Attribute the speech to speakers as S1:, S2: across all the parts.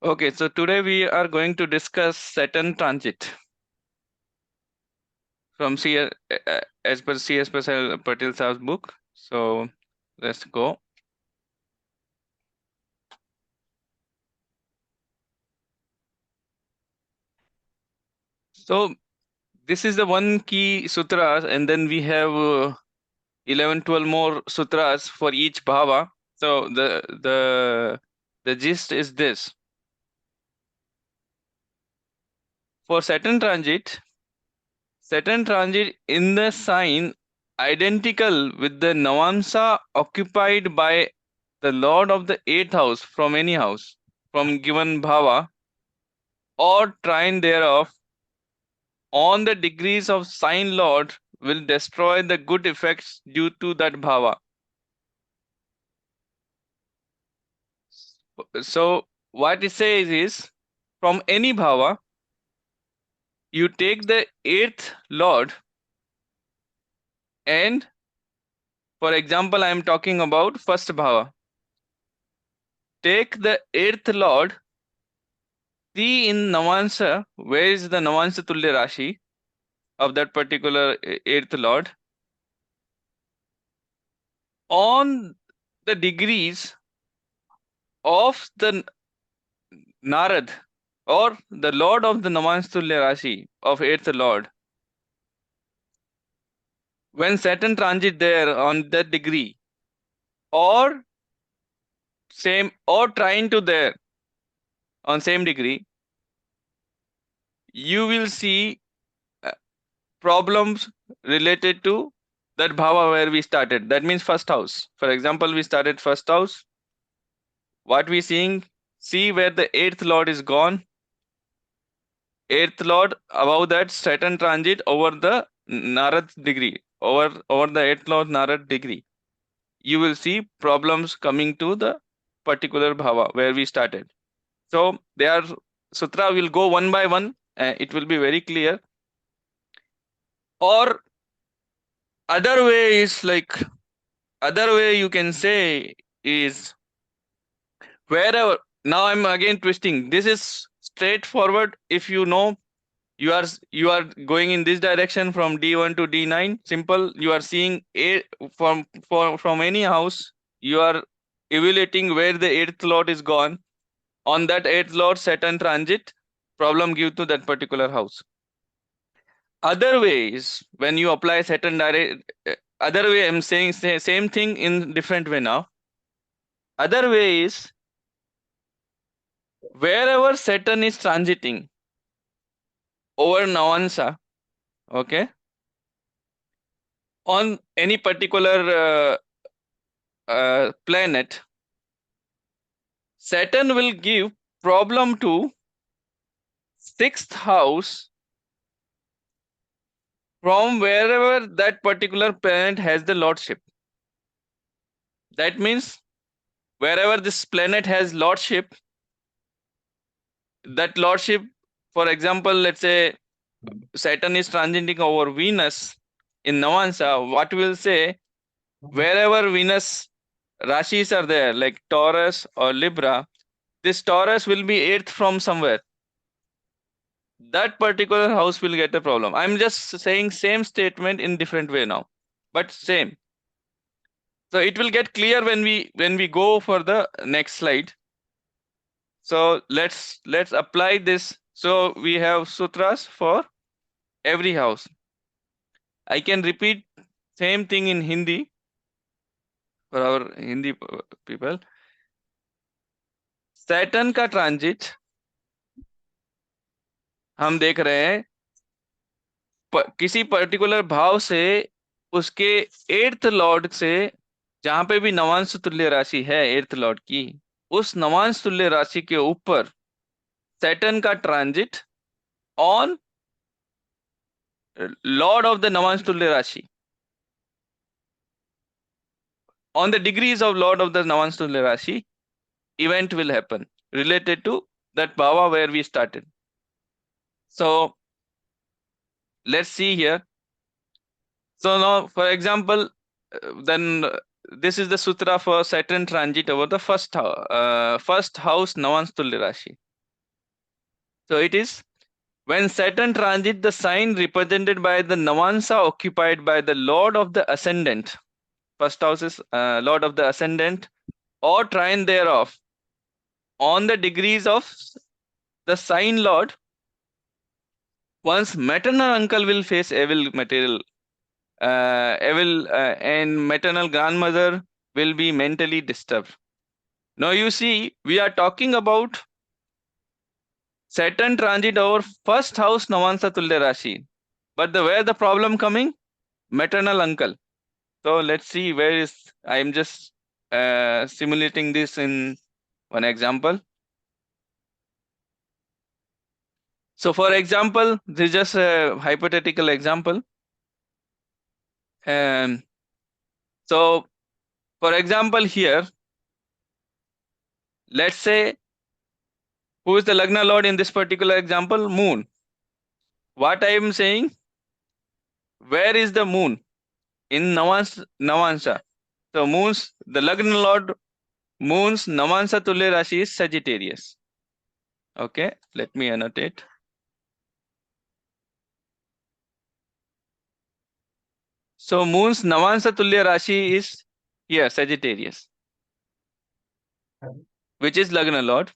S1: Okay, so today we are going to discuss Saturn transit from as per C S Patel Sahab's book. So let's go. So this is the one key sutra, and then we have 11, 12 more sutras for each bhava. So the gist is this: for Saturn transit in the sign identical with the Navamsa occupied by the lord of the eighth house from any house, from given bhava, or trine thereof, on the degrees of sign lord will destroy the good effects due to that bhava. So what it says is, from any bhava, you take the eighth lord, and for example, I am talking about first bhava. Take the eighth lord, see in Navamsa, where is the Navamsa Tulya Rashi of that particular eighth lord, on the degrees of the Narad, or the lord of the Navamsa Tulya Rashi of eighth lord. When Saturn transit there on that degree, or same, or trying to there on same degree, you will see problems related to that bhava where we started. That means first house. For example, we started first house. What we seeing? See where the eighth lord is gone. Eighth lord, above that Saturn transit over the Narad degree, over the eighth lord Narad degree. You will see problems coming to the particular bhava where we started. So their sutra will go one by one. It will be very clear. Or other way is like, other way you can say is, wherever, now I'm again twisting. This is straightforward. If you know you are going in this direction from D1 to D9, simple. You are seeing from any house, you are evaluating where the eighth lord is gone. On that eighth lord Saturn transit, problem give to that particular house. Other ways, when you apply Saturn direct, other way I'm saying same thing in different way now. Other way is, wherever Saturn is transiting over Navamsa, okay, on any particular planet, Saturn will give problem to sixth house from wherever that particular planet has the lordship. That means wherever this planet has lordship, that lordship, for example, let's say Saturn is transiting over Venus in Navamsa, what will say, wherever Venus Rashis are there, like Taurus or Libra, this Taurus will be eighth from somewhere. That particular house will get a problem. I'm just saying same statement in different way now, but same. So it will get clear when we go for the next slide. So let's apply this. So we have sutras for every house. I can repeat same thing in Hindi for our Hindi people. Saturn का transit हम देख रहे हैं किसी particular भाव से उसके earth Lord से, जहां पे भी नवांश तुल्य राशि है एर्थ लॉर्ड की, उस नवांश तुल्य राशि के ऊपर सैटर्न का transit on Lord of the Navamsa तुल्य राशि, on the degrees of lord of the navansha tulya rashi, event will happen related to that bhava where we started. So let's see here. So now, for example, then this is the sutra for Saturn transit over the first house navansha tulya rashi. So it is when Saturn transit the sign represented by the Navamsa occupied by the Lord of the Ascendant. First house is Lord of the Ascendant or trine thereof on the degrees of the sign Lord. One's maternal uncle will face evil material, evil, and maternal grandmother will be mentally disturbed. Now you see, we are talking about Saturn transit over first house Navamsa Tulya Rashi. But where the problem coming? Maternal uncle. So let's see where is, I am just simulating this in one example. So for example, this is just a hypothetical example. So for example here, let's say, who is the Lagna Lord in this particular example? Moon. What I am saying, where is the moon? In Navamsa. So moon's, the Lagna Lord, moon's Navamsa Tulya Rashi is Sagittarius. Okay, let me annotate. So moon's Navamsa Tulya Rashi is here, Sagittarius, which is Lagna Lord.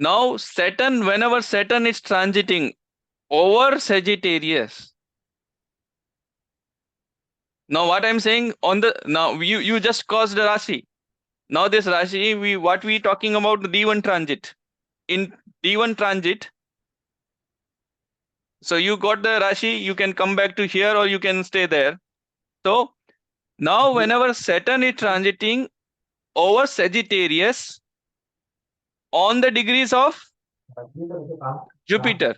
S1: Now Saturn, whenever Saturn is transiting over Sagittarius, now what I'm saying on the, now you just caused the Rashi. Now this Rashi, what we talking about D1 transit. In D1 transit, so you got the Rashi, you can come back to here or you can stay there. So now whenever Saturn is transiting over Sagittarius on the degrees of Jupiter,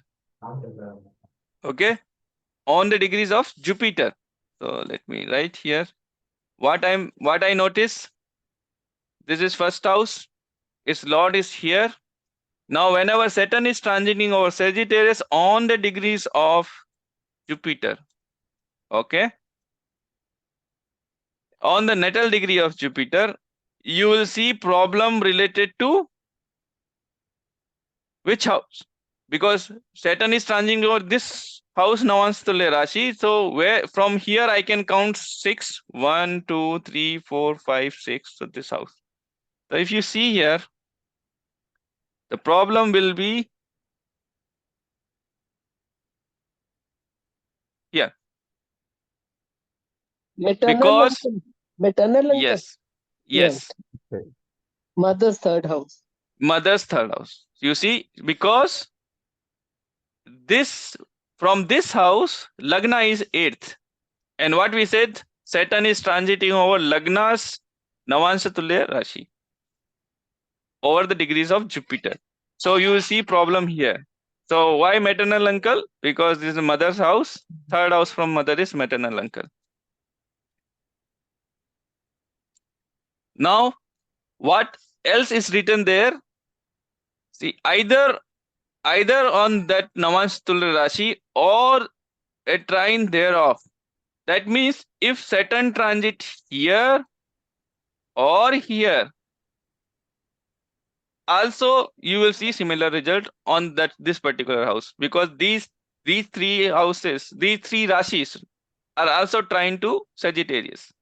S1: okay, on the degrees of Jupiter. So let me write here what I notice. This is first house, its Lord is here. Now whenever Saturn is transiting over Sagittarius on the degrees of Jupiter, okay, on the natal degree of Jupiter, you will see problem related to which house? Because Saturn is transiting over this house, Navamsa Tulya Rashi. So where from here I can count 6, 1, 2, 3, 4, 5, 6. So this house. So if you see here, the problem will be here.
S2: Maternal
S1: Because
S2: uncle. Maternal uncle.
S1: yes, yes,
S2: Yes. Mother's third house.
S1: mother's third house. You see, because this from this house, Lagna is 8th. And what we said, Saturn is transiting over Lagna's Navamsa Tulya Rashi over the degrees of Jupiter. So you will see problem here. So why maternal uncle? Because this is mother's house. Third house from mother is maternal uncle. Now, what else is written there? See, either on that Navamsa Tulya Rashi or a trine thereof. That means if Saturn transit here or here, also you will see similar result on that this particular house, because these three houses, these three rashis are also trying to Sagittarius.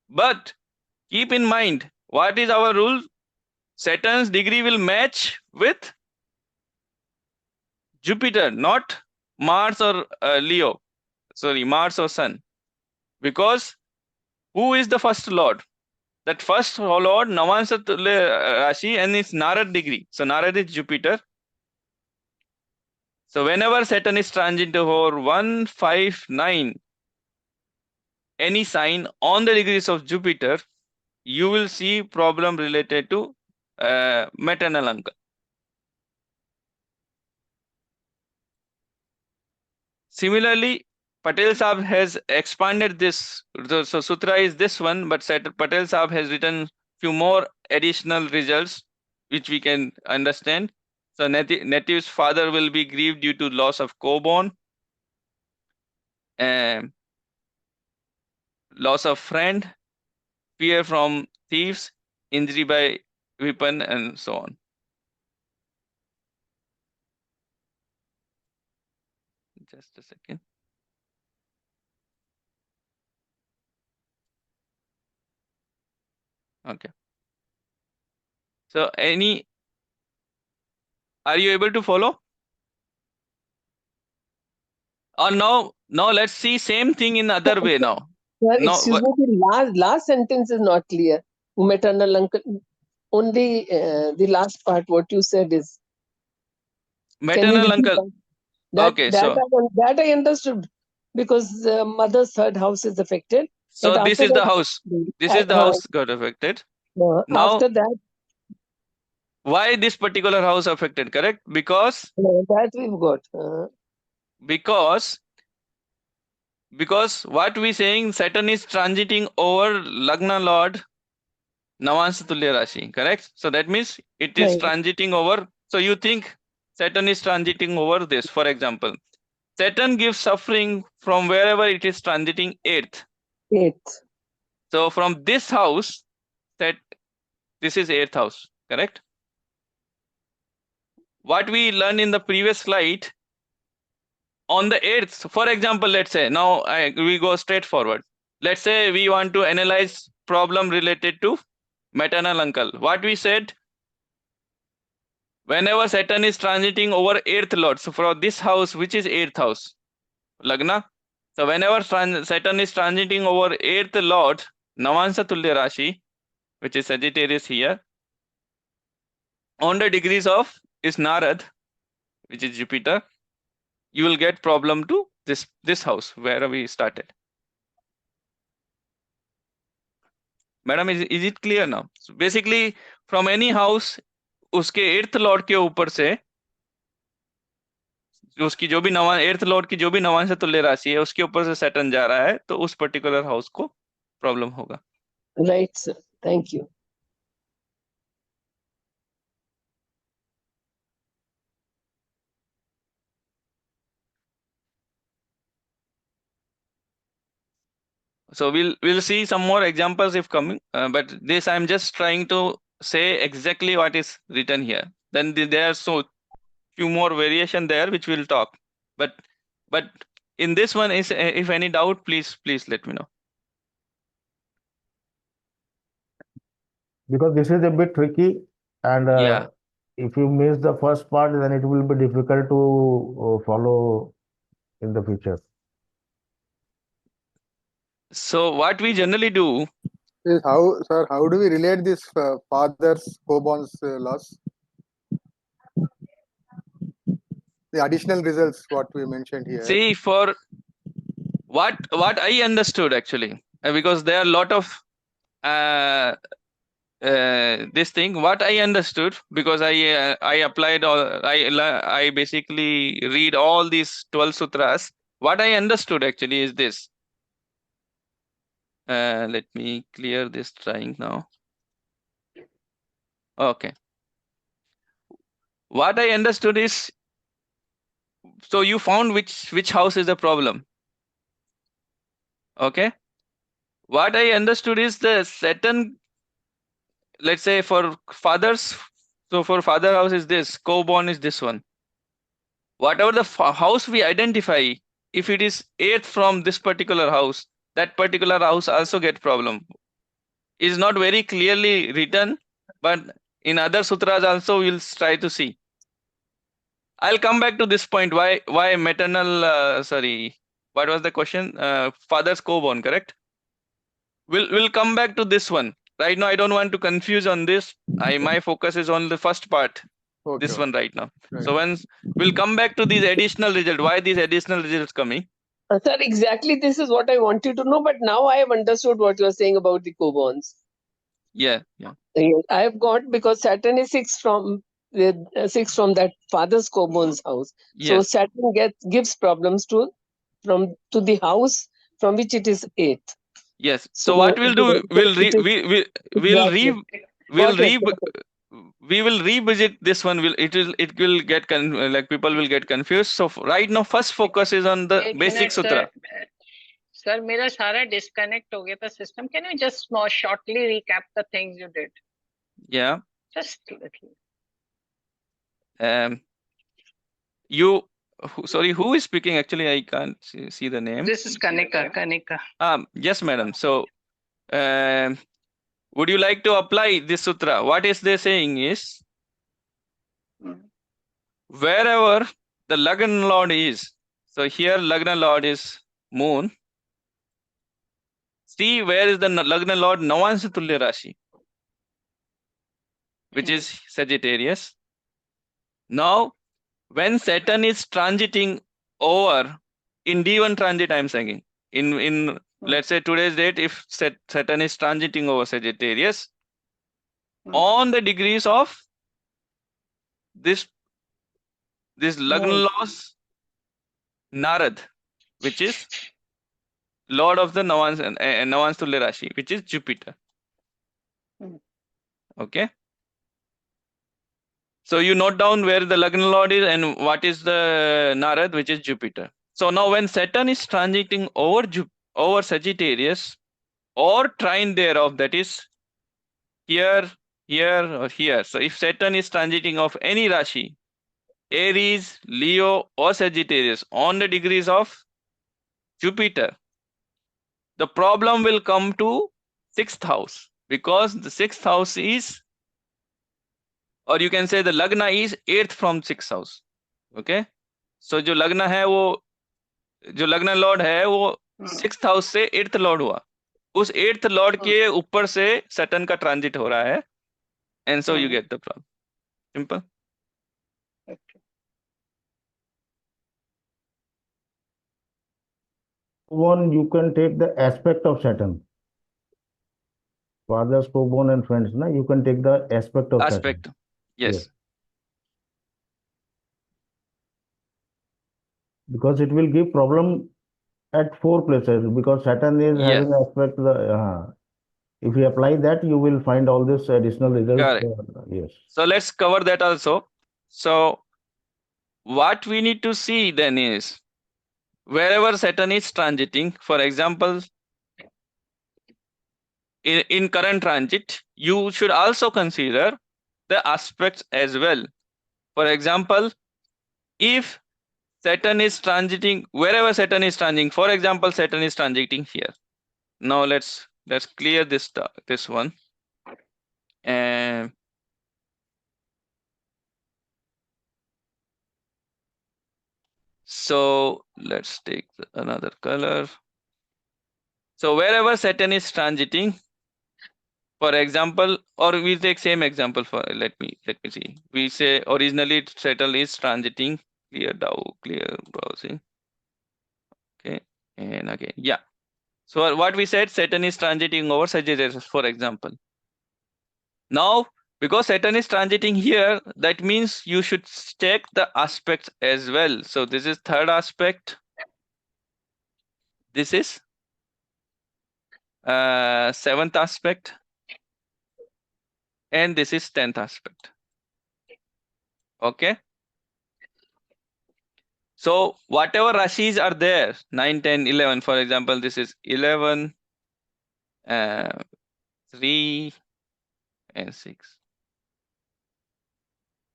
S1: But keep in mind, what is our rule? Saturn's degree will match with Jupiter, not Mars or Leo. Sorry, Mars or Sun. Because who is the first lord? That first lord, Navamsa Tulya Rashi, and its Narad degree. So Narad is Jupiter. So whenever Saturn is transit over 1, 5, 9, any sign on the degrees of Jupiter, you will see problem related to maternal uncle. Similarly, Patel Sahab has expanded this. So sutra is this one, but Patel Sahab has written few more additional results which we can understand. So native's father will be grieved due to loss of co-born, loss of friend, fear from thieves, injury by weapon, and so on. Just a second. Okay. So are you able to follow? Or now let's see same thing in other way now.
S2: Sir,
S1: Now,
S2: excuse me, the last sentence is not clear. Maternal uncle. Only the last part, what you said is. Can you
S1: maternal
S2: repeat
S1: uncle.
S2: that?
S1: Okay, so
S2: That I understood because mother's third house is affected.
S1: so
S2: But
S1: this
S2: after
S1: is the
S2: that,
S1: house. This is the house got affected. Now,
S2: after that,
S1: why this particular house affected? Correct? Because
S2: that we've got.
S1: because what we saying, Saturn is transiting over Lagna Lord Navamsa Tulya Rashi. Correct? So that means it is
S2: Right.
S1: transiting over. So you think Saturn is transiting over this. For example, Saturn gives suffering from wherever it is transiting eighth.
S2: Eighth.
S1: So from this house, that this is eighth house. Correct? What we learned in the previous slide, on the eighth, for example, let's say now we go straight forward. Let's say we want to analyze problem related to maternal uncle. What we said, whenever Saturn is transiting over eighth lord, so for this house, which is eighth house, Lagna. So whenever Saturn is transiting over eighth lord, Navamsa Tulya Rashi, which is Sagittarius here, on the degrees of is Narad, which is Jupiter, you will get problem to this house where we started. Madam, is it clear now? So basically, from any house, उसके earth Lord के ऊपर से उसकी जो भी नवा earth Lord की जो भी नवांश तुल्य राशि है उसके ऊपर से सैटर्न जा रहा है तो उस पर्टिकुलर हाउस को प्रॉब्लम होगा.
S2: Right, sir. Thank you.
S1: So we'll see some more examples if coming, but this I'm just trying to say exactly what is written here. Then there are so few more variation there which we'll talk. But in this one is if any doubt, please let me know.
S3: Because this is a bit tricky, and
S1: Yeah.
S3: if you miss the first part, then it will be difficult to follow in the future.
S1: So what we generally do,
S4: Is how, sir, how do we relate this father's co-bonds loss? The additional results what we mentioned here.
S1: see for what I understood actually, because there are a lot of this thing. What I understood, because I applied all, I basically read all these 12 sutras. What I understood actually is this. Let me clear this drawing now. Okay. What I understood is, so you found which house is the problem. Okay. What I understood is the Saturn, let's say for fathers, so for father house is this, co-born is this one. Whatever the house we identify, if it is eighth from this particular house, that particular house also get problem. Is not very clearly written, but in other sutras also we'll try to see. I'll come back to this point. Why maternal? Sorry, what was the question? Father's co-born, correct? We'll come back to this one. Right now, I don't want to confuse on this. My focus is on the first part.
S4: Okay,
S1: This one right now.
S4: right.
S1: So once we'll come back to these additional results. Why these additional results coming?
S2: Sir, exactly this is what I wanted to know, but now I have understood what you are saying about the co-bonds.
S1: Yeah.
S2: I have got, because Saturn is six from that father's co-bonds house. So
S1: Yes.
S2: Saturn gives problems to the house from which it is eighth.
S1: Yes. So what we'll do? We will revisit this one. It will get like people will get confused. So right now, first focus is on the basic sutra.
S5: Sir, मेरा सारा disconnect हो गया था system. Can you just shortly recap the things you did?
S1: Yeah.
S5: Just a little.
S1: You Sorry, who is speaking? Actually, I can't see the name.
S5: This is Kanika.
S1: Yes, madam. So, would you like to apply this sutra? What is they saying is, wherever the Lagna Lord is, so here Lagna Lord is Moon. See where is the Lagna Lord Navamsa Tulya Rashi, which is Sagittarius. Now, when Saturn is transiting over in D1 transit, I am saying in let's say today's date, if Saturn is transiting over Sagittarius on the degrees of this Lagna Lord's Narad, which is Lord of the Navamsa Tulya Rashi, which is Jupiter. Okay. So you note down where the Lagna Lord is and what is the Narad, which is Jupiter. So now when Saturn is transiting over Sagittarius or trine thereof, that is here, here, or here. So if Saturn is transiting of any Rashi, Aries, Leo, or Sagittarius on the degrees of Jupiter, the problem will come to 6th house, because the 6th house is, or you can say the Lagna is 8th from 6th house. Okay. So जो Lagna है वो, जो Lagna Lord है वो 6th house से 8th Lord हुआ, उस 8th Lord के ऊपर से Saturn का transit हो रहा है, and so you get the problem. Simple.
S3: One, you can take the aspect of Saturn. Fathers, co-born and friends, na? You can take the aspect of
S1: Aspect.
S3: Saturn.
S1: Yes.
S3: Because it will give problem at 4 places, because Saturn is
S1: Yes.
S3: having aspect if you apply that, you will find all this additional results.
S1: Correct.
S3: Yes.
S1: So let's cover that also. So what we need to see then is, wherever Saturn is transiting, for example, in current transit, you should also consider the aspects as well. For example, if Saturn is transiting, wherever Saturn is transiting, for example, Saturn is transiting here. Now let's clear this one. And so let's take another color. So wherever Saturn is transiting, for example, or we take same example for let me see. We say originally Saturn is transiting, clear browsing. Okay, and again, yeah. So what we said, Saturn is transiting over Sagittarius, for example. Now, because Saturn is transiting here, that means you should check the aspects as well. So this is third aspect. This is 7th aspect. And this is 10th aspect. Okay. So whatever Rashis are there, 9, 10, 11, for example, this is 11, 3, and 6.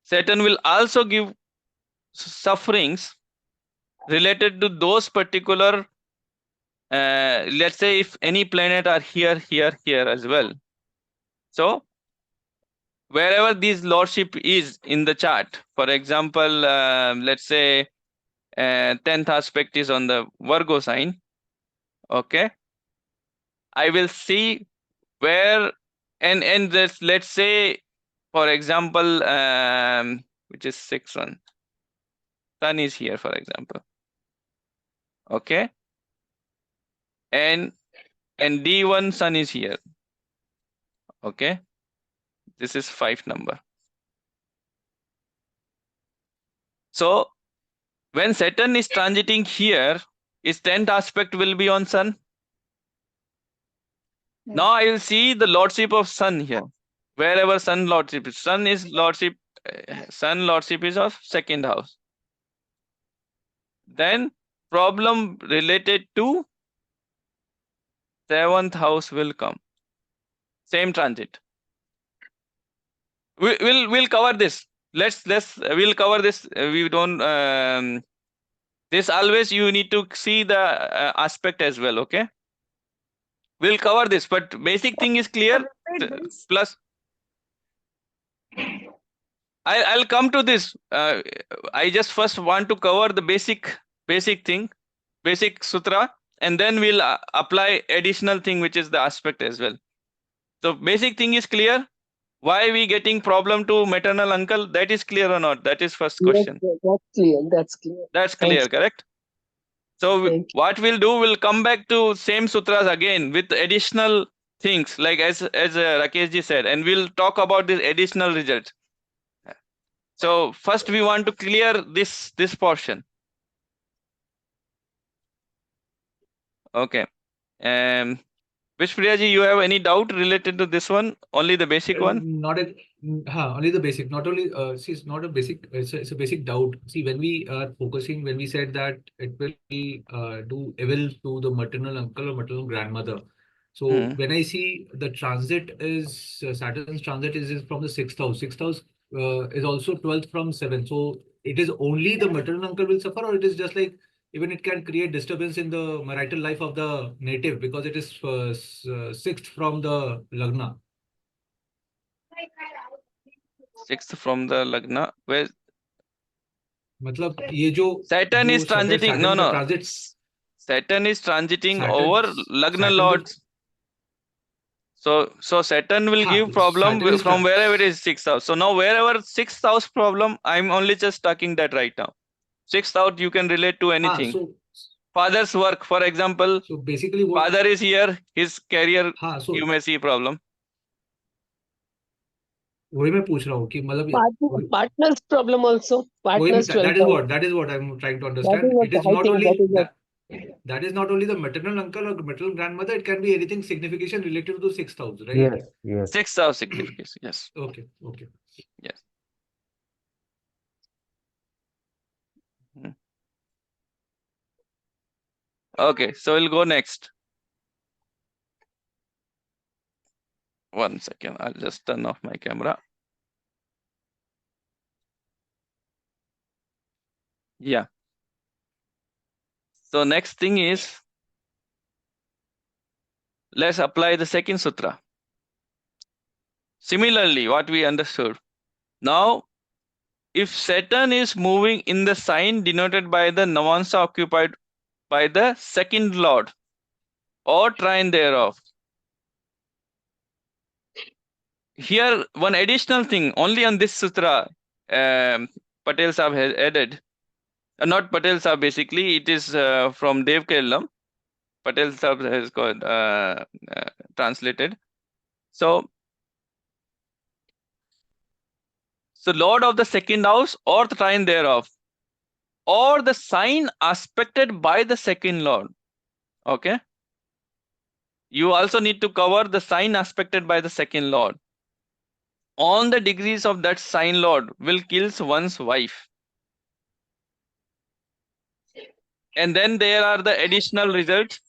S1: Saturn will also give sufferings related to those particular, let's say if any planet are here, here, here as well. So wherever this lordship is in the chart, for example, let's say 10th aspect is on the Virgo sign. Okay. I will see where, and this, let's say, for example, which is 6th one. Sun is here, for example. Okay. And D1 Sun is here. Okay. This is 5 number. So when Saturn is transiting here, its 10th aspect will be on Sun. Now I will see the lordship of Sun here. Wherever Sun lordship is. Sun lordship is of 2nd house. Then problem related to 7th house will come. Same transit. We'll cover this. We'll cover this. We don't This always you need to see the aspect as well. Okay, we'll cover this, but basic thing is clear. Plus, I'll come to this. I just first want to cover the basic thing, basic sutra, and then we'll apply additional thing, which is the aspect as well. So basic thing is clear. Why we getting problem to maternal uncle? That is clear or not? That is first question.
S2: Yes, that's clear. That's clear.
S1: That's
S2: Thanks.
S1: clear, correct? So
S2: Thank you.
S1: what we'll do, we'll come back to same sutras again with additional things, like as Rakesh ji said, and we'll talk about this additional result. So first we want to clear this portion. Okay. Vishpriya ji, you have any doubt related to this one? Only the basic one?
S6: Not a, only the basic. Not only, see, it's not a basic. It's a basic doubt. See, when we are focusing, when we said that it will do evil to the maternal uncle or maternal grandmother. So when I see the transit is Saturn's transit is from the 6th house. 6th house is also 12th from 7th. So it is only the maternal uncle will suffer, or it is just like even it can create disturbance in the marital life of the native because it is 6th from the Lagna.
S1: 6th from the Lagna. Where
S6: मतलब ये जो
S1: Saturn is transiting. No, no.
S6: Transits,
S1: Saturn is transiting
S6: Saturn-
S1: over Lagna
S6: Saturn
S1: lords. So Saturn will give problem
S6: Saturn is
S1: from
S6: tra-
S1: wherever it is 6th house. So now wherever 6th house problem, I'm only just talking that right now. 6th house you can relate to anything.
S6: so
S1: Father's work, for example,
S6: basically what
S1: father is here, his career,
S6: so
S1: you may see problem.
S6: वही मैं पूछ रहा हूँ कि मतलब
S2: Partner's problem also.
S6: वही
S2: Partner's
S6: that is what I'm trying to understand.
S2: what
S6: It is
S2: I
S6: not
S2: think
S6: only
S2: that is what-
S6: that is not only the maternal uncle or maternal grandmother. It can be anything signification related to 6th house, right?
S3: Yes, yes.
S1: 6th house significance, yes.
S6: Okay.
S1: Yes. Okay, so we'll go next. One second, I'll just turn off my camera. Yeah. So next thing is, let's apply the second sutra. Similarly, what we understood. Now, if Saturn is moving in the sign denoted by the Navamsa occupied by the second lord or trine thereof. Here, one additional thing, only on this sutra, Patel Sahab has added. Not Patel Sahab, basically, it is from Dev Kerala. Patel Sahab has got translated. So lord of the second house or the trine thereof, or the sign aspected by the second lord. Okay. You also need to cover the sign aspected by the second lord. On the degrees of that sign lord will kills one's wife. And then there are the additional results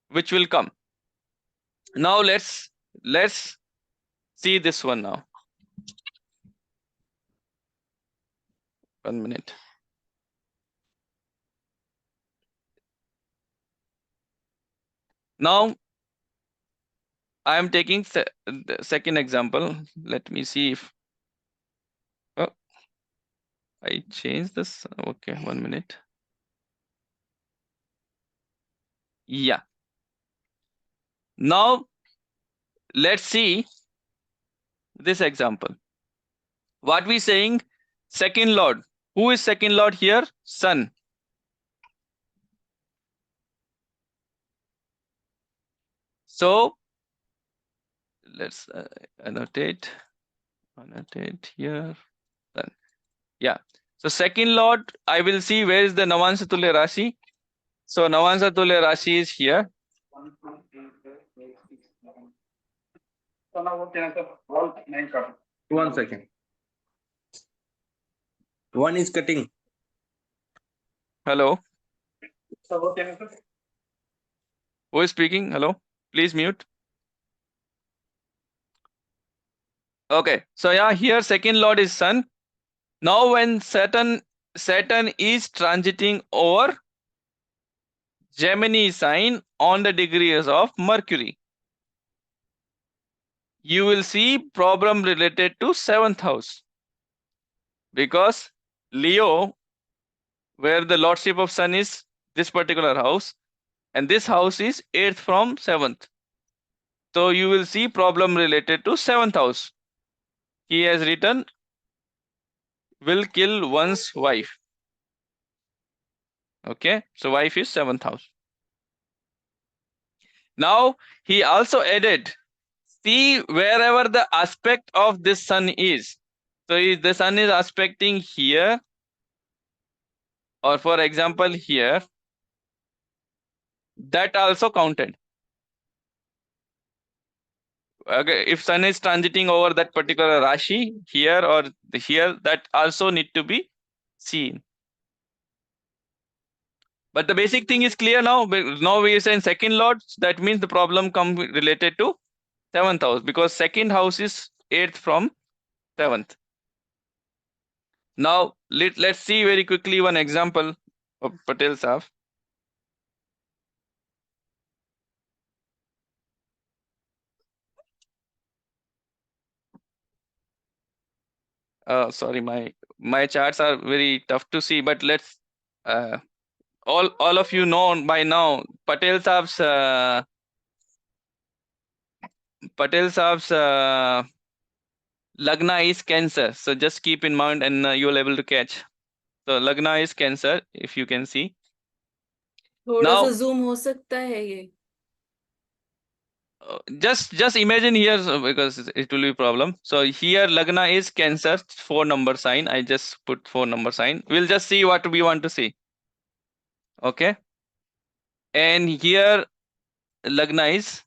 S1: which will come. Now let's see this one now. 1 minute. Now I am taking the second example. Let me see if I change this. Okay, 1 minute. Yeah. Now let's see this example. What we saying? Second lord. Who is second lord here? Sun. So let's annotate here. Then yeah. So second lord, I will see where is the Navamsa Tulya Rashi. So Navamsa Tulya Rashi is here.
S7: 1 second. One is cutting.
S1: Hello. Who is speaking? Hello. Please mute. Okay. So yeah, here second lord is Sun. Now when Saturn Saturn is transiting over Gemini sign on the degrees of Mercury, you will see problem related to 7th house, because Leo, where the lordship of Sun is this particular house, and this house is 8th from 7th. So you will see problem related to 7th house. He has written will kill one's wife. Okay, so wife is 7th house. Now he also added, see wherever the aspect of this sun is. So if the sun is aspecting here, or for example here, that also counted. Okay, if sun is transiting over that particular Rashi here or here, that also need to be seen. But the basic thing is clear now. Now we are saying second lord, that means the problem come related to 7th house, because second house is 8th from 7th. Now let's see very quickly one example of Patel sahab. Sorry, my charts are very tough to see, but let's all of you know by now Patel sahab's Lagna is Cancer, so just keep in mind and you'll able to catch. So Lagna is Cancer, if you can see.
S7: थोड़ा
S1: Now
S7: सा zoom हो सकता है ये
S1: just imagine here, because it will be problem. So here Lagna is Cancer, 4-number sign. I just put 4-number sign. We'll just see what we want to see. Okay, and here Lagna is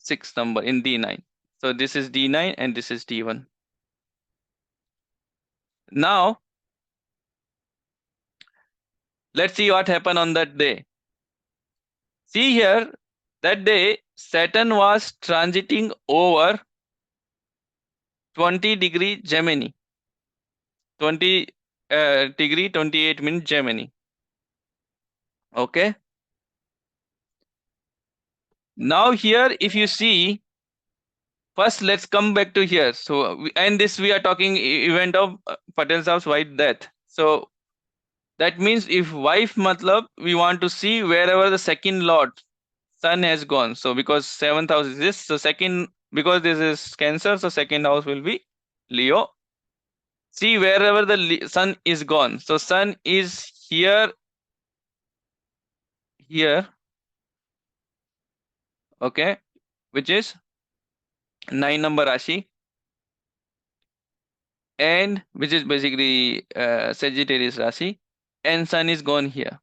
S1: 6th number in D9. So this is D9 and this is D1. Now let's see what happened on that day. See here, that day Saturn was transiting over 20° Gemini. 20 degree 28 minute Gemini. Okay. Now here, if you see, first let's come back to here. So and this we are talking event of Patel sahab's wife death. So that means if wife matlab, we want to see wherever the second lord sun has gone. So because 7th house is this, so second, because this is Cancer, so second house will be Leo. See wherever the sun is gone. So sun is here, okay, which is 9-number Rashi, and which is basically Sagittarius Rasi, and sun is gone here.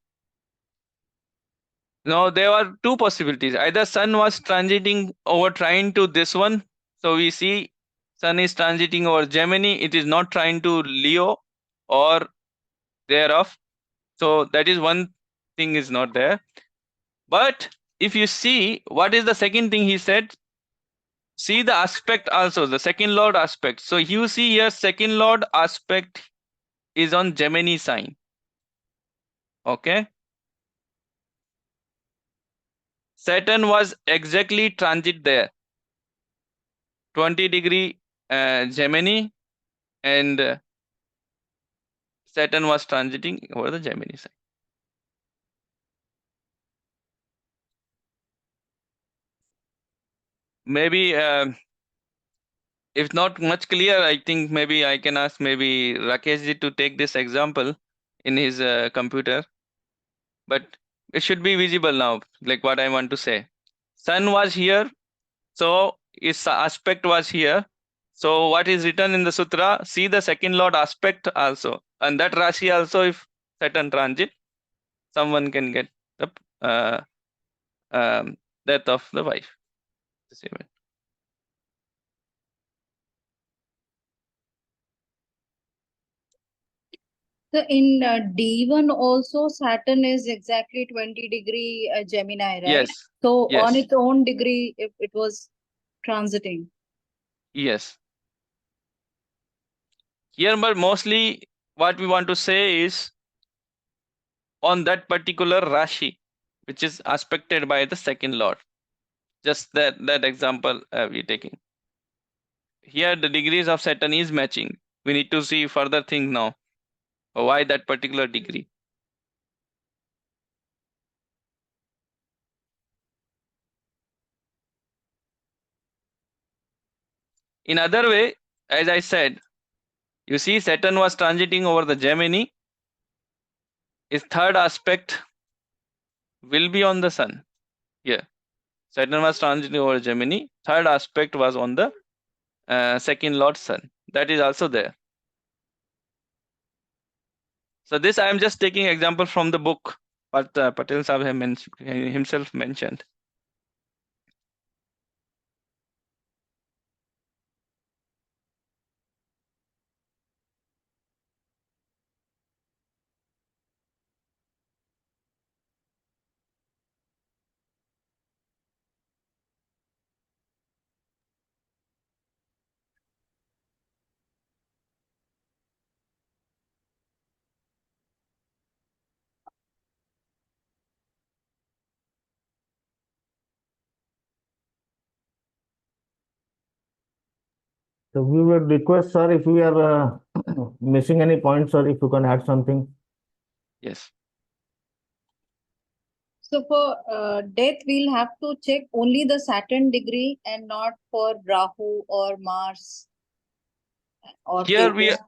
S1: Now there are two possibilities. Either sun was transiting over trying to this one. So we see sun is transiting over Gemini. It is not trying to Leo or thereof. So that is one thing is not there. But if you see, what is the second thing he said? See the aspect also, the second lord aspect. So you see here, second lord aspect is on Gemini sign. Okay. Saturn was exactly transit there. 20° Gemini, and Saturn was transiting over the Gemini sign. Maybe if not much clear, I think maybe I can ask maybe Rakeshji to take this example in his computer. But it should be visible now, like what I want to say. Sun was here, so its aspect was here. So what is written in the sutra? See the second lord aspect also, and that Rashi also, if Saturn transit, someone can get the death of the wife. This event.
S8: So in D1 also Saturn is exactly 20° Gemini, right?
S1: Yes.
S8: So
S1: Yes.
S8: on its own degree, if it was transiting.
S1: Yes. Here, but mostly what we want to say is on that particular Rashi, which is aspected by the second lord. Just that example we're taking. Here the degrees of Saturn is matching. We need to see further things now. Why that particular degree? In other way, as I said, you see Saturn was transiting over the Gemini. Its third aspect will be on the Sun. Here, Saturn was transiting over Gemini. Third aspect was on the second lord Sun. That is also there. So this I am just taking example from the book, but Patel Sahab himself mentioned.
S3: So we would request, sir, if we are missing any points, sir, if you can add something.
S1: Yes.
S8: So for death, we'll have to check only the Saturn degree and not for Rahu or Mars or
S1: Here
S8: Ketu.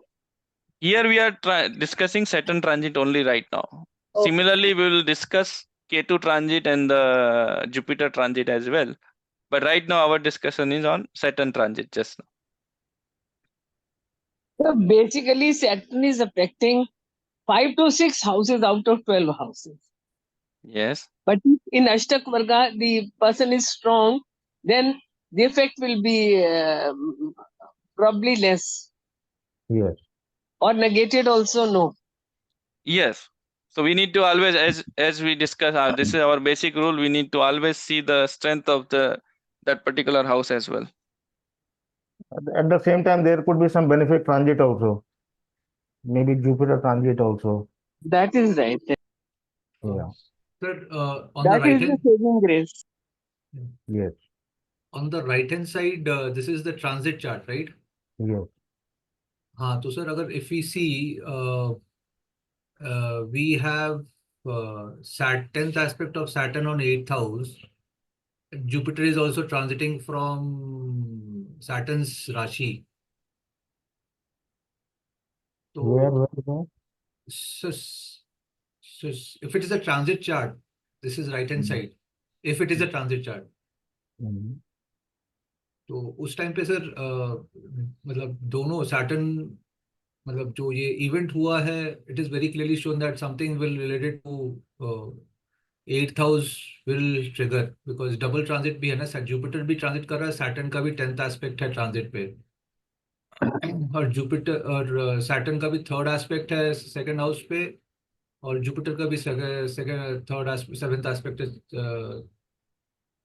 S1: we are discussing Saturn transit only right now.
S8: Okay.
S1: Similarly, we will discuss Ketu transit and the Jupiter transit as well. But right now our discussion is on Saturn transit just now.
S2: So basically, Saturn is affecting 5 to 6 houses out of 12 houses.
S1: Yes.
S2: But if in Ashtak Varga, the person is strong, then the effect will be probably less.
S3: Yes.
S2: Or negated also, no.
S1: Yes. So we need to always, as we discuss, this is our basic rule. We need to always see the strength of that particular house as well.
S3: At the same time, there could be some benefit transit also. Maybe Jupiter transit also.
S2: That is right.
S3: Yeah.
S6: Sir, on the
S2: That
S6: right
S2: is the
S6: hand,
S2: saving grace.
S3: Yes.
S6: on the right hand side, this is the transit chart, right?
S3: Yes.
S6: हाँ तो sir अगर if we see we have 10th aspect of Saturn on 8th house. Jupiter is also transiting from Saturn's Rashi.
S3: Where?
S6: So, if it is a transit chart, this is right hand side. If it is a transit chart, तो उस time पे sir मतलब दोनों Saturn मतलब जो ये event हुआ है, it is very clearly shown that something will related to 8th house will trigger because double transit भी है ना, जुपिटर भी ट्रांजिट कर रहा है, सैटर्न का भी 10th एस्पेक्ट है ट्रांजिट पे, और जुपिटर और सैटर्न का भी 3rd एस्पेक्ट है 2nd हाउस पे, और जुपिटर का भी 3rd 7th एस्पेक्ट है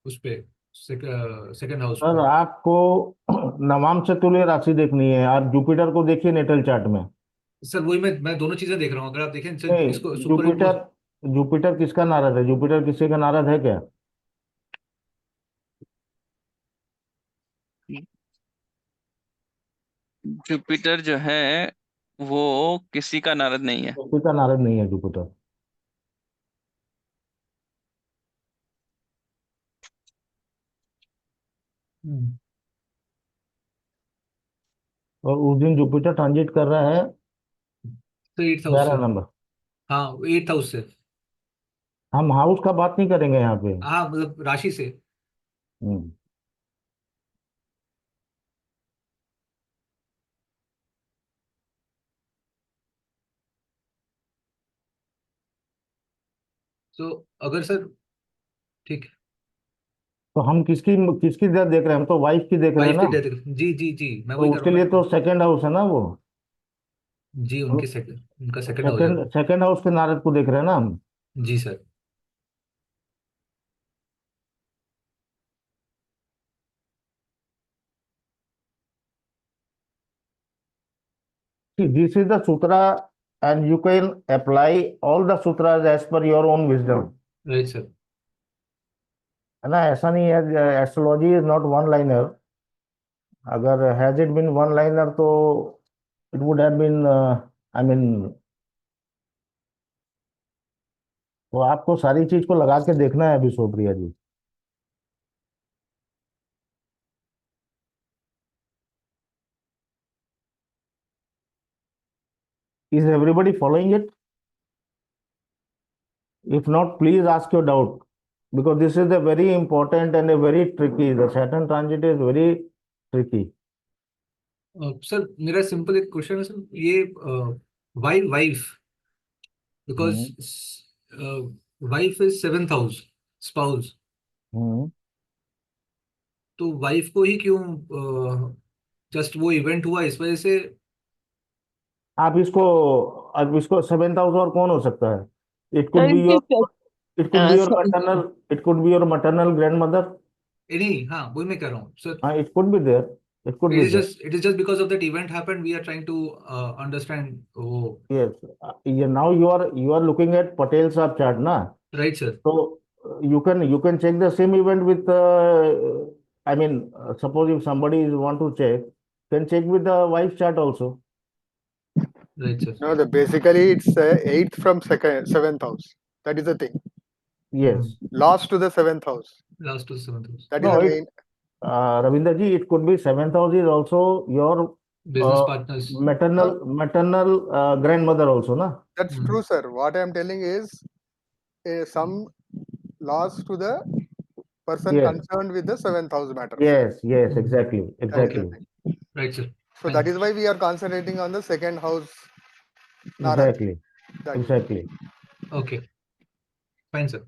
S6: उस पे 2nd हाउस
S3: सर
S6: पे।
S3: आपको नवांश तुल्य राशि देखनी है और जुपिटर को देखिए नेटल चार्ट में।
S6: सर वही मैं दोनों चीजें देख रहा हूँ, अगर आप देखें सर
S3: नहीं,
S6: इसको सुपर
S3: जुपिटर जुपिटर किसका नारद है? जुपिटर किसी का नारद है क्या?
S1: जुपिटर जो है वो किसी का नारद नहीं है।
S3: किसी का नारद नहीं है जुपिटर। और उस दिन जुपिटर ट्रांजिट कर रहा है
S6: तो 8th हाउस
S3: 11
S6: से,
S3: नंबर।
S6: हाँ 8th हाउस से,
S3: हम हाउस का बात नहीं करेंगे यहाँ पे।
S6: हाँ मतलब राशि से।
S3: हम्म।
S6: तो अगर सर ठीक है,
S3: तो हम किसकी किसकी डेथ देख रहे हैं? हम तो वाइफ की देख रहे हैं
S6: वाइफ
S3: ना।
S6: की डेथ, जी जी जी मैं
S3: तो
S6: वही कर
S3: उसके
S6: रहा
S3: लिए
S6: हूँ
S3: तो सेकंड हाउस है ना वो।
S6: जी, उनका सेकंड हाउस है।
S3: सेकंड हाउस के नारद को देख रहे हैं ना हम।
S6: जी sir.
S3: This is the sutra and you can apply all the sutras as per your own wisdom.
S6: Right, sir.
S3: है ना, ऐसा नहीं है, astrology is not one liner. अगर has it been one liner तो it would have been, I mean, तो आपको सारी चीज को लगा के देखना है अभी सोप्रिया जी. Is everybody following it? If not, please ask your doubt, because this is a very important and a very tricky. The Saturn transit is very tricky.
S6: Sir मेरा सिंपल एक क्वेश्चन है सर, ये वाई wife, because wife is 7th house, spouse,
S3: hmm.
S6: तो wife को ही क्यों just वो event हुआ इस वजह से?
S3: आप इसको 7th हाउस और कौन हो सकता है? It could
S2: Sir,
S3: be
S2: it
S3: your,
S2: is,
S3: it could be your
S2: sorry.
S3: Maternal, it could be your maternal grandmother.
S6: नहीं, हाँ वही मैं कह रहा हूँ सर.
S3: हाँ, it could be there, it could be there.
S6: It is just because of that event happened. We are trying to understand. Oh,
S3: Yes. Now you are looking at Patel sahab chart, na?
S6: right, sir.
S3: So you can check the same event with, I mean, suppose if somebody is want to check, can check with the wife's chart also.
S6: Right, sir.
S4: No, basically it's 8th from 7th house. That is the thing.
S3: Yes.
S4: Last to the 7th house.
S6: Last to 7th house.
S4: That is
S3: No,
S4: the main.
S3: Ravinder ji, it could be 7th house is also your
S6: Business partners.
S3: maternal grandmother also, na?
S4: That's
S6: Hmm.
S4: true, sir. What I am telling is some loss to the person
S3: Yes.
S4: concerned with the 7th house matters.
S3: Yes, exactly,
S4: That is the
S3: exactly,
S4: thing.
S6: Right, sir.
S4: So that is why we are concentrating on the 2nd house. Naraji.
S3: exactly,
S4: That is.
S3: exactly.
S6: Okay. Fine, sir.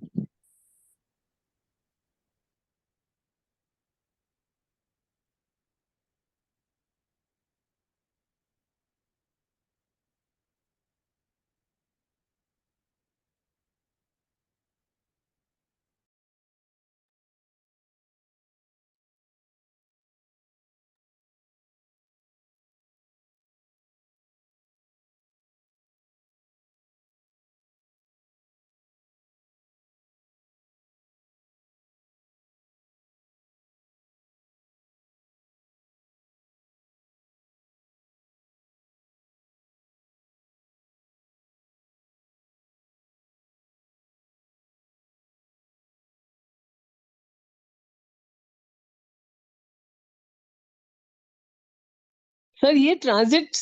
S2: Sir ये transit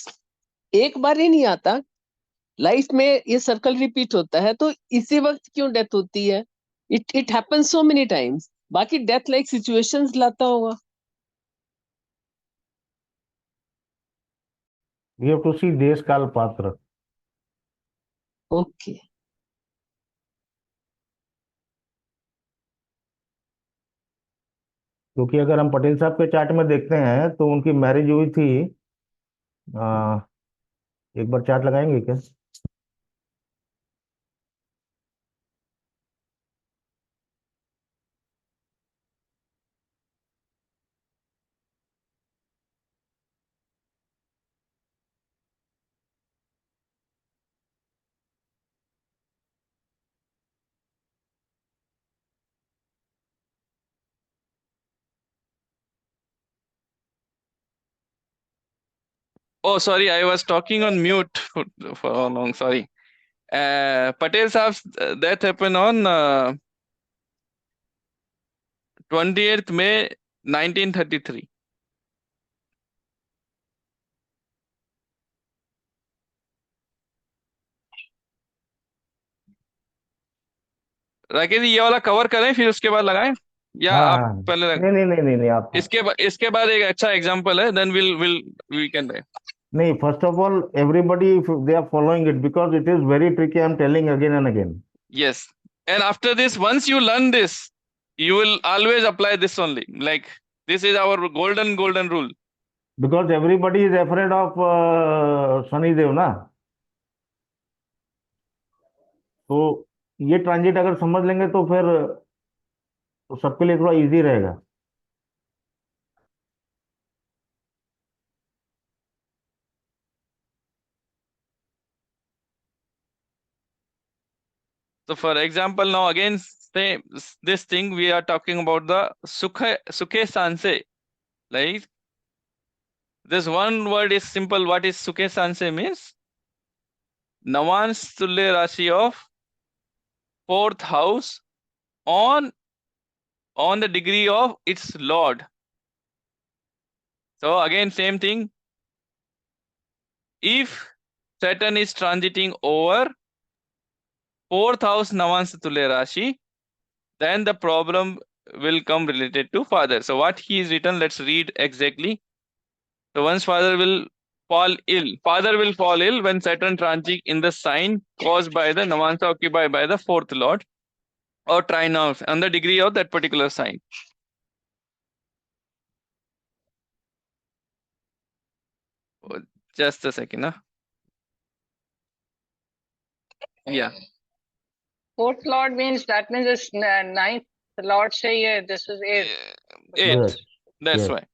S2: एक बार ही नहीं आता, life में ये circle repeat होता है, तो इसी वक्त क्यों डेथ होती है? It happens so many times. बाकी डेथ लाइक सिचुएशंस लाता होगा.
S3: You have to see देश काल पात्र.
S2: ओके.
S3: क्योंकि अगर हम पटेल साहब के चार्ट में देखते हैं तो उनकी मैरिज हुई थी, आ, एक बार चार्ट लगाएंगे क्या?
S1: Oh, sorry, I was talking on mute for how long? Sorry. Patel Saab's death happened on 28th May 1933. Rakesh ji, ये वाला कवर करें फिर उसके बाद लगाएं, या
S3: हाँ
S1: आप
S3: हाँ,
S1: पहले
S3: नहीं, आप
S1: इसके बाद एक अच्छा एग्जांपल है, देन वी कैन.
S3: नहीं, first of all everybody they are following it because it is very tricky. I am telling again and again.
S1: Yes. And after this, once you learn this, you will always apply this only. Like, this is our golden rule.
S3: Because everybody is afraid of Shanidev ना. तो ये transit अगर समझ लेंगे तो फिर सबके लिए थोड़ा इजी रहेगा.
S1: So for example, now again, say this thing we are talking about the Sukhe Sanse. Like this one word is simple. What is Sukhe Sanse means? Navamsa Tulya Rashi of 4th house on the degree of its lord. So again, same thing. If Saturn is transiting over 4th house Navamsa Tulya Rashi, then the problem will come related to father. So what he is written, let's read exactly. So once father will fall ill when Saturn transit in the sign caused by the Navamsa occupied by the 4th lord or trine on the degree of that particular sign. Just a second. Yeah.
S5: 4th lord means that means it's 9th lord say yeah, this is 8th.
S3: Yes.
S1: That's
S3: Yes.
S1: why.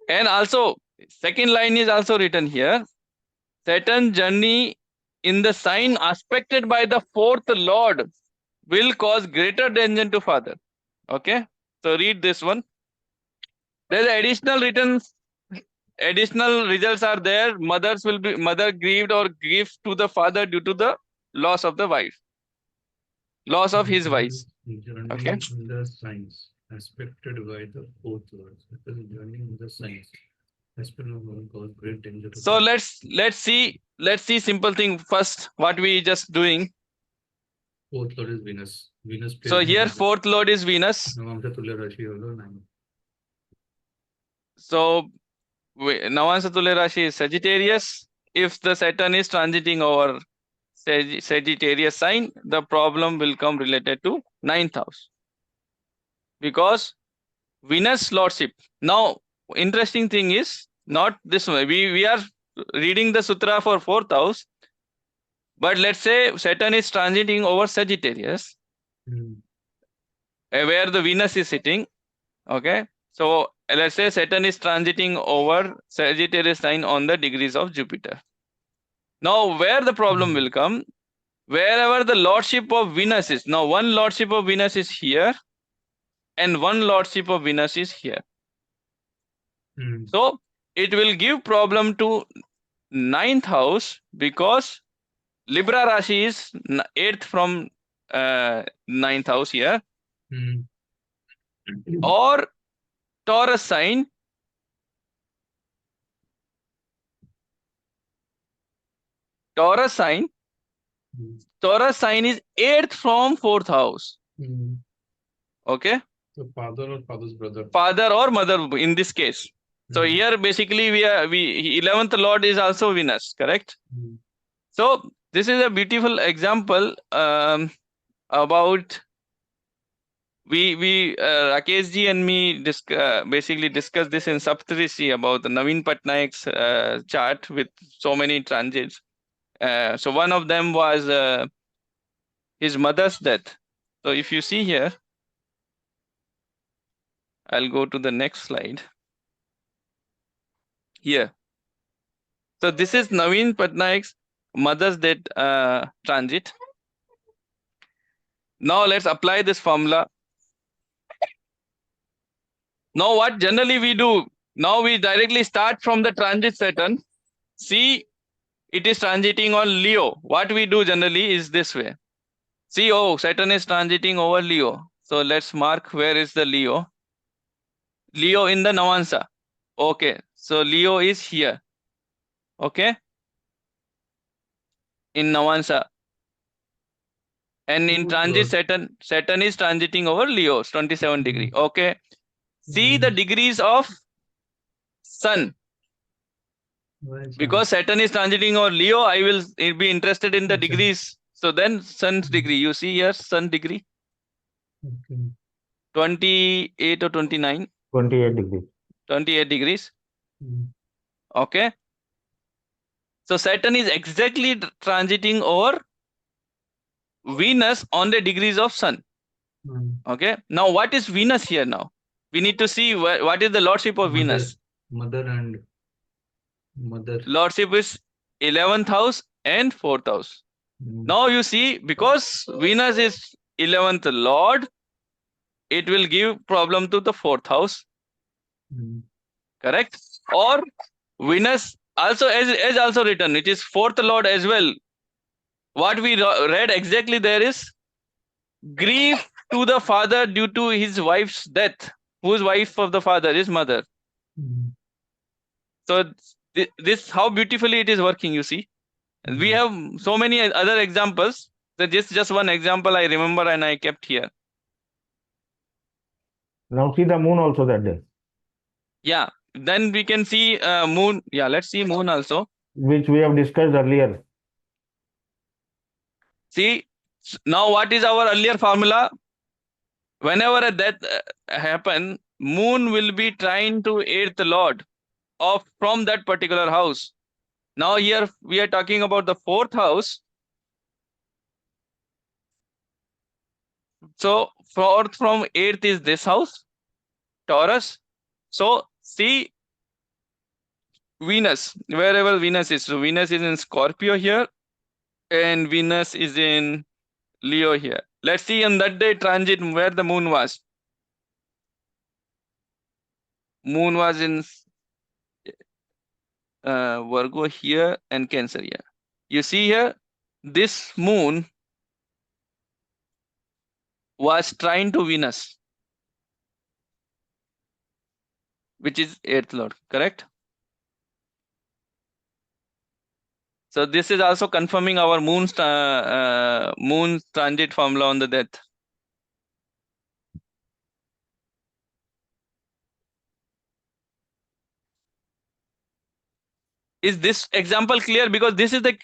S1: And also, second line is also written here. Saturn journey in the sign aspected by the 4th lord will cause greater danger to father. Okay. So read this one. There's additional results are there. Mother grieved or gives to the father due to the loss of the wife. Loss of his wife. Okay.
S6: In the signs aspected by the 4th lord. Saturn journey in the signs aspected will cause great danger to
S1: So let's see simple thing first. What we just doing.
S6: 4th lord is Venus. Venus.
S1: So here 4th lord is Venus.
S6: Navamsa Tulya Rashi also 9.
S1: So Navamsa Tulya Rashi is Sagittarius. If the Saturn is transiting over Sagittarius sign, the problem will come related to 9th house. Because Venus lordship. Now, interesting thing is not this way. We are reading the sutra for 4th house. But let's say Saturn is transiting over Sagittarius, where the Venus is sitting. Okay. So let's say Saturn is transiting over Sagittarius sign on the degrees of Jupiter. Now, where the problem will come, wherever the lordship of Venus is. Now, one lordship of Venus is here, and one lordship of Venus is here. So it will give problem to 9th house because Libra Rashi is 8th from 9th house here, or Taurus sign. Taurus sign is 8th from 4th house. Okay.
S6: So father or father's brother.
S1: Father or mother in this case. So here basically we 11th lord is also Venus, correct? So this is a beautiful example about we Rakesh ji and me basically discussed this in Saptarishi about the Naveen Patnaik's chart with so many transits. So one of them was his mother's death. So if you see here, I'll go to the next slide. Here. So this is Naveen Patnaik's mother's death transit. Now let's apply this formula. Now what generally we do, now we directly start from the transit Saturn. See, it is transiting on Leo. What we do generally is this way. See, oh, Saturn is transiting over Leo. So let's mark where is the Leo. Leo in the Navamsa. Okay, so Leo is here. Okay, in Navamsa. And in transit Saturn is transiting over Leo, 27 degree. Okay, see the degrees of Sun. Because Saturn is transiting over Leo, I will be interested in the degrees. So then Sun's degree, you see here Sun degree. 28 or 29?
S3: 28 degrees.
S1: 28 degrees. Okay. So Saturn is exactly transiting over Venus on the degrees of Sun. Okay. Now what is Venus here now? We need to see what is the lordship of Venus.
S6: Mother.
S1: Lordship is 11th house and 4th house. Now you see, because Venus is 11th lord, it will give problem to the 4th house. Correct? Or Venus also as also written, it is 4th lord as well. What we read exactly there is grief to the father due to his wife's death. Whose wife of the father? His mother. So this how beautifully it is working, you see. We have so many other examples. So just one example I remember and I kept here.
S3: Now see the moon also that day,
S1: Yeah. Then we can see moon. Yeah, let's see moon also.
S3: which we have discussed earlier.
S1: See, now what is our earlier formula? Whenever a death happen, moon will be trying to 8th lord of from that particular house. Now here we are talking about the 4th house. So 4th from 8th is this house, Taurus. So see Venus, wherever Venus is. So Venus is in Scorpio here and Venus is in Leo here. Let's see on that day transit where the moon was. Moon was in Virgo here and Cancer here. You see here, this moon was trying to Venus, which is 8th lord, correct? So this is also confirming our moon transit formula on the death. Is this example clear? Because this is the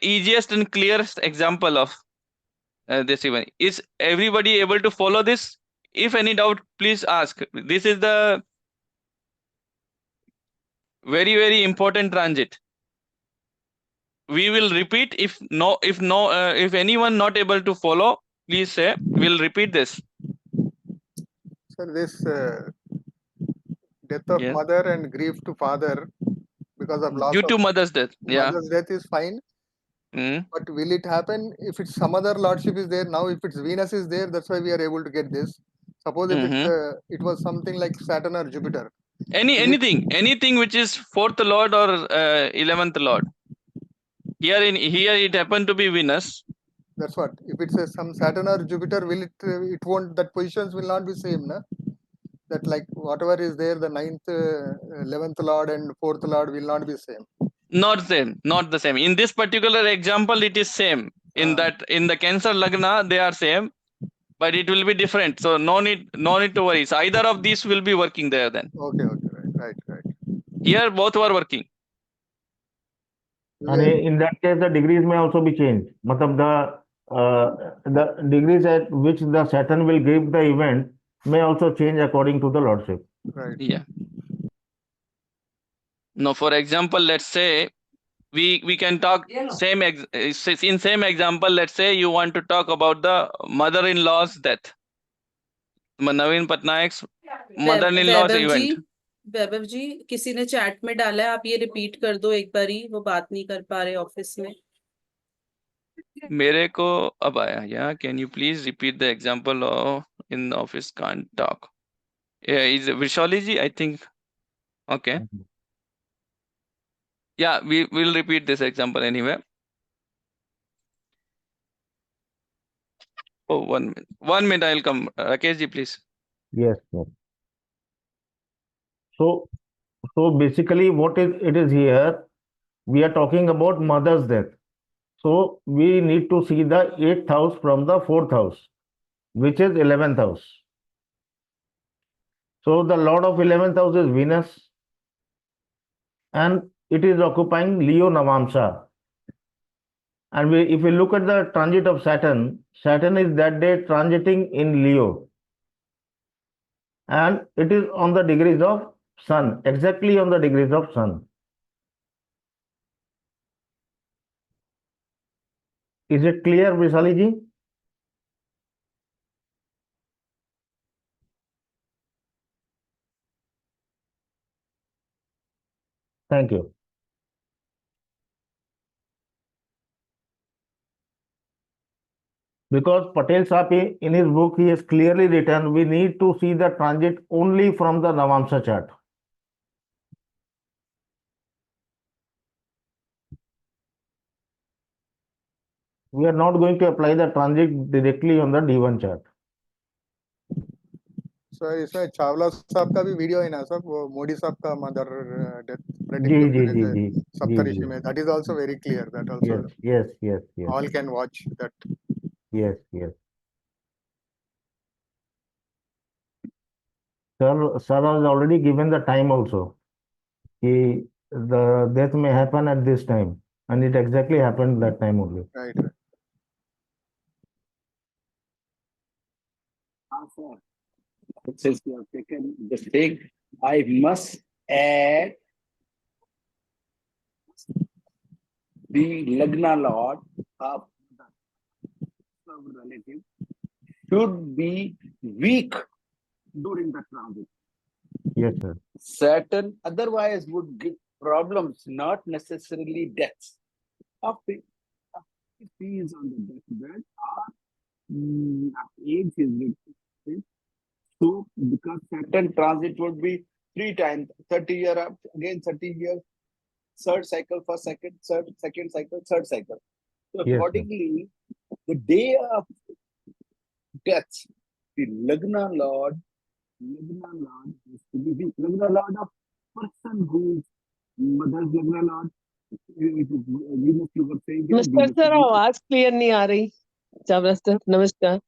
S1: easiest and clearest example of this event. Is everybody able to follow this? If any doubt, please ask. This is the very important transit. We will repeat. If anyone not able to follow, please say. We'll repeat this.
S4: Sir, this death of
S1: Yes.
S4: mother and grief to father because of loss
S1: Due
S4: of
S1: to mother's death. Yeah.
S4: mother's death is fine.
S1: Mm.
S4: But will it happen if it's some other lordship is there? Now, if it's Venus is there, that's why we are able to get this. Suppose if it's it was something like Saturn or Jupiter.
S1: Anything which is 4th lord or 11th lord. Here it happened to be Venus.
S4: That's what. If it's some Saturn or Jupiter, will it? It won't. That positions will not be same, na? That like whatever is there, the 9th, 11th lord and 4th lord will not be same.
S1: Not the same. In this particular example, it is same. In the Cancer Lagna, they are same, but it will be different. So no need to worry. So either of these will be working there then.
S4: Okay, right.
S1: Here both were working.
S3: And in that case, the degrees may also be changed. Matlab the degrees at which the Saturn will give the event may also change according to the lordship.
S4: Right.
S1: Yeah. Now, for example, let's say we can talk in same example. Let's say you want to talk about the mother-in-law's death. Naveen Patnaik's mother-in-law's event.
S7: वैभव जी किसी ने chat में डाला है, आप ये repeat कर दो एक बारी, वो बात नहीं कर पा रहे ऑफिस में.
S1: मेरे को अब आया. Yeah, can you please repeat the example of in the office can't talk? Yeah, is Vishali, I think. Okay. Yeah, we will repeat this example anyway. Oh, 1 minute. 1 minute, I'll come. Rakesh ji, please.
S3: Yes, sir. So basically, what it is here, we are talking about mother's death. So we need to see the 8th house from the 4th house, which is 11th house. So the lord of 11th house is Venus, and it is occupying Leo Navamsa. And if we look at the transit of Saturn, Saturn is that day transiting in Leo. And it is on the degrees of Sun, exactly on the degrees of Sun. Is it clear, Vishali ji? Thank you. Because Patel Saab in his book, he has clearly written, we need to see the transit only from the Navamsa chart. We are not going to apply the transit directly on the D1 chart.
S4: So इसमें चावला साहब का भी video है ना सब, वो मोदी साहब का मदर डेथ
S3: जी
S4: प्रेडिक्टिव
S3: जी जी
S4: विलेज
S3: जी जी
S4: सप्तऋषि
S3: जी
S4: में, that is also very clear, that also
S3: yes yes yes yes
S4: all can watch that.
S3: yes yes sir has already given the time also. The death may happen at this time, and it exactly happened that time only.
S4: Right.
S9: Sir, since you have taken this thing, I must add the Lagna Lord of the relative should be weak during the transit.
S3: Yes, sir.
S9: Saturn otherwise would give problems, not necessarily deaths. If he is on the deathbed or age is with, so because Saturn transit would be 3 times, 30 years, again 30 years, third cycle, first cycle, second cycle, third cycle. So
S3: Yes,
S9: accordingly, the day of death, the Lagna Lord is to be weak. Lagna Lord of person whose mother's Lagna Lord, Venus, you were saying.
S2: नमस्कार sir, आवाज clear नहीं आ रही। Chawla sir नमस्कार।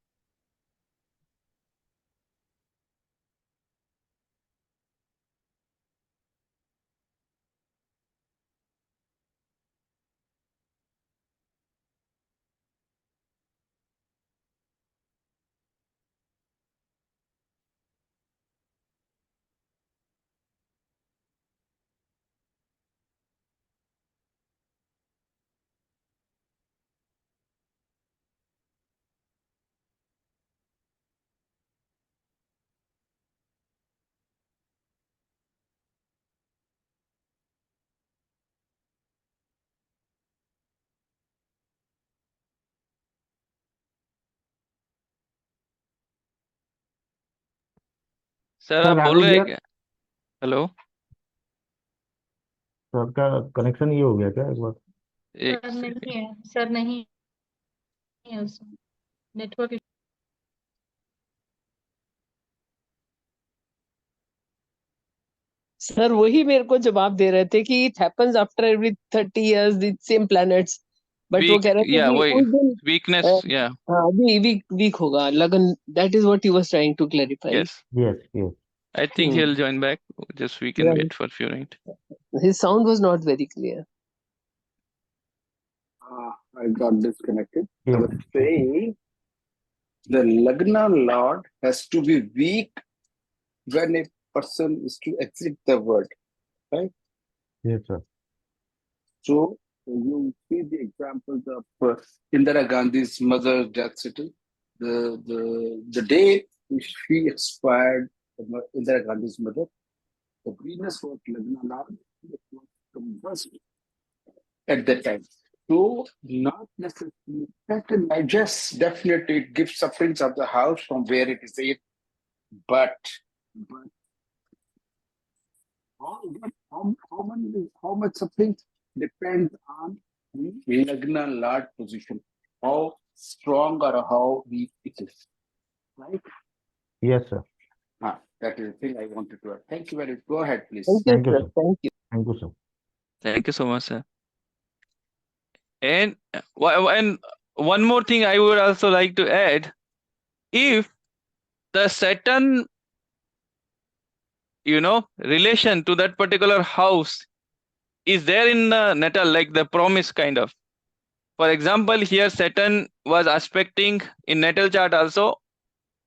S1: Sir
S3: Sir,
S1: आप
S3: are
S1: बोल
S3: you
S1: रहे हैं
S3: there?
S1: क्या? हेलो,
S3: सर का कनेक्शन ये हो गया क्या एक बार?
S1: एक
S10: सर
S1: सेकंड।
S10: नहीं है, सर नहीं है, उसमें नेटवर्क।
S2: सर वही मेरे को जवाब दे रहे थे कि it happens after every 30 years the same planets, but वो कह रहे थे
S1: या
S2: कि
S1: वही
S2: उस दिन
S1: वीकनेस, या
S2: हाँ वीक होगा लगन। That is what he was trying to clarify.
S1: Yes,
S3: Yes.
S1: I think he will join back, just we can wait for few minute.
S2: His sound was not very clear.
S9: I got disconnected. I
S3: Yes.
S9: was saying the Lagna Lord has to be weak when a person is to exit the world, right?
S3: Yes, sir.
S9: So you see the examples of Indira Gandhi's mother's death certificate. The day she expired, Indira Gandhi's mother, the Venus was Lagna Lord, it was combust at that time. So not necessarily Saturn, I just definitely it gives sufferings of the house from where it is in, but how much suffering depends on the Lagna Lord position, how strong or how weak it is, right?
S3: Yes, sir.
S9: That is the thing I wanted to add. Thank you very much. Go ahead, please.
S2: Thank you,
S3: Thank you,
S2: sir.
S3: sir.
S2: Thank you.
S3: Thank you, sir.
S1: Thank you so much, sir. And one more thing I would also like to add, if the Saturn, relation to that particular house is there in the natal, like the promise kind of. For example, here Saturn was aspecting in natal chart also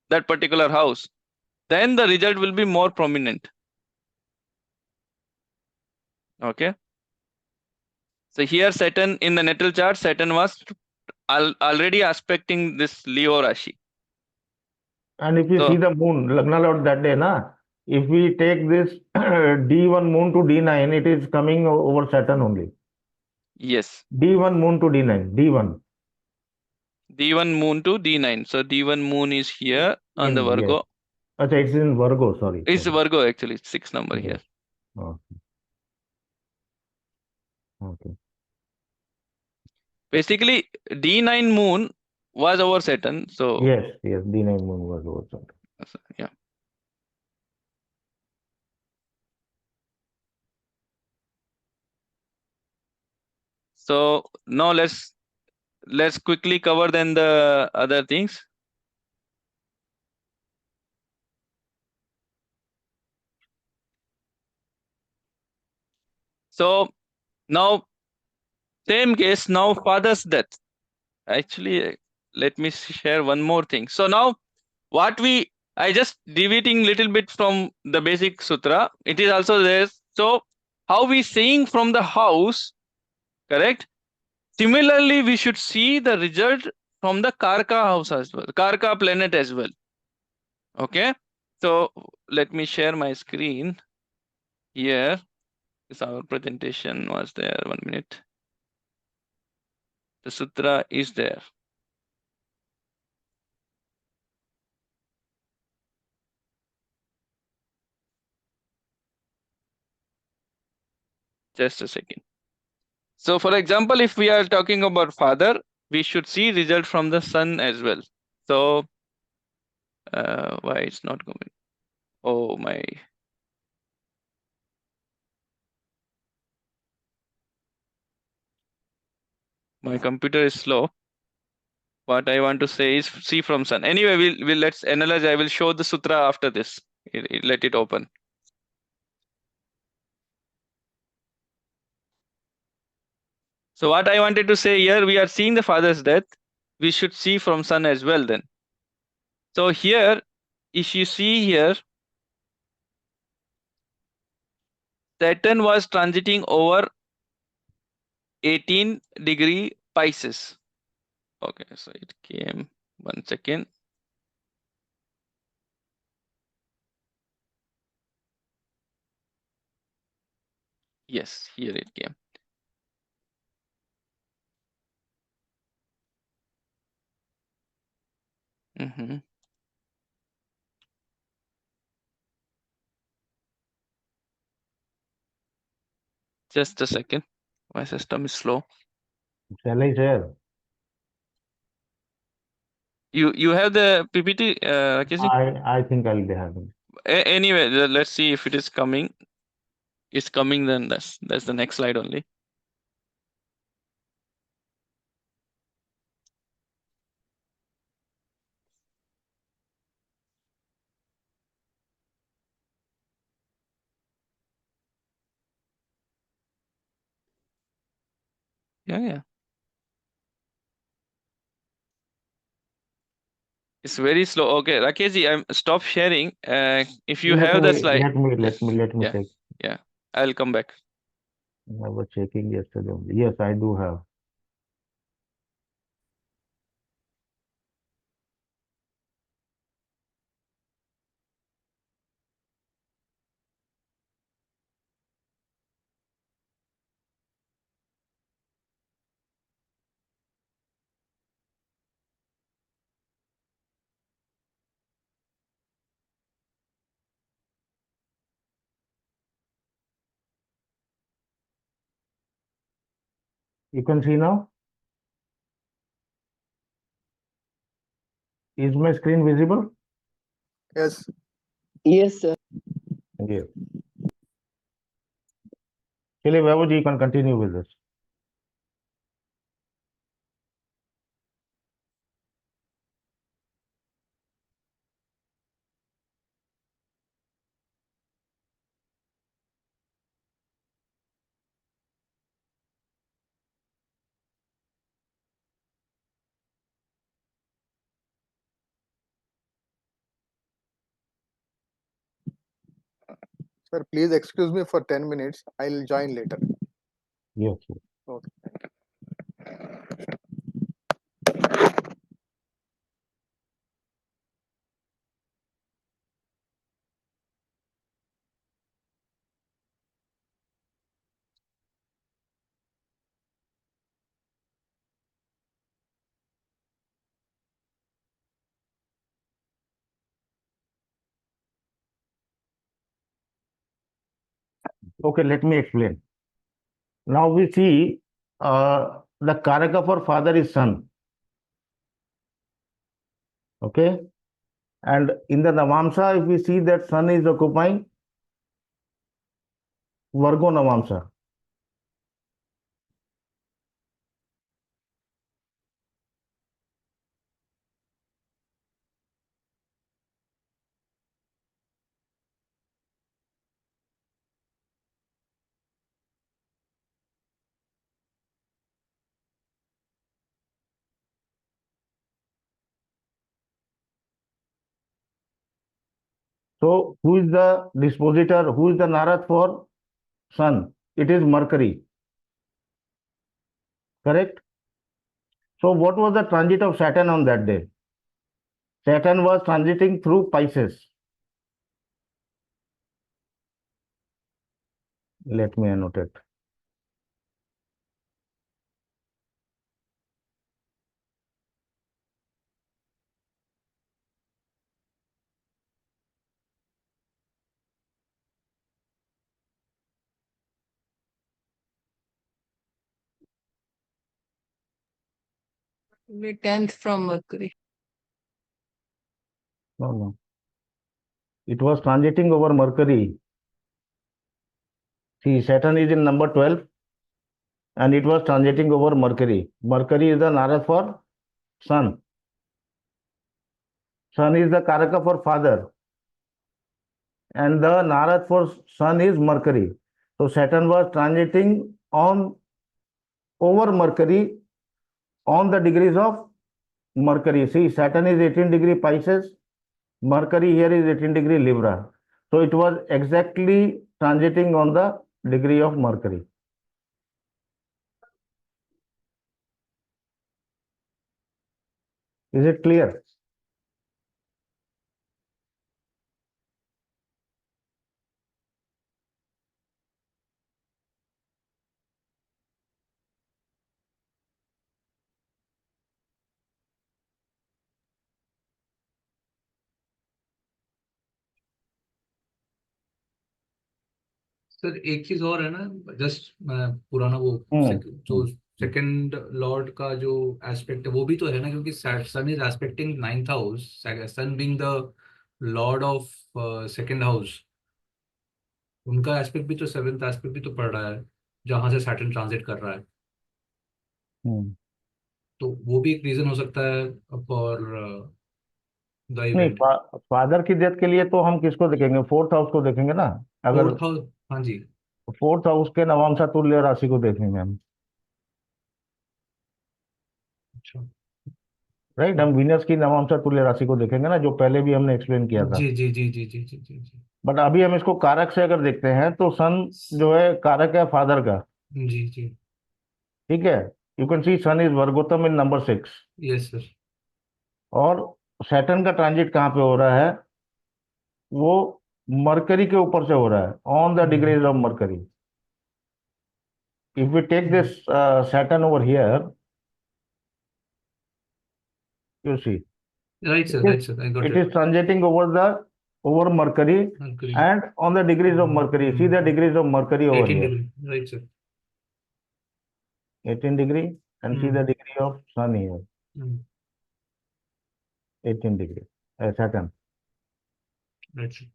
S1: that particular house, then the result will be more prominent. Okay. So here Saturn in the natal chart, Saturn was already aspecting this Leo Rashi.
S3: And if you
S1: So-
S3: see the moon, Lagna Lord that day, if we take this D1 moon to D9, it is coming over Saturn only.
S1: Yes,
S3: D1 moon to D9, D1.
S1: D1 moon to D9. So D1 moon is here on the
S3: Yes.
S1: Virgo.
S3: Okay, it's in Virgo, sorry.
S1: It's Virgo actually, 6 number
S3: Yes.
S1: here.
S3: Okay. Okay.
S1: Basically, D9 moon was over Saturn. So
S3: Yes, D9 moon was also.
S1: yeah. So now let's quickly cover then the other things. So now same case, now father's death. Actually, let me share one more thing. So now what I just deviating little bit from the basic sutra. It is also there. So how we seeing from the house, correct? Similarly, we should see the result from the Karka house as well, Karka planet as well. Okay. So let me share my screen here. This our presentation was there. 1 minute. The sutra is there. Just a second. So for example, if we are talking about father, we should see result from the son as well. So why it's not coming? Oh my computer is slow. What I want to say is see from sun. Anyway, we'll let's analyze. I will show the sutra after this. Let it open. So what I wanted to say here, we are seeing the father's death. We should see from sun as well then. So here, if you see here, Saturn was transiting over 18° Pisces. Okay, so it came 1 second. Yes, here it came. Just a second. My system is slow.
S3: Shall I share?
S1: You have the PPT, Rakesh?
S3: I think I'll be having.
S1: Anyway, let's see if it is coming. It's coming, then that's the next slide only. Yeah. It's very slow. Okay, Rakeshji, I'm stop sharing. If you have the slide,
S3: Let me check.
S1: Yeah, I'll come back.
S3: I was checking yesterday only. Yes, I do have. You can see now? Is my screen visible?
S4: Yes.
S2: Yes, sir.
S3: Yes. Chile, Vaibhav, you can continue with this.
S4: Sir, please excuse me for 10 minutes. I'll join later.
S3: Yes.
S4: Okay.
S3: Okay, let me explain. Now we see the Karaka for father is Sun. Okay. And in the Navamsa, if we see that Sun is occupying Virgo Navamsa. So who is the dispositor? Who is the Narat for Sun? It is Mercury. Correct? So what was the transit of Saturn on that day? Saturn was transiting through Pisces. Let me annotate.
S10: We 10th from Mercury.
S3: No. It was transiting over Mercury. See, Saturn is in number 12 and it was transiting over Mercury. Mercury is the Narat for Sun. Sun is the Karaka for father. And the Narat for Sun is Mercury. So Saturn was transiting on over Mercury on the degrees of Mercury. See, Saturn is 18 degree Pisces. Mercury here is 18 degree Libra. So it was exactly transiting on the degree of Mercury. Is it clear?
S6: Sir एक चीज और है ना, just पुराना वो जो second Lord का जो एस्पेक्ट है वो भी तो है ना, क्योंकि sun is aspecting 9th house, sun being the lord of second house, उनका एस्पेक्ट भी तो 7th एस्पेक्ट भी तो पड़ रहा है जहां से सैटर्न ट्रांजिट कर रहा है। तो वो भी एक रीजन हो सकता है फॉर द
S3: नहीं,
S6: इवेंट।
S3: फादर की डेथ के लिए तो हम किसको देखेंगे? 4th हाउस को देखेंगे ना। अगर
S6: 4th हाउस, हाँ जी,
S3: 4th हाउस के नवांशा तुल्य राशि को देखेंगे हम।
S6: अच्छा,
S3: राइट, हम वीनस की नवांशा तुल्य राशि को देखेंगे ना, जो पहले भी हमने एक्सप्लेन किया था।
S6: जी जी जी जी जी जी जी जी
S3: बट अभी हम इसको कारक से अगर देखते हैं तो सन जो है कारक है फादर का।
S6: जी जी,
S3: ठीक है, you can see sun is vargottam in number 6।
S6: Yes sir.
S3: और सैटर्न का ट्रांजिट कहाँ पे हो रहा है? वो मरकरी के ऊपर से हो रहा है, on the degrees of Mercury. If we take this Saturn over here, you see
S6: Right sir, right sir, I got
S3: it
S6: it.
S3: is transiting over Mercury
S6: Mercury.
S3: and on the degrees of Mercury. See the degrees of Mercury over
S6: 18
S3: here.
S6: degree, right sir.
S3: 18 degree and see the degree of Sun here. 18 degree. Saturn.
S6: Right sir.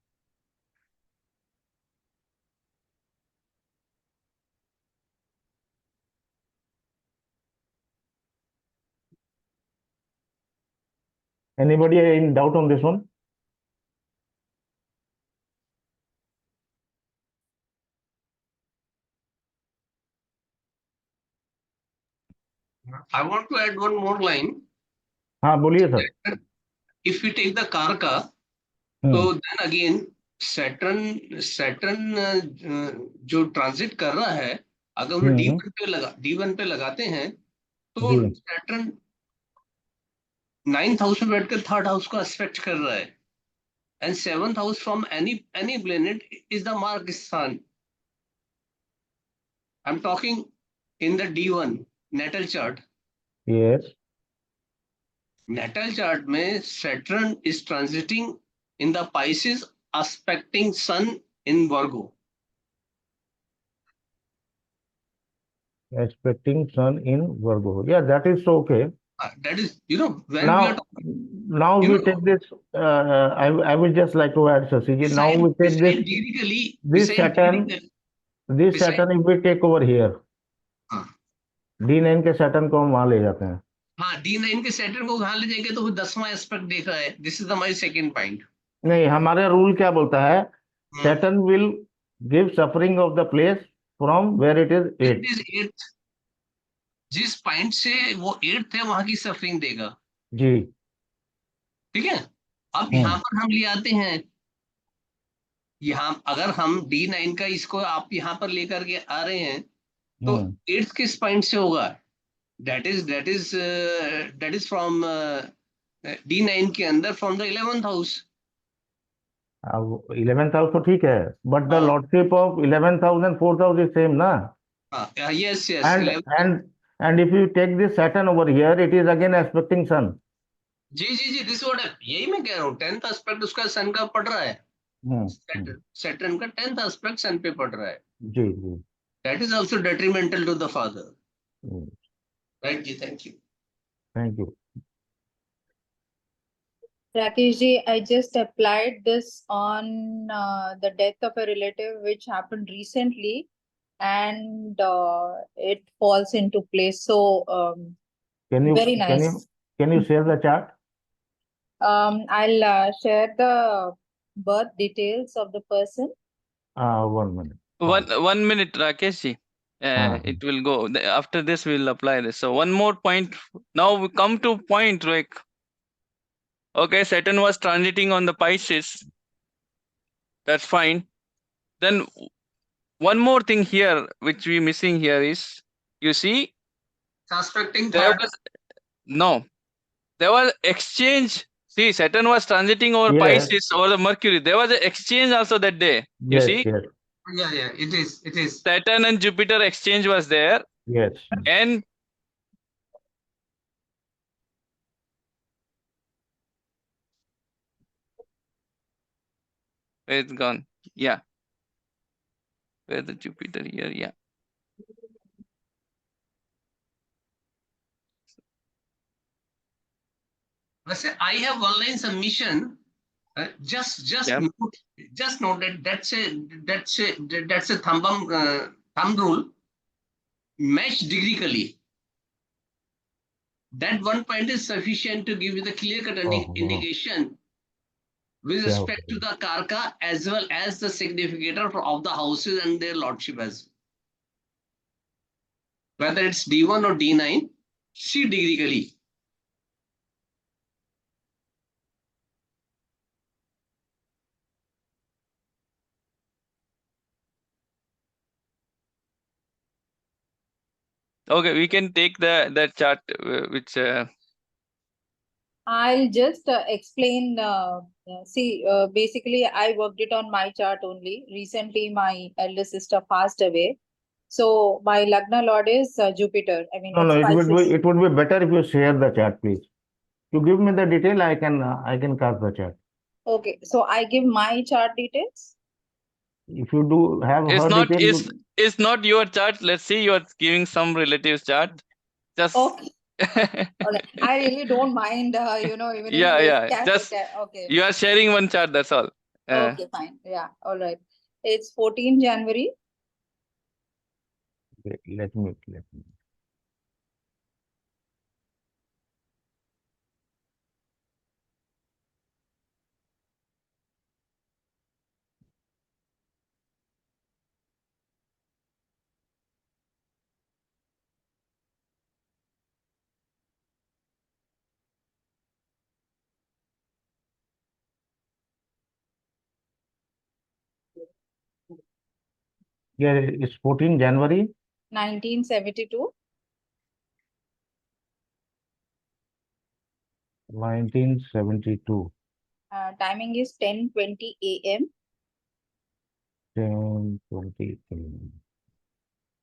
S3: Anybody in doubt on this one?
S11: I want to add one more line.
S3: हाँ बोलिए sir.
S11: If we take the Karaka, so then again Saturn जो transit कर रहा है, अगर हम D1 पे लगाते हैं तो Saturn 9th हाउस में बैठकर 3rd हाउस को एस्पेक्ट कर रहा है, and 7th house from any planet is the marak sthan. I am talking in the D1 Natal chart.
S3: Yes.
S11: Natal chart में Saturn is transiting in the Pisces, aspecting Sun in Virgo.
S3: Aspecting Sun in Virgo. Yeah, that is okay.
S11: That is, when we are
S3: Now,
S11: talking,
S3: now we take this. I would just like to add, Sasiji. Now we take this
S11: beside
S3: Saturn.
S11: degree,
S3: This
S11: beside,
S3: Saturn, if we take over here,
S11: हाँ
S3: D9 के Saturn को हम वहां ले जाते हैं.
S11: हाँ D9 के सैटर्न को वहां ले जाएंगे तो वो 10वां एस्पेक्ट देख रहा है. This is the my second point.
S3: नहीं, हमारा रूल क्या बोलता है? Saturn will give suffering of the place from where it is
S11: it
S3: 8.
S11: Is 8th. जिस पॉइंट से वो 8th है वहां की सफरिंग देगा.
S3: जी.
S11: ठीक है. अब यहाँ पर हम ले आते हैं, यहाँ अगर हम D9 का इसको आप यहाँ पर लेकर के आ रहे हैं तो 8th किस पॉइंट से होगा? दैट इज फ्रॉम D9 के अंदर फ्रॉम द 11th हाउस.
S3: अब 11th हाउस तो ठीक है, but the lordship of 11th house and 4th house is same ना.
S11: Yes yes.
S3: And if you take this Saturn over here, it is again aspecting Sun.
S11: जी जी जी, this what यही मैं कह रहा हूँ. 10th एस्पेक्ट उसका सन का पड़ रहा है. सैटर्न का 10th एस्पेक्ट सन पे पड़ रहा है.
S3: जी जी.
S11: That is also detrimental to the father. Right जी. Thank you.
S3: Thank you.
S8: Rakesh ji, I just applied this on the death of a relative which happened recently, and it falls into place. So very nice.
S3: Can you share the chart?
S8: I'll share the birth details of the person.
S3: 1 minute.
S1: One minute, Rakesh ji. It will go. After this, we will apply this. So one more point. Now we come to point like, okay, Saturn was transiting on the Pisces. That's fine. Then one more thing here, which we missing here is, you see,
S11: aspecting
S1: there was exchange. See, Saturn was transiting over Pisces over the Mercury. There was an exchange also that day. You see?
S3: Yes.
S11: Yeah, it is.
S1: Saturn and Jupiter exchange was there.
S3: Yes.
S1: And where it's gone? Yeah. Where the Jupiter here? Yeah.
S11: वैसे I have one line submission. Just note that that's a thumb rule. Match degretically. That one point is sufficient to give you the clear-cut indication with respect to the karka as well as the significator of the houses and their lordship as well. Whether it's D1 or D9, see degretically.
S1: Okay, we can take that chart which.
S8: I'll just explain. Basically, I worked it on my chart only. Recently, my elder sister passed away. So my Lagna Lord is Jupiter. I mean,
S3: No, it would be better if you share the chart, please. You give me the detail, I can cast the chart.
S8: Okay, so I give my chart details.
S3: If you do have her detail,
S1: it's not your chart. Let's see, you are giving some relatives chart. Just
S8: okay. I really don't mind. Even
S1: Just
S8: okay.
S1: You are sharing one chart. That's all.
S8: Okay, fine. Yeah, all right. It's 14 January.
S3: Okay, let me. Yeah, it's 14 January
S8: 1972.
S3: 1972.
S8: Timing is 10:20 a.m.
S3: 10:20 a.m.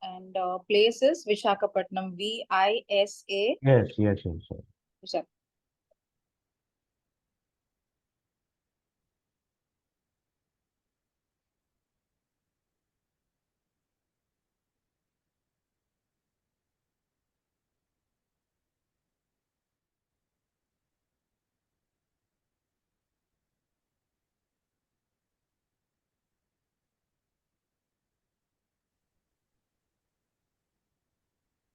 S8: And place is Vishakhapatnam, VISA.
S3: Yes.
S8: Vishakhapatnam.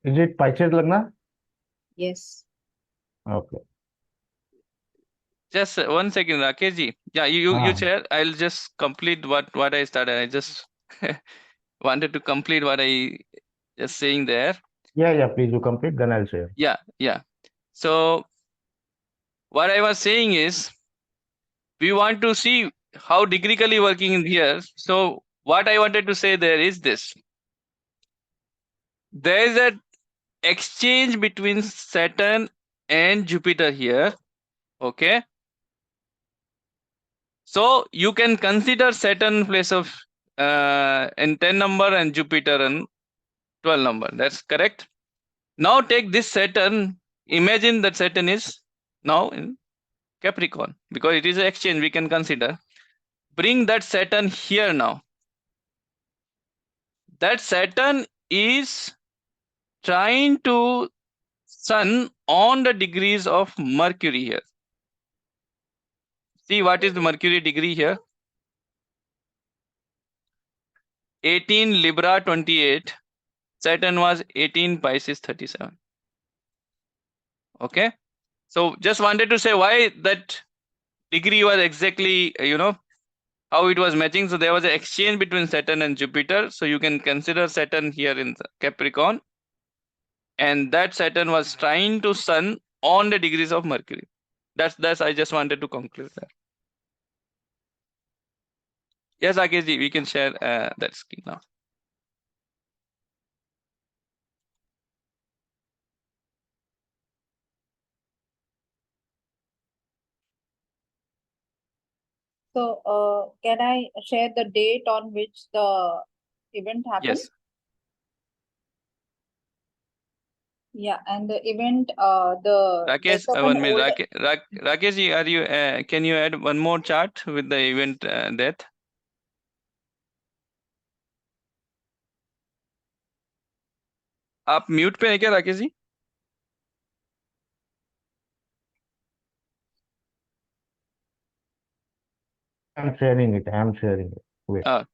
S3: Is it Pisces Lagna?
S8: Yes.
S3: Okay.
S1: Just 1 second, Rakesh ji. Yeah, you
S3: Ah.
S1: share. I'll just complete what I started. I just wanted to complete what I just saying there.
S3: Yeah, please you complete, then I'll share.
S1: Yeah. So what I was saying is we want to see how degree working in here. So what I wanted to say there is this. There is an exchange between Saturn and Jupiter here. Okay. So you can consider Saturn place of in 10 number and Jupiter in 12 number. That's correct. Now take this Saturn. Imagine that Saturn is now in Capricorn because it is an exchange we can consider. Bring that Saturn here now. That Saturn is trying to Sun on the degrees of Mercury here. See what is the Mercury degree here? 18 Libra 28. Saturn was 18 Pisces 37. Okay. So just wanted to say why that degree was exactly, how it was matching. So there was an exchange between Saturn and Jupiter. So you can consider Saturn here in Capricorn. And that Saturn was trying to Sun on the degrees of Mercury. That's I just wanted to conclude that. Yes, Rakesh ji, we can share that screen now.
S8: So, can I share the date on which the event happened?
S1: Yes.
S8: Yeah, and the event, the
S1: Rakesh,
S8: death of an
S1: 1 minute.
S8: old.
S1: Rakesh ji, are you? Can you add one more chart with the event death? आप mute पे है क्या Rakesh ji?
S3: I'm sharing it. Wait.
S1: Yeah.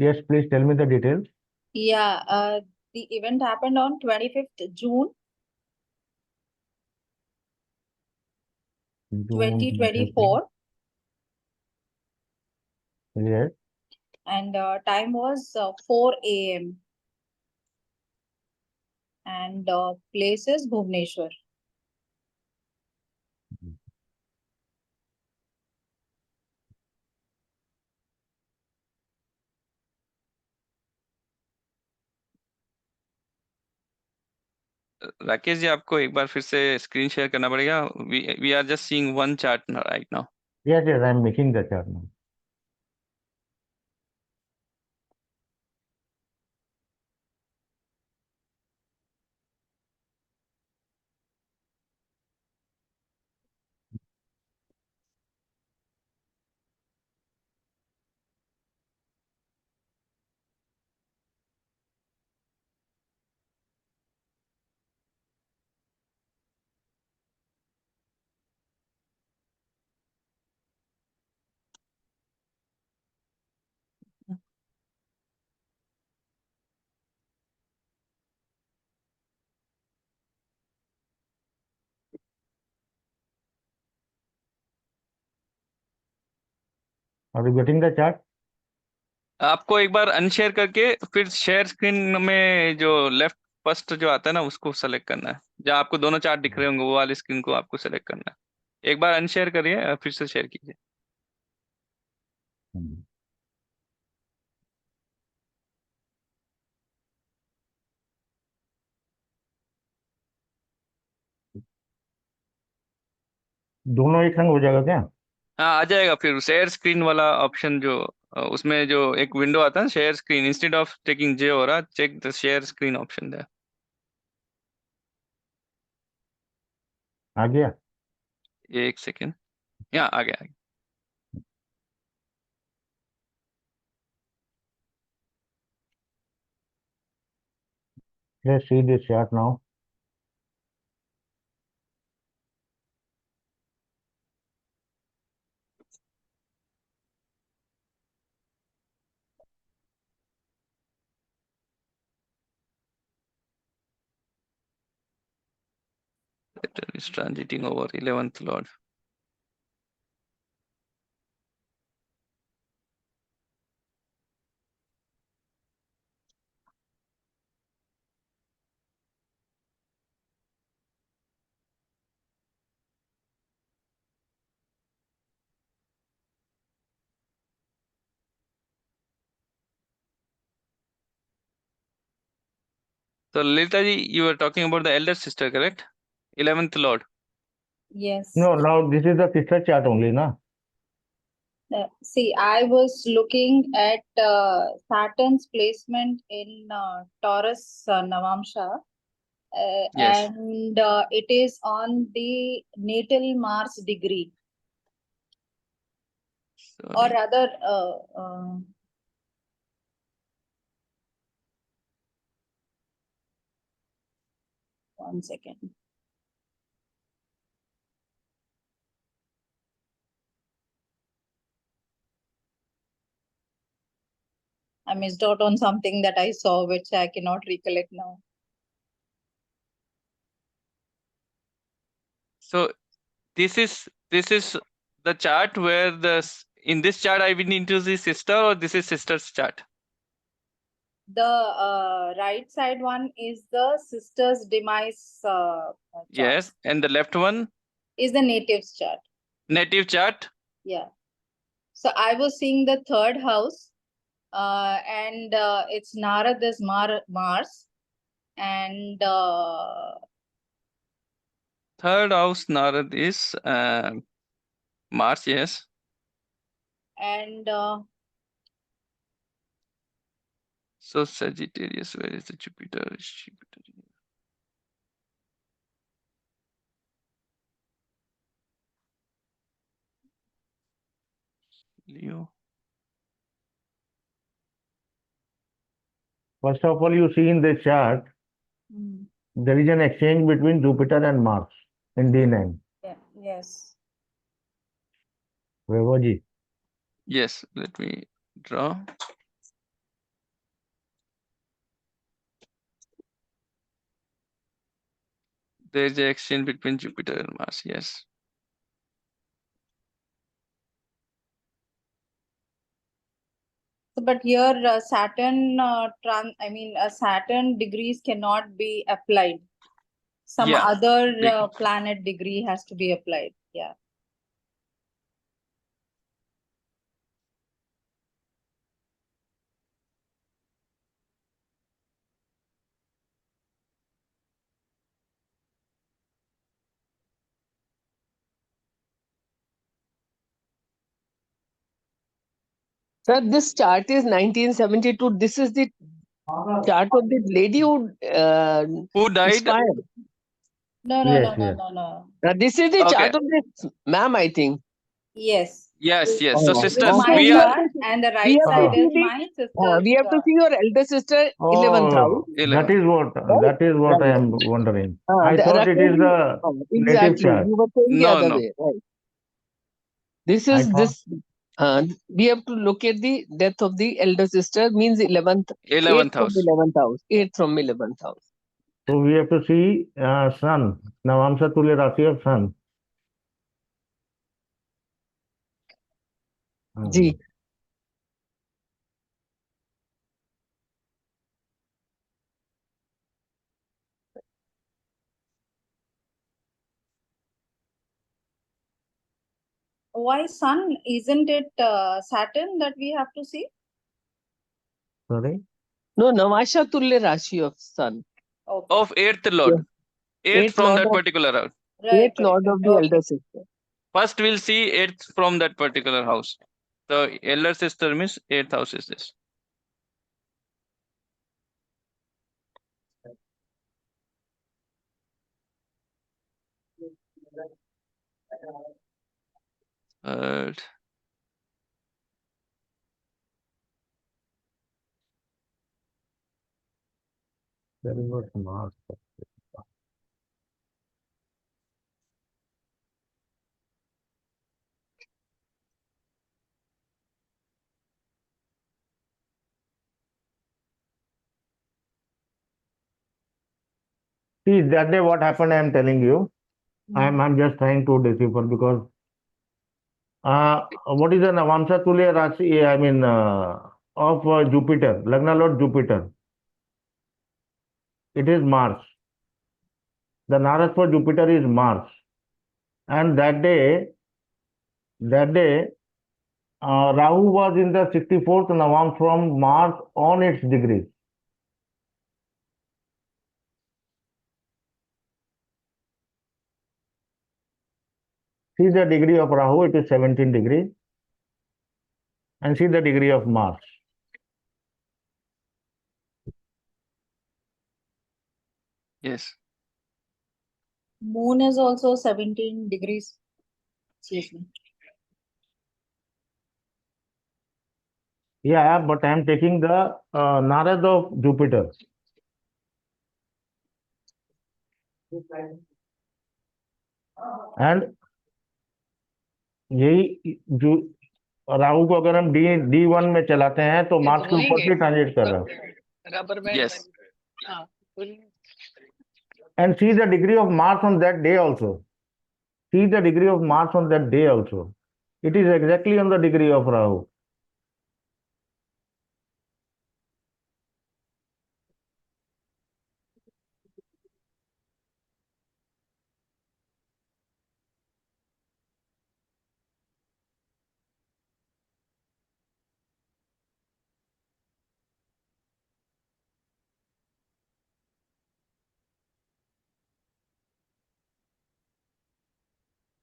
S3: Yes, please tell me the details.
S8: Yeah, the event happened on 25th June
S3: June
S8: 2024,
S3: Yes.
S8: and time was 4 a.m. and place is Bhubaneswar.
S1: Rakesh ji आपको एक बार फिर से screen share करना पड़ेगा. We are just seeing one chart right now.
S3: Yes, I'm making the chart now. Are you getting the chart?
S1: आपको एक बार unshare करके फिर शेयर स्क्रीन में जो लेफ्ट फर्स्ट जो आता है ना उसको सेलेक्ट करना है. जहाँ आपको दोनों चार्ट दिख रहे होंगे वो वाली स्क्रीन को आपको सेलेक्ट करना है. एक बार अनशेयर करिए फिर से शेयर कीजिए.
S3: दोनों एक संग हो जाएगा क्या?
S1: हाँ आ जाएगा. फिर शेयर स्क्रीन वाला ऑप्शन जो उसमें जो एक विंडो आता है share screen instead of taking जे हो रहा check the share screen option है.
S3: आ गया?
S1: एक सेकेंड, यहाँ आ गया।
S3: Let's see this chart now.
S1: Saturn is transiting over 11th lord. So Lita ji, you were talking about the elder sister, correct? 11th lord.
S8: Yes.
S3: No, now this is the sister chart only, na?
S8: See, I was looking at Saturn's placement in Taurus Navamsa,
S1: Yes.
S8: and it is on the natal Mars degree, or
S1: Sorry.
S8: rather, 1 second. I missed out on something that I saw, which I cannot recollect now.
S1: So this is the chart where in this chart I will need to see sister, or this is sister's chart?
S8: The right side one is the sister's demise chart.
S1: Yes, and the left one?
S8: Is the native's chart.
S1: Native chart?
S8: Yeah. So I was seeing the third house, and it's Narad is Mars, and
S1: Third house Narad is Mars, yes.
S8: and
S1: So Sagittarius, where is the Jupiter? Is Jupiter here? Leo.
S3: First of all, you see in the chart, there is an exchange between Jupiter and Mars in D9.
S8: yeah, yes.
S3: Vaibhavji.
S1: Yes, let me draw. There is an exchange between Jupiter and Mars, yes.
S8: But here Saturn Saturn degrees cannot be applied. Some
S1: Yeah,
S8: other planet degree has to be applied. Yeah.
S2: Sir, this chart is 1972. This is the chart of the lady who
S1: died?
S2: expired.
S8: No,
S3: Yes, yes.
S8: no.
S2: This is the
S1: Okay.
S2: chart of this ma'am, I think.
S8: Yes.
S1: Yes, yes.
S2: Oh,
S1: So
S2: yeah.
S1: sisters,
S8: My
S1: we are
S8: chart, and the
S2: We
S8: right
S2: have to
S8: side
S2: see
S8: is
S2: the,
S8: my sister's.
S2: we have to see your elder sister, 11th house.
S3: Oh, that
S1: 11.
S3: is what
S2: Right.
S3: I am wondering.
S2: Uh,
S3: I
S2: the
S3: thought it is
S2: Rakesh,
S3: the native
S2: exactly.
S3: chart.
S2: You were saying the
S1: No,
S2: other
S1: no.
S2: way, right? This
S3: I
S2: is
S3: thought
S2: this. We have to look at the death of the elder sister, means 11th,
S1: 11th
S2: 8th from
S1: house.
S2: 11th house, 8th from 11th house.
S3: so. We have to see Sun, Navamsa Tulya Rashi of Sun.
S2: Ji.
S8: Why Sun? Isn't it Saturn that we have to see?
S3: Sorry.
S2: No, Navamsa Tulya Rashi of Sun.
S8: Okay.
S1: Of 8th lord. 8th from
S2: lord
S1: that
S2: of,
S1: particular house.
S8: Right.
S2: 8th lord of the
S8: Okay.
S2: elder sister.
S1: First we'll see 8th from that particular house. The elder sister means 8th house is this. Third.
S3: There is no Mars. See, that day what happened, I am telling you. I'm just trying to decipher because what is the Navamsa Tulya Rashi? I mean, of Jupiter, Lagna Lord Jupiter. It is Mars. The Naras for Jupiter is Mars. And that day, Rahu was in the 64th Navam from Mars on its degree. See the degree of Rahu, it is 17 degrees. And see the degree of Mars.
S1: Yes.
S8: Moon is also 17 degrees. Seriously.
S3: Yeah, but I am taking the Narad of Jupiter. And यही जो राहु को अगर हम D1 में चलाते हैं तो Mars के ऊपर से ट्रांजिट कर रहा है.
S5: Rubber band
S1: Yes.
S5: हाँ
S3: And see the degree of Mars on that day also. See the degree of Mars on that day also. It is exactly on the degree of Rahu.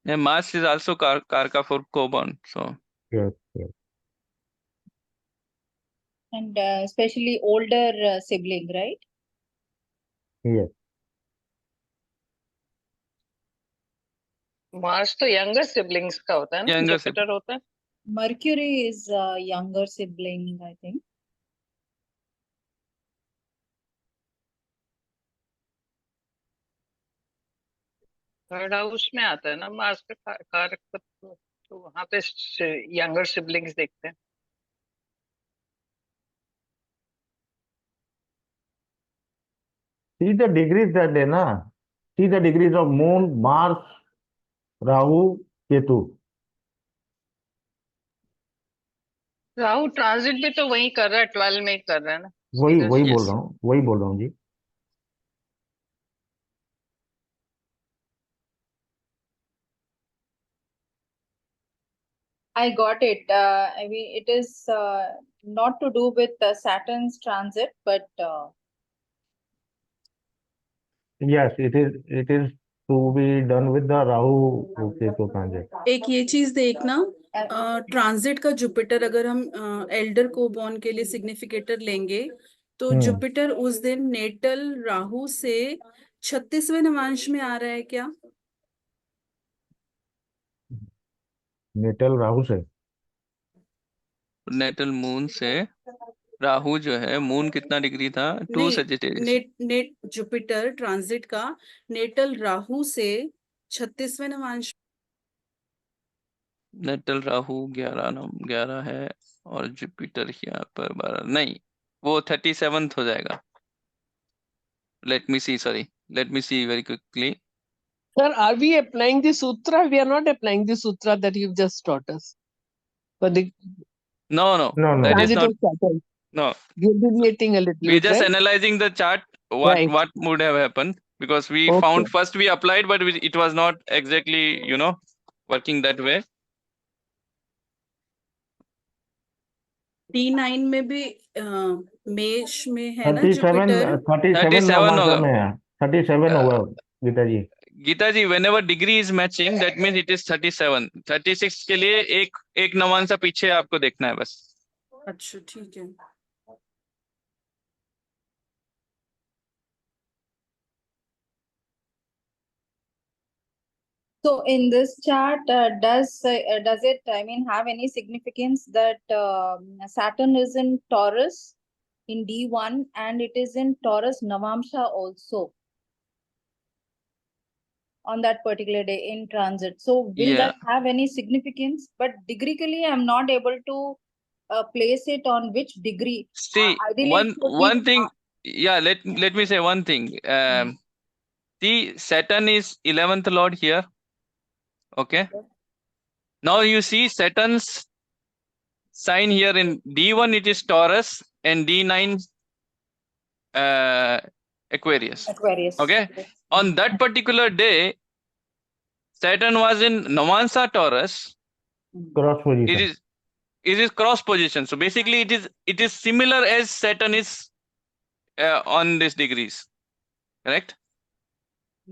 S1: Yeah, Mars is also Karka for co-bond. So
S3: Yes, yes.
S8: And especially older sibling, right?
S3: Yes.
S5: Mars तो younger siblings का होता है ना
S1: Younger
S5: Jupiter होता है
S8: Mercury is a younger sibling, I think.
S5: Third house में आता है ना मार्स के कारक तत्व तो वहां पे यंगर सिबलिंग्स देखते हैं
S3: See the degrees that day, na? See the degrees of Moon, Mars, Rahu, Ketu.
S5: Rahu transit भी तो वही कर रहा है 12 में ही कर रहा है ना
S3: वही
S5: सीधा
S3: वही
S1: Yes.
S3: बोल रहा हूँ, वही बोल रहा हूँ जी.
S8: I got it. I mean, it is not to do with Saturn's transit, but
S3: Yes, it is to be done with the Rahu Ketu transit.
S7: एक ये चीज देखना, ट्रांजिट का जुपिटर अगर हम एल्डर कोबॉन के लिए सिग्निफिकेटर लेंगे तो जुपिटर उस दिन नेटल राहु से 36वें नवांश में आ रहा है क्या?
S3: नेटल राहु से
S1: नेटल मून से राहु जो है, मून कितना डिग्री था? 2
S7: नहीं,
S1: सजिटेरियस.
S7: नेट जुपिटर ट्रांजिट का नेटल राहु से 36वें नवांश.
S1: नेटल राहु 11 है और जुपिटर यहाँ पर 12. नहीं, वो 37th हो जाएगा. Let me see very quickly.
S2: Sir, are we applying the sutra? We are not applying the sutra that you've just taught us. For the
S1: No,
S3: No.
S1: that is
S2: transit
S1: not.
S2: of Saturn.
S1: No,
S2: You're deviating a little
S1: we're
S2: bit,
S1: just
S2: right?
S1: analyzing the chart. What
S2: Right.
S1: would have happened, because we
S2: Okay.
S1: found first we applied, but it was not exactly working that way.
S7: D9 में भी मेष में है ना
S3: 37
S7: Jupiter.
S3: 37 नवंबर
S1: होगा.
S3: में है. 37 होगा गीता जी.
S1: गीता जी, whenever degree is matching, that means it is 37. 36 के लिए एक नवांशा पीछे आपको देखना है बस.
S7: अच्छा, ठीक है.
S8: So in this chart, does it, I mean, have any significance that Saturn is in Taurus in D1 and it is in Taurus Navamsa also on that particular day in transit? So will
S1: Yeah.
S8: that have any significance? But degreeically, I'm not able to place it on which degree.
S1: See,
S8: Ideally, it should
S1: one
S8: be
S1: thing. Yeah, let me say one thing. See, Saturn is 11th lord here. Okay. Now you see Saturn's sign here in D1 it is Taurus and D9 Aquarius.
S8: Aquarius.
S1: Okay. On that particular day, Saturn was in Navamsa Taurus.
S3: Cross position.
S1: It is cross position. So basically it is similar as Saturn is on these degrees. Correct?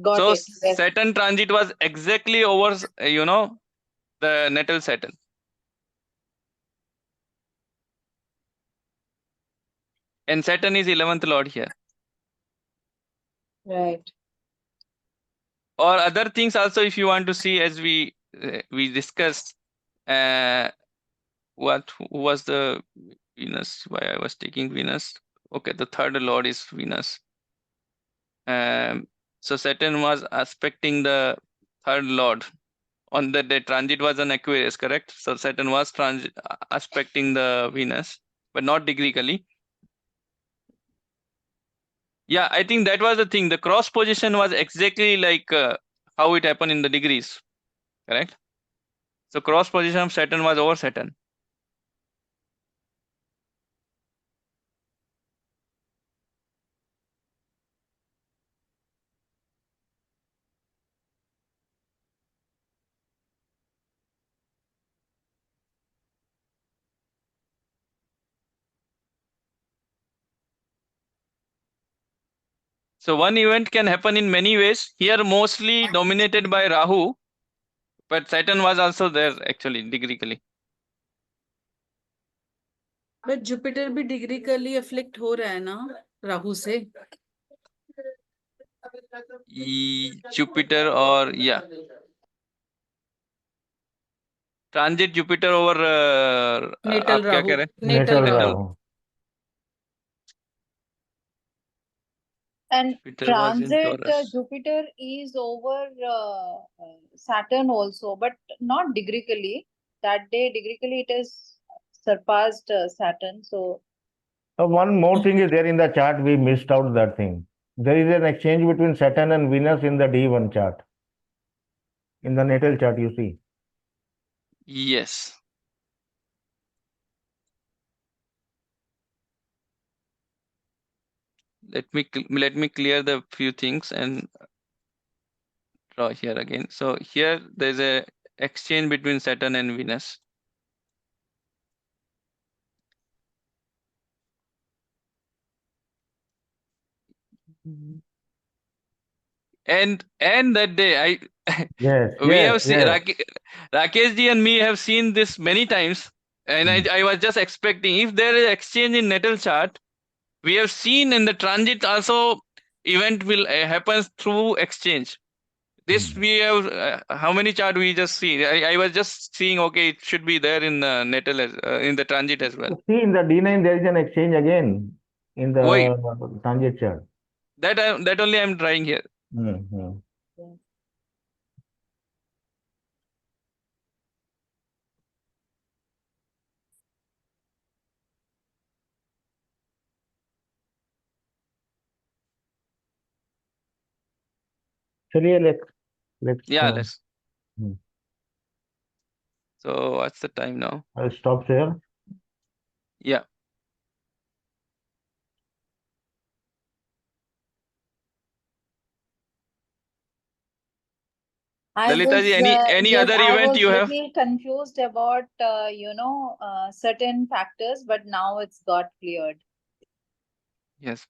S8: Got
S1: So
S8: it. Yes.
S1: Saturn transit was exactly over the natal Saturn. And Saturn is 11th lord here.
S8: Right.
S1: Or other things also, if you want to see, as we discussed, what was the Venus? Why I was taking Venus? Okay, the third lord is Venus. So Saturn was aspecting the third lord on the day. Transit was an Aquarius, correct? So Saturn was aspecting the Venus, but not degreeically. Yeah, I think that was the thing. The cross position was exactly like how it happened in the degrees, correct? So cross position of Saturn was over Saturn. So one event can happen in many ways. Here mostly dominated by Rahu, but Saturn was also there actually degreeically.
S7: But Jupiter भी डिग्रीकली afflict हो रहा है ना राहु से
S1: Jupiter or yeah, transit Jupiter over
S7: natal
S1: आप क्या
S7: राहु
S1: कह रहे हैं?
S7: Natal
S3: Natal
S7: Rahu
S3: Rahu.
S8: And
S1: Jupiter was in
S8: transit
S1: Taurus.
S8: Jupiter is over Saturn also, but not degreeically. That day, degreeically, it has surpassed Saturn. So,
S3: One more thing is there in the chart. We missed out that thing. There is an exchange between Saturn and Venus in the D1 chart. In the natal chart, you see.
S1: Yes. Let me clear the few things and draw here again. So here there is a exchange between Saturn and Venus. And that day
S3: Yes,
S1: we
S3: yes,
S1: have seen
S3: yes.
S1: Rakesh ji and me have seen this many times, and I was just expecting if there is exchange in natal chart, we have seen in the transit also event will happens through exchange. This we have how many chart we just see? I was just seeing, okay, it should be there in natal as in the transit as well.
S3: See, in the D9 there is an exchange again in the
S1: Wait.
S3: transit chart.
S1: That only I'm trying here.
S3: Mm-hmm. चलिए let's
S1: Yeah, let's.
S3: Hmm.
S1: So what's the time now?
S3: I'll stop here.
S1: Yeah. Lalita ji, any
S8: yes,
S1: other
S8: I
S1: event
S8: was
S1: you have?
S8: little confused about, certain factors, but now it's got cleared.
S1: Yes,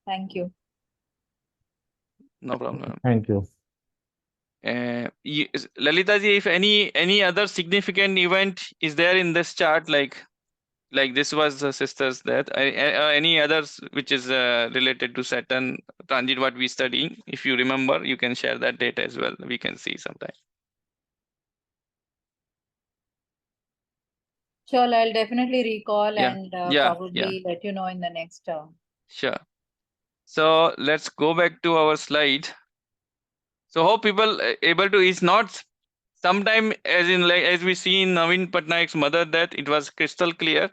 S8: Thank you.
S1: no problem.
S3: Thank you.
S1: Lalita ji, if any other significant event is there in this chart, like Like this was the sister's death. Any others which is related to Saturn transit what we studying? If you remember, you can share that data as well. We can see sometime.
S8: Sure, I'll definitely recall
S1: Yeah,
S8: and
S1: yeah.
S8: probably let you know in the next term.
S1: Sure. So let's go back to our slide. So hope people able to is not sometime as in like as we see in Naveen Patnaik's mother death, it was crystal clear.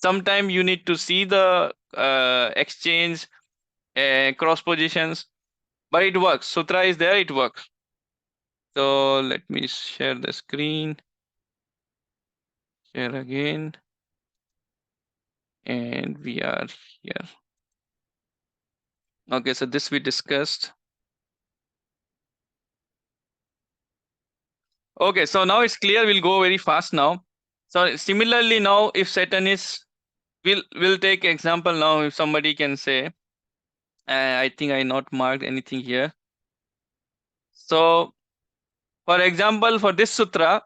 S1: Sometime you need to see the exchange cross positions, but it works. Sutra is there, it works. So let me share the screen. Share again. And we are here. Okay, so this we discussed. Okay, so now it's clear. We'll go very fast now. So similarly now, if Saturn is, we'll take example now. If somebody can say, I think I not marked anything here. So for example, for this sutra,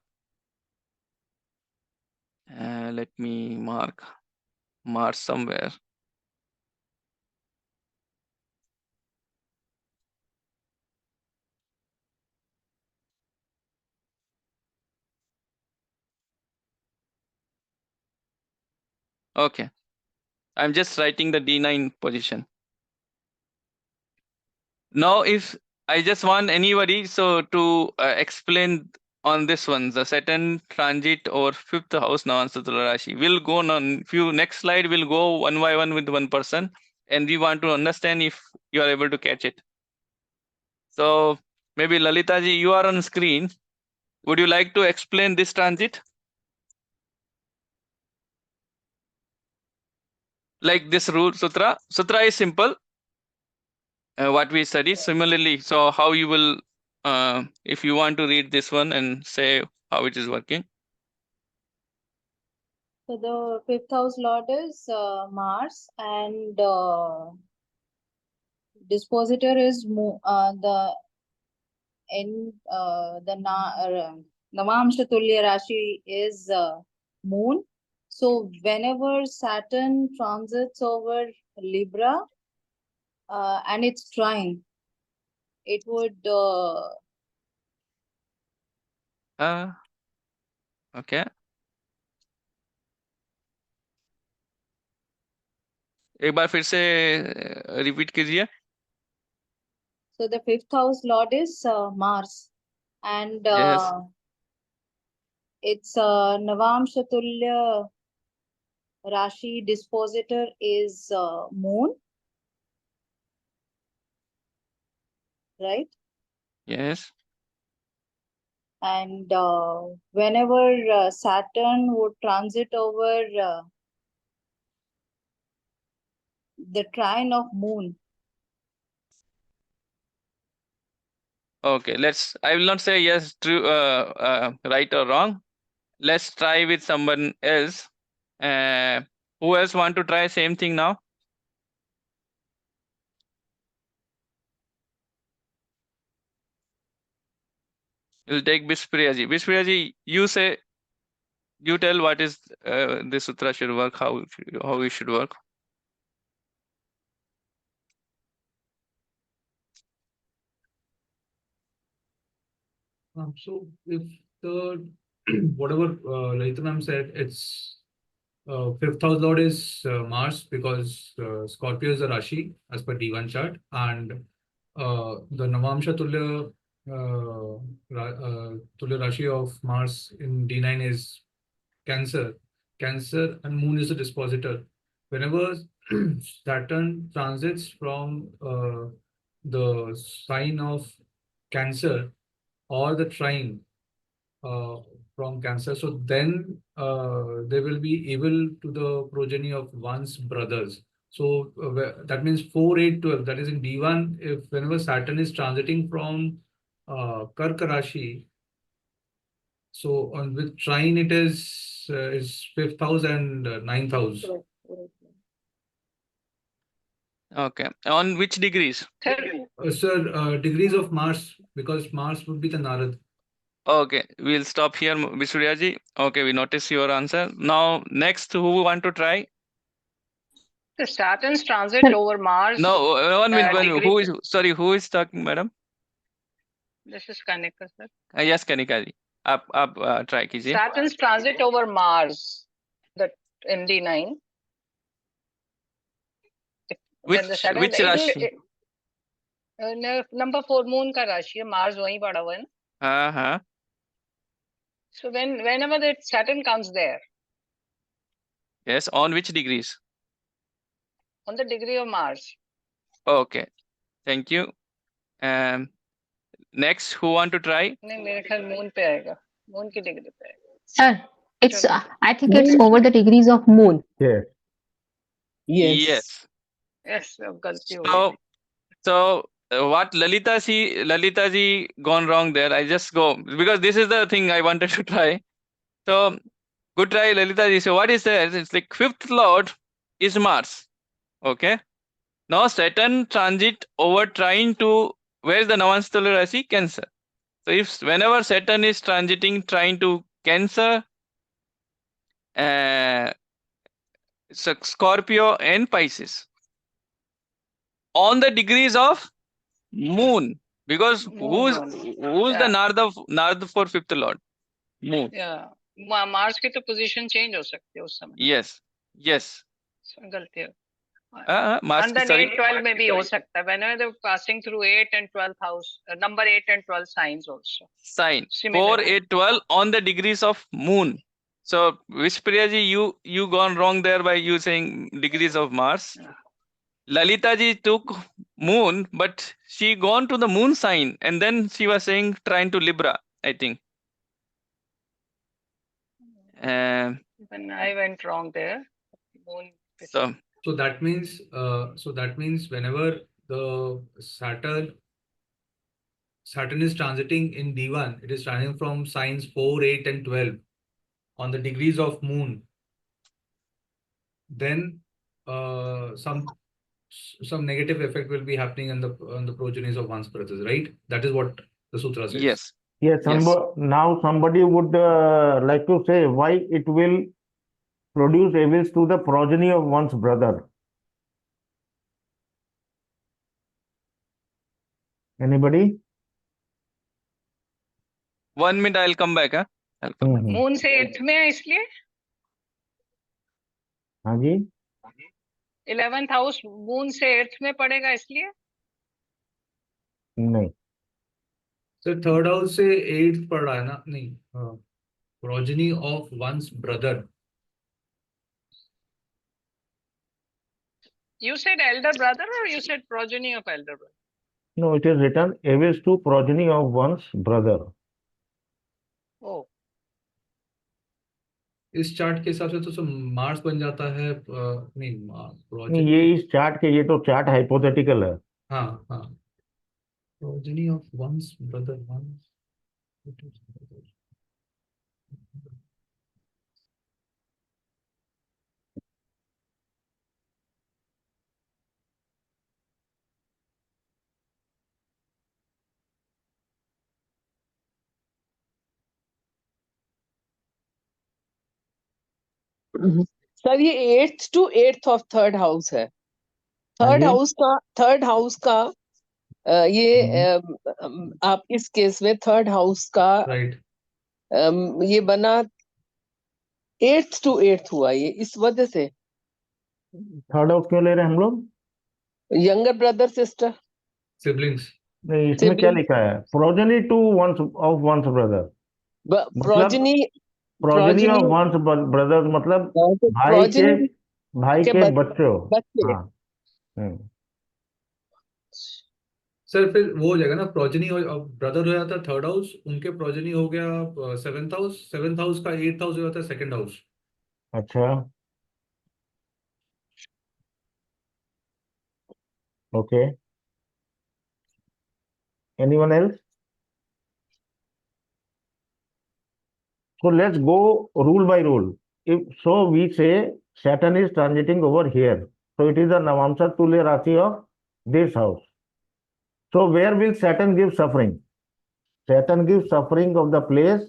S1: let me mark Mars somewhere. Okay, I'm just writing the D9 position. Now, if I just want anybody so to explain on this one, the Saturn transit or fifth house Navamsa Tulya Rashi. We'll go on few next slide. We'll go one by one with one person, and we want to understand if you are able to catch it. So maybe Lalita ji, you are on screen. Would you like to explain this transit? Like this rule sutra. Sutra is simple. What we study similarly. So how you will, if you want to read this one and say how it is working.
S8: So the fifth house lord is Mars, and dispositor is the Navamsa Tulya Rashi is moon. So whenever Saturn transits over Libra and it's trine, it would
S1: Okay. एक बार फिर से repeat कीजिए.
S8: So the fifth house lord is Mars, and
S1: Yes.
S8: it's Navamsa Tulya Rashi dispositor is moon, right?
S1: Yes.
S8: And whenever Saturn would transit over the trine of moon.
S1: Okay. I will not say yes, true, right or wrong. Let's try with someone else. Who else want to try same thing now? We'll take Bispriya ji. Bispriya ji, you tell what is this sutra should work, how it should work.
S6: So if the whatever Lalita ma'am said, it's fifth house lord is Mars, because Scorpio is the Rashi as per D1 chart, and the Navamsa Tulya Rashi of Mars in D9 is Cancer. Cancer and Moon is the dispositor. Whenever Saturn transits from the sign of Cancer or the trine from Cancer, so then they will be able to the progeny of one's brothers. So that means 4, 8, 12. That is in D1. If whenever Saturn is transiting from Karka Rashi, so on with trine it is fifth house and ninth house.
S1: Okay. On which degrees?
S6: Sir, degrees of Mars, because Mars would be the Narad.
S1: Okay, we'll stop here, Vishuryaji. Okay, we notice your answer. Now, next, who want to try?
S5: The Saturn's transit over Mars.
S1: No, one minute.
S5: degree-
S1: Who is, sorry, who is talking, madam?
S5: This is Kanika, sir.
S1: Yes, Kanika ji. आप try कीजिए.
S5: Saturn's transit over Mars, the MD9. When the Saturn,
S1: Which राशि?
S5: number 4 moon का राशि है, Mars वहीं पड़ा हुआ है ना.
S1: हाँ.
S5: So whenever that Saturn comes there,
S1: Yes, on which degrees?
S5: on the degree of Mars.
S1: Okay, thank you. Next, who want to try?
S5: नहीं, मेरे ख्याल moon पे आएगा, moon की degree पे आएगा.
S10: Sir, it's I think it's over the degrees of moon.
S3: Yes.
S1: Yes.
S5: Yes, अब गलती हो गई.
S1: So what Lalita ji gone wrong there. I just go because this is the thing I wanted to try. So good try, Lalita ji. So what is there? It's like fifth lord is Mars. Okay. Now Saturn transit over trying to, where is the Navamsa Tulya Rashi? Cancer. So if whenever Saturn is transiting trying to Cancer, Scorpio and Pisces, on the degrees of Moon, because who's the Narda for fifth lord? Moon.
S5: Yeah, Mars की तो position change हो सकती है उस समय.
S1: Yes.
S5: So, गलती है.
S1: Mars
S5: And then
S1: sorry.
S5: 8, 12 में भी हो सकता है. Whenever they're passing through 8 and 12th house, number 8 and 12 signs also.
S1: Sign
S5: Similar.
S1: 4, 8, 12 on the degrees of Moon. So Vishpriya ji, you gone wrong there by you saying degrees of Mars. Lalita ji took Moon, but she gone to the Moon sign and then she was saying trying to Libra, I think.
S5: When I went wrong there. Moon.
S6: So that means whenever the Saturn is transiting in D1, it is transiting from signs 4, 8, and 12 on the degrees of Moon. Then some negative effect will be happening on the progenies of one's brothers, right? That is what the sutra says.
S1: Yes.
S3: Now somebody would like to say why it will produce evils to the progeny of one's brother. Anybody?
S1: 1 minute, I'll come back. I'll come back.
S5: Moon से 8th में है इसलिए.
S3: हाँ जी.
S5: 11th house Moon से 8th में पड़ेगा इसलिए.
S3: नहीं.
S6: So third house से 8th पड़ रहा है ना? नहीं. Progeny of one's brother.
S5: You said elder brother or you said progeny of elder brother?
S3: No, it is written evils to progeny of one's brother.
S5: Oh.
S6: इस चार्ट के हिसाब से तो मार्स बन जाता है.
S3: नहीं, ये इस चार्ट के, ये तो चार्ट हाइपोथेटिकल है.
S6: हाँ. Progeny of one's brother.
S2: Sir ये 8th to 8th of third house है. थर्ड हाउस का ये आप इस केस में थर्ड हाउस का ये बना 8th to 8th हुआ, ये इस वजह से.
S3: थर्ड हाउस क्यों ले रहे हैं हम लोग?
S2: Younger brother sister
S6: siblings.
S3: नहीं, इसमें क्या लिखा है? Progeny to one's of one's brother. Progeny of one's brothers मतलब भाई के बच्चे. हाँ.
S6: सर फिर वो हो जाएगा ना, प्रोजेनी ब्रदर हो जाता है थर्ड हाउस, उनके प्रोजेनी हो गया सेवेंथ हाउस का 8th हाउस हो जाता है सेकंड हाउस.
S3: अच्छा, okay. Anyone else? So let's go rule by rule. If so, we say Saturn is transiting over here. So it is the Navamsa Tulya Rashi of this house. So where will Saturn give suffering? Saturn gives suffering of the place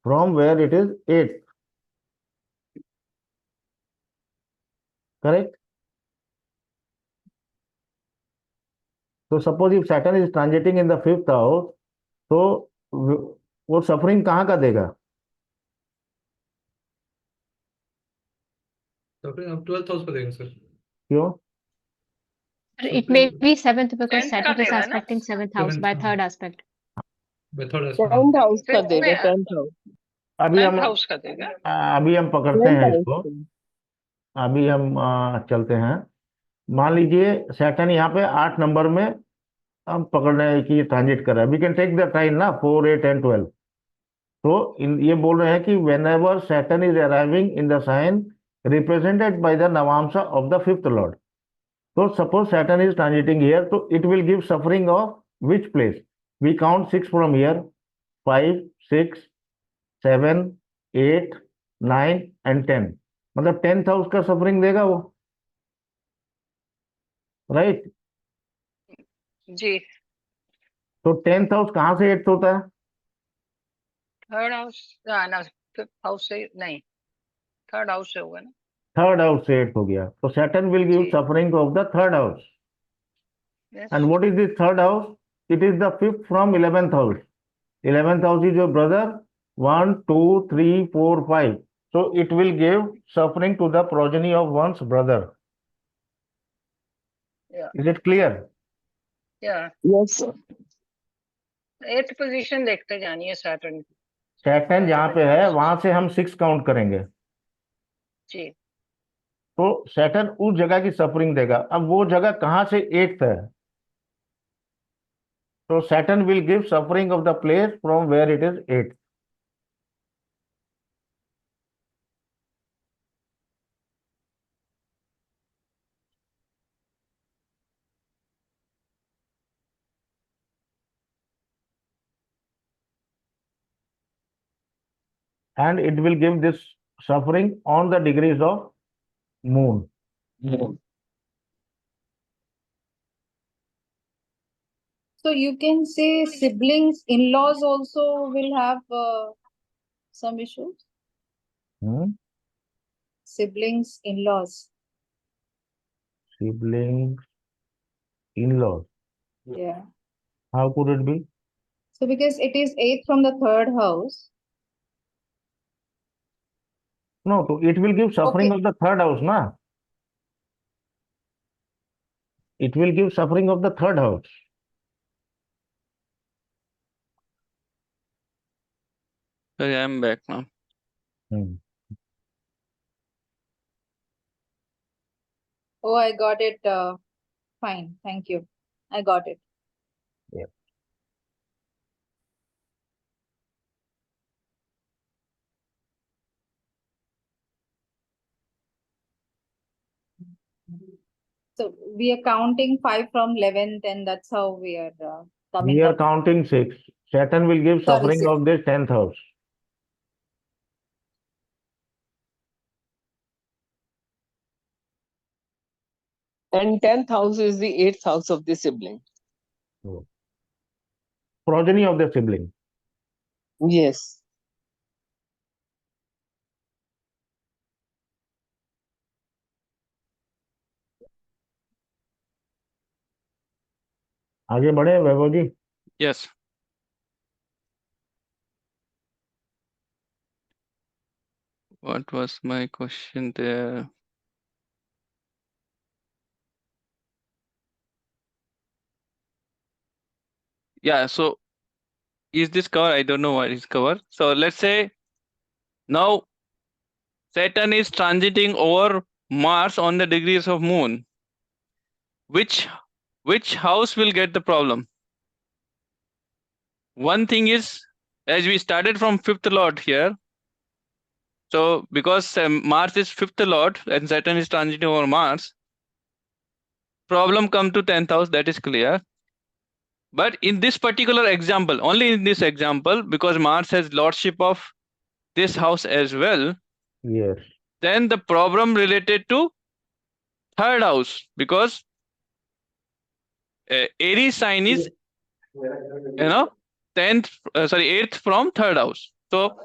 S3: from where it is 8th. Correct? So suppose if Saturn is transiting in the 5th house, तो वो suffering कहाँ का देगा?
S6: Suffering of 12th house पर देगा sir.
S3: क्यों?
S10: It may be 7th because
S5: 10th का
S10: Saturn is
S5: देगा ना?
S10: aspecting 7th house
S6: 7th
S10: by
S6: हाँ.
S10: third aspect.
S6: By third aspect.
S2: 10th house का
S5: फिर
S2: देगा,
S5: में
S2: 10th house,
S3: अभी
S5: 9th
S3: हम
S5: हाउस का देगा.
S3: अभी हम पकड़ते
S2: 10th
S3: हैं
S2: house
S3: इसको.
S2: का।
S3: अभी हम चलते हैं. मान लीजिए सैटर्न यहाँ पे 8 नंबर में हम पकड़ रहे हैं कि ट्रांजिट कर रहा है. We can take the time ना 4, 8 and 12. तो ये बोल रहे हैं कि whenever Saturn is arriving in the sign represented by the navamsha of the 5th lord. So suppose Saturn is transiting here, so it will give suffering of which place? We count 6 from here, 5, 6, 7, 8, 9 and 10. मतलब 10th house का suffering देगा वो, right?
S5: जी.
S3: तो 10th house कहाँ से 8th होता है?
S5: Third house ना, 5th हाउस से नहीं, थर्ड हाउस से होगा ना.
S3: थर्ड हाउस से 8th हो गया. तो Saturn will give
S5: जी.
S3: suffering of the third house.
S5: Yes.
S3: And what is this third house? It is the 5th from 11th house. 11th house is your brother. 1, 2, 3, 4, 5. So it will give suffering to the progeny of one's brother.
S5: Yeah.
S3: Is it clear?
S5: Yeah.
S2: Yes, sir.
S5: 8th position देखते जानिए Saturn की.
S3: Saturn जहाँ पे है वहां से हम 6 count करेंगे.
S5: जी.
S3: तो सैटर्न उस जगह की सफरिंग देगा. अब वो जगह कहाँ से 8th है? तो Saturn will give suffering of the place from where it is 8th. And it will give this suffering on the degrees of moon.
S8: So you can say siblings, in-laws also will have some issues. Siblings, in-laws.
S3: Siblings, in-laws.
S8: Yeah.
S3: How could it be?
S8: So because it is 8th from the 3rd house.
S3: No, so it will give suffering
S8: Okay.
S3: of the 3rd house, na? It will give suffering of the 3rd house.
S1: Sorry, I am back now.
S8: Oh, I got it. Fine. Thank you. I got it.
S3: Yeah.
S8: So we are counting 5 from 11th, and that's how we are coming
S3: We are
S8: up.
S3: counting 6. Saturn will give
S8: Sorry,
S3: suffering
S8: 6.
S3: of this 10th house.
S2: And 10th house is the 8th house of the sibling.
S3: Progeny of the sibling.
S2: Yes.
S3: आगे बढ़े वैभव जी.
S1: Yes. What was my question there? Yeah, so is this cover? I don't know what is cover. So let's say now Saturn is transiting over Mars on the degrees of moon. Which house will get the problem? One thing is, as we started from 5th lord here, so because Mars is 5th lord and Saturn is transiting over Mars, problem come to 10th house, that is clear. But in this particular example, only in this example, because Mars has lordship of this house as well,
S3: Yes.
S1: then the problem related to 3rd house, because Aries sign is, 8th from 3rd house. So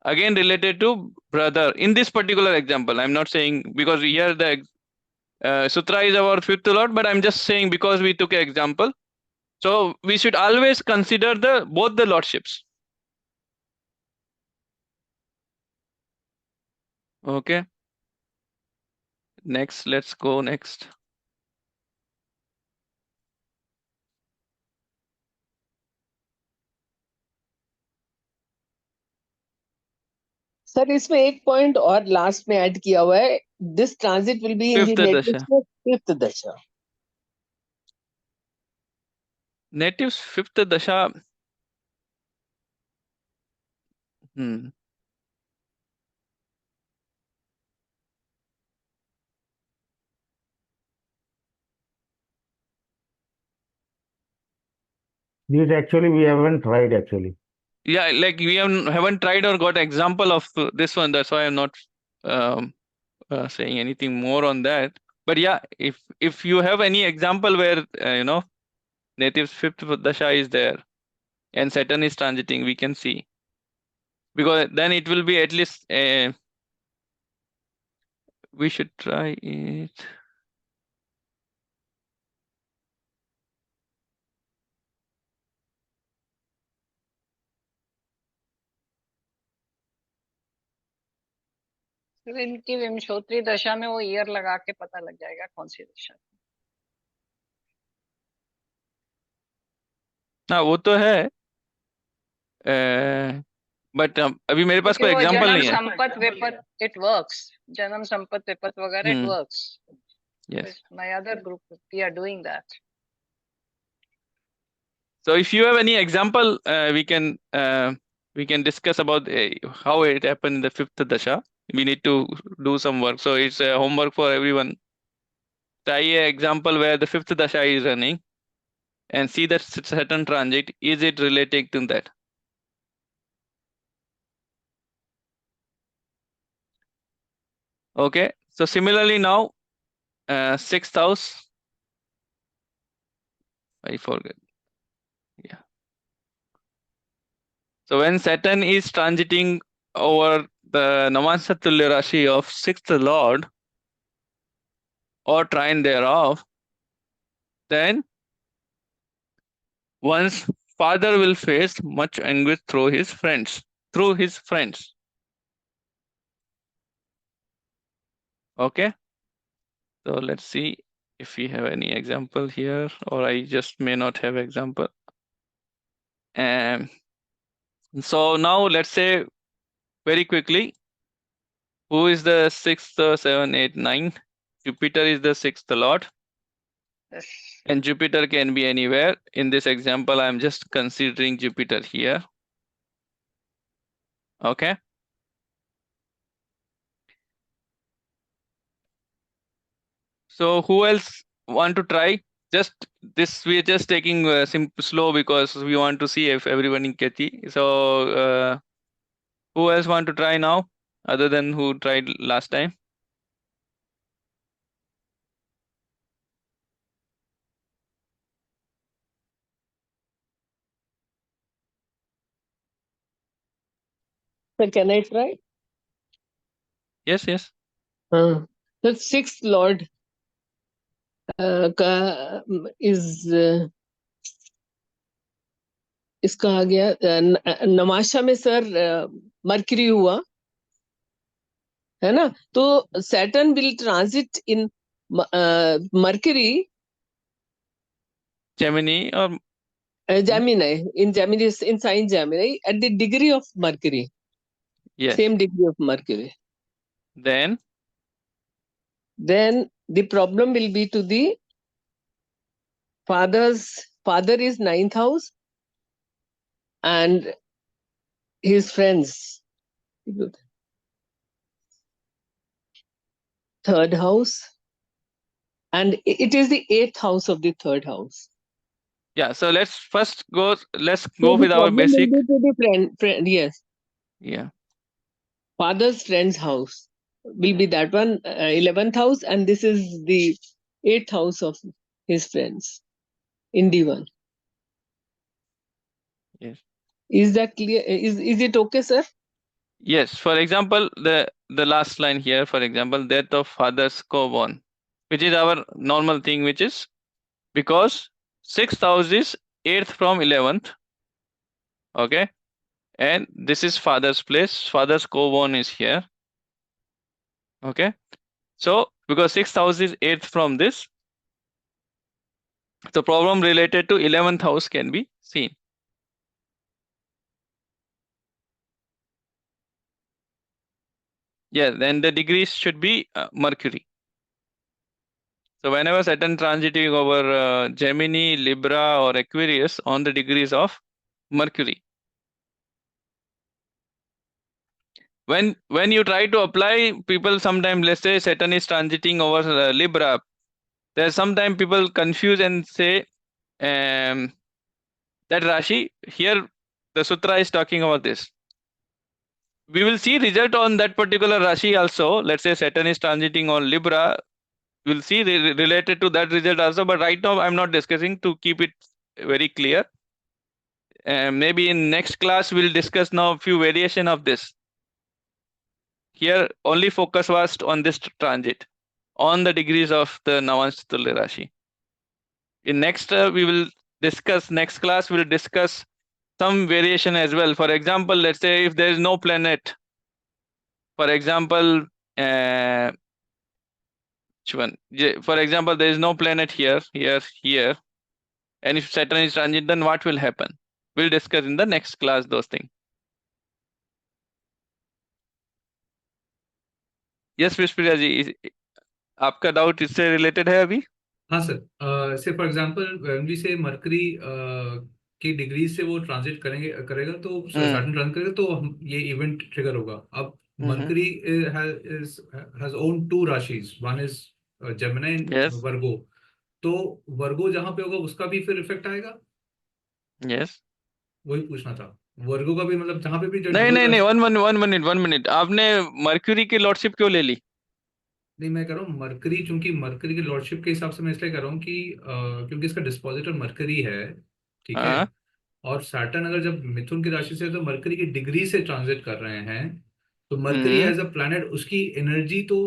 S1: again related to brother in this particular example. I'm not saying because here the sutra is our 5th lord, but I'm just saying because we took an example. So we should always consider both the lordships. Okay. Next, let's go next.
S2: Sir इसमें एक point और last में add किया हुआ है, this transit will be in the
S1: Fifth
S2: native
S1: dasha.
S2: Fifth दशा.
S1: Natives 5th dasha.
S3: These actually we haven't tried actually.
S1: Yeah, like we haven't tried or got example of this one. That's why I'm not saying anything more on that. But yeah, if you have any example where natives 5th dasha is there and Saturn is transiting, we can see, because then it will be at least we should try it.
S5: इनकी विंशोत्तरी दशा में वो year लगा के पता लग जाएगा कौन सी दशा.
S1: हाँ वो तो है, बट अभी मेरे पास कोई एग्जांपल नहीं है.
S5: संपत विपत इट वर्क्स, जन्म संपत विपत वगैरह it works.
S1: Yes.
S5: My other group we are doing that.
S1: So if you have any example, we can discuss about how it happened in the 5th dasha. We need to do some work, so it's a homework for everyone. Try an example where the 5th dasha is running and see that Saturn transit, is it relating to that? Okay, so similarly now 6th house, I forget. Yeah. So when Saturn is transiting over the Navamsa Tulya Rashi of 6th lord or trine thereof, then one's father will face much anguish through his friends. Okay, so let's see if we have any example here, or I just may not have example. So now let's say very quickly, who is the 6th, 7, 8, 9? Jupiter is the 6th lord.
S5: Yes.
S1: And Jupiter can be anywhere. In this example, I'm just considering Jupiter here. Okay. So who else want to try? Just this, we're just taking slow because we want to see if everyone is catchy. So who else want to try now, other than who tried last time?
S2: So can I try?
S1: Yes.
S2: The 6th lord is इसका आ गया नमाशा में sir mercury हुआ है ना, तो Saturn will transit in mercury,
S1: Gemini or
S2: Gemini, in Gemini, in sign Gemini, at the degree of Mercury.
S1: yes.
S2: Same degree of Mercury.
S1: Then
S2: the problem will be to the father is 9th house and his friends 3rd house, and it is the 8th house of the 3rd house.
S1: yeah, so let's go
S2: So
S1: with our basic.
S2: will be to the friend, yes.
S1: Yeah.
S2: Father's friend's house will be that one, 11th house, and this is the 8th house of his friends in D1.
S1: Yes.
S2: Is that clear? Is it okay, sir?
S1: Yes. For example, the last line here, for example, death of father's co-born, which is our normal thing, which is because 6th house is 8th from 11th. Okay. And this is father's place. Father's co-born is here. Okay. So because 6th house is 8th from this, the problem related to 11th house can be seen. Yeah, then the degrees should be Mercury. So whenever Saturn transiting over Gemini, Libra or Aquarius on the degrees of Mercury. When you try to apply, people sometimes, let's say Saturn is transiting over Libra. There's sometimes people confuse and say that Rashi, here the sutra is talking about this. We will see result on that particular Rashi also. Let's say Saturn is transiting on Libra. We'll see related to that result also. But right now I'm not discussing, to keep it very clear. Maybe in next class we'll discuss now a few variation of this. Here only focus was on this transit, on the degrees of the Navamsa Tulya Rashi. In next we will discuss, next class we'll discuss some variation as well. For example, let's say if there is no planet, for example, which one? For example, there is no planet here, here, and if Saturn is transit, then what will happen? We'll discuss in the next class those things. Yes, Vishpriya ji, आपका doubt इससे related है अभी?
S6: हाँ sir, से for example when we से mercury की degree से वो ट्रांजिट करेगा तो सैटर्न ट्रांजिट करेगा तो ये इवेंट ट्रिगर होगा. अब मरकरी हैज ओन टू राशिज, one is Gemini and Virgo, तो वर्गो जहां पे होगा उसका भी फिर इफेक्ट आएगा?
S1: यस,
S6: वही पूछना था. वर्गो का भी मतलब जहां पे भी
S1: नहीं, वन मिनट, आपने मर्क्यूरी की लॉर्डशिप क्यों ले ली?
S6: नहीं, मैं कह रहा हूँ मरकरी, चूंकि मरकरी की लॉर्डशिप के हिसाब से मैं इसलिए कह रहा हूँ कि क्योंकि इसका डिस्पोजिटर मरकरी है, ठीक है, और सैटर्न अगर जब मिथुन की राशि से तो मरकरी की डिग्री से ट्रांजिट कर रहे हैं, तो मरकरी एज अ प्लैनेट उसकी एनर्जी तो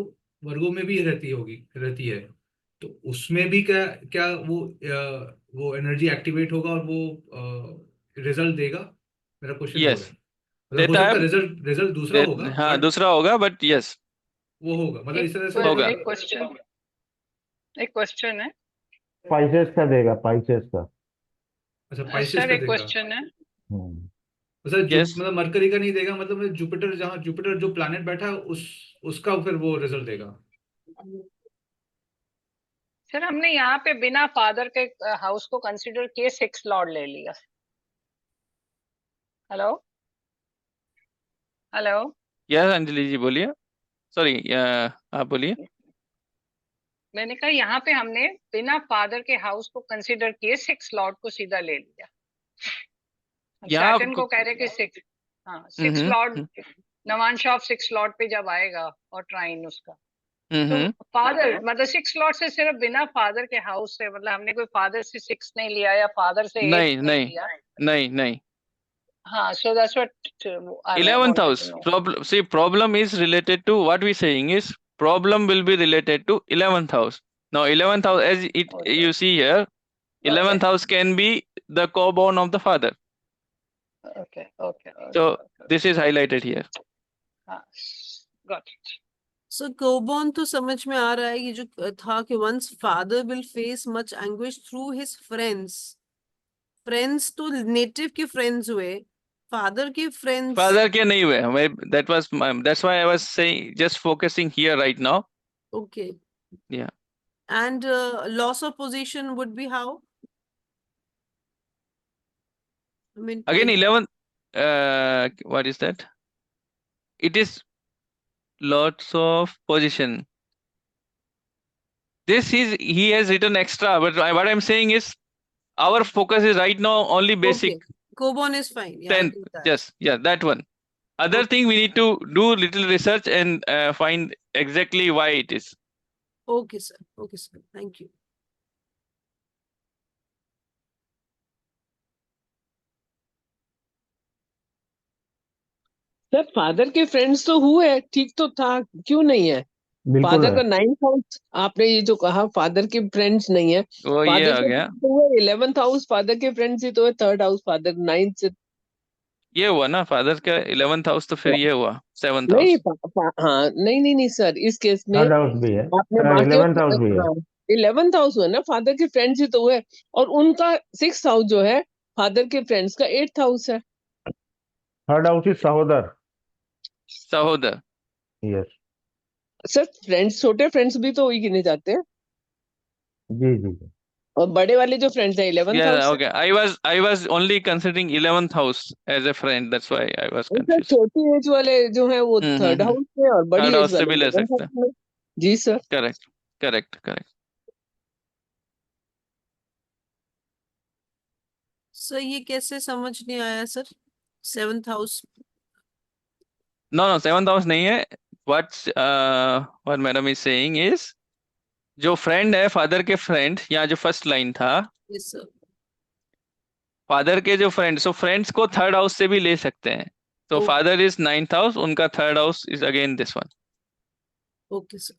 S6: वर्गो में भी रहती है, तो उसमें भी क्या क्या वो एनर्जी एक्टिवेट होगा और वो रिजल्ट देगा? मेरा क्वेश्चन वो है. मतलब हो सकता है रिजल्ट दूसरा होगा.
S1: हाँ, दूसरा होगा, बट यस
S6: वो होगा. मतलब इस तरह से
S1: होगा.
S5: एक क्वेश्चन है,
S3: पाइसेस का देगा, पाइसेस का.
S6: अच्छा, पाइसेस
S5: सर
S6: का
S5: एक
S6: देगा.
S5: क्वेश्चन है.
S6: सर मतलब मरकरी का नहीं देगा, मतलब जुपिटर, जहाँ जुपिटर जो प्लैनेट बैठा है उसका फिर वो रिजल्ट देगा.
S5: सर हमने यहाँ पे बिना फादर के हाउस को कंसीडर किए 6 लॉर्ड ले लिया. हेलो
S1: यस अंजलि जी बोलिए. सॉरी, आप बोलिए.
S5: मैंने कहा यहाँ पे हमने बिना फादर के हाउस को कंसीडर किए 6 लॉर्ड को सीधा ले लिया. सैटर्न को कह रहे कि 6 लॉर्ड, नवांश ऑफ 6 लॉर्ड पे जब आएगा और ट्राइन उसका, तो फादर मतलब 6 लॉर्ड से सिर्फ बिना फादर के हाउस से, मतलब हमने कोई फादर से 6 नहीं लिया या फादर से 8 नहीं लिया.
S1: नहीं.
S5: हाँ, so that's what I
S1: 11th house problem. See, problem is related to what we saying is problem will be related to 11th house. Now 11th house, as it you see here, 11th house can be the co-born of the father.
S5: Okay.
S1: So this is highlighted here.
S5: Got it.
S7: So co-born तो समझ में आ रहा है. ये जो था कि once father will face much anguish through his friends तो नेटिव के फ्रेंड्स हुए, फादर के नहीं
S1: हुए. That's why I was saying, just focusing here right now.
S7: Okay.
S1: Yeah.
S7: And loss of position would be how? I mean,
S1: again 11, what is that? It is lots of position. He has written extra, but what I'm saying is our focus is right now only basic.
S7: Okay. Co-born is fine. Yeah,
S1: 10. Yes, yeah, that one. Other thing we need to do little research and find exactly why it is.
S7: Okay, sir. Thank you.
S2: Sir father के friends तो हुए, ठीक तो था, क्यों नहीं है?
S3: बिल्कुल
S2: फादर
S3: है।
S2: का 9th हाउस, आपने ये जो कहा फादर के फ्रेंड्स नहीं है,
S1: वो ये
S2: फादर
S1: आ
S2: के
S1: गया,
S2: तो हुए 11th हाउस, फादर के फ्रेंड्स ही तो है 3rd हाउस, फादर 9th से।
S1: ये हुआ ना फादर का 11th हाउस, तो फिर ये हुआ 7th
S2: नहीं
S1: हाउस।
S2: हाँ, नहीं नहीं नहीं सर, इस केस में
S3: थर्ड हाउस भी है,
S2: आपने बाकी
S3: 11th हाउस भी है।
S2: हाँ 11th हाउस हुआ ना, फादर के फ्रेंड्स ही तो हुए, और उनका 6th हाउस जो है फादर के फ्रेंड्स का 8th हाउस है।
S3: थर्ड हाउस इज सहोदर।
S1: सहोदर।
S3: यस।
S2: सर फ्रेंड्स, छोटे फ्रेंड्स भी तो वही गिने जाते हैं,
S3: जी जी जी।
S2: और बड़े वाले जो फ्रेंड्स है 11th
S1: Yeah,
S2: हाउस है।
S1: okay. I was only considering 11th house as a friend. That's why I was
S2: और सर
S1: confused.
S2: छोटी एज वाले जो है वो 3rd
S1: हम्म।
S2: हाउस में, और बड़ी
S1: थर्ड
S2: एज
S1: हाउस से
S2: वाले
S1: भी ले
S2: 11th
S1: सकते
S2: हाउस
S1: हैं।
S2: में। जी sir.
S1: Correct correct correct.
S7: Sir ये कैसे समझ नहीं आया sir, 7th house?
S1: No no, 7th house नहीं है। What madam is saying is, जो फ्रेंड है फादर के फ्रेंड, यहाँ जो फर्स्ट लाइन था,
S7: यस सर।
S1: फादर के जो फ्रेंड, सो फ्रेंड्स को 3rd हाउस से भी ले सकते हैं। तो
S7: okay
S1: father is 9th house, उनका 3rd house is again this one.
S7: Okay sir.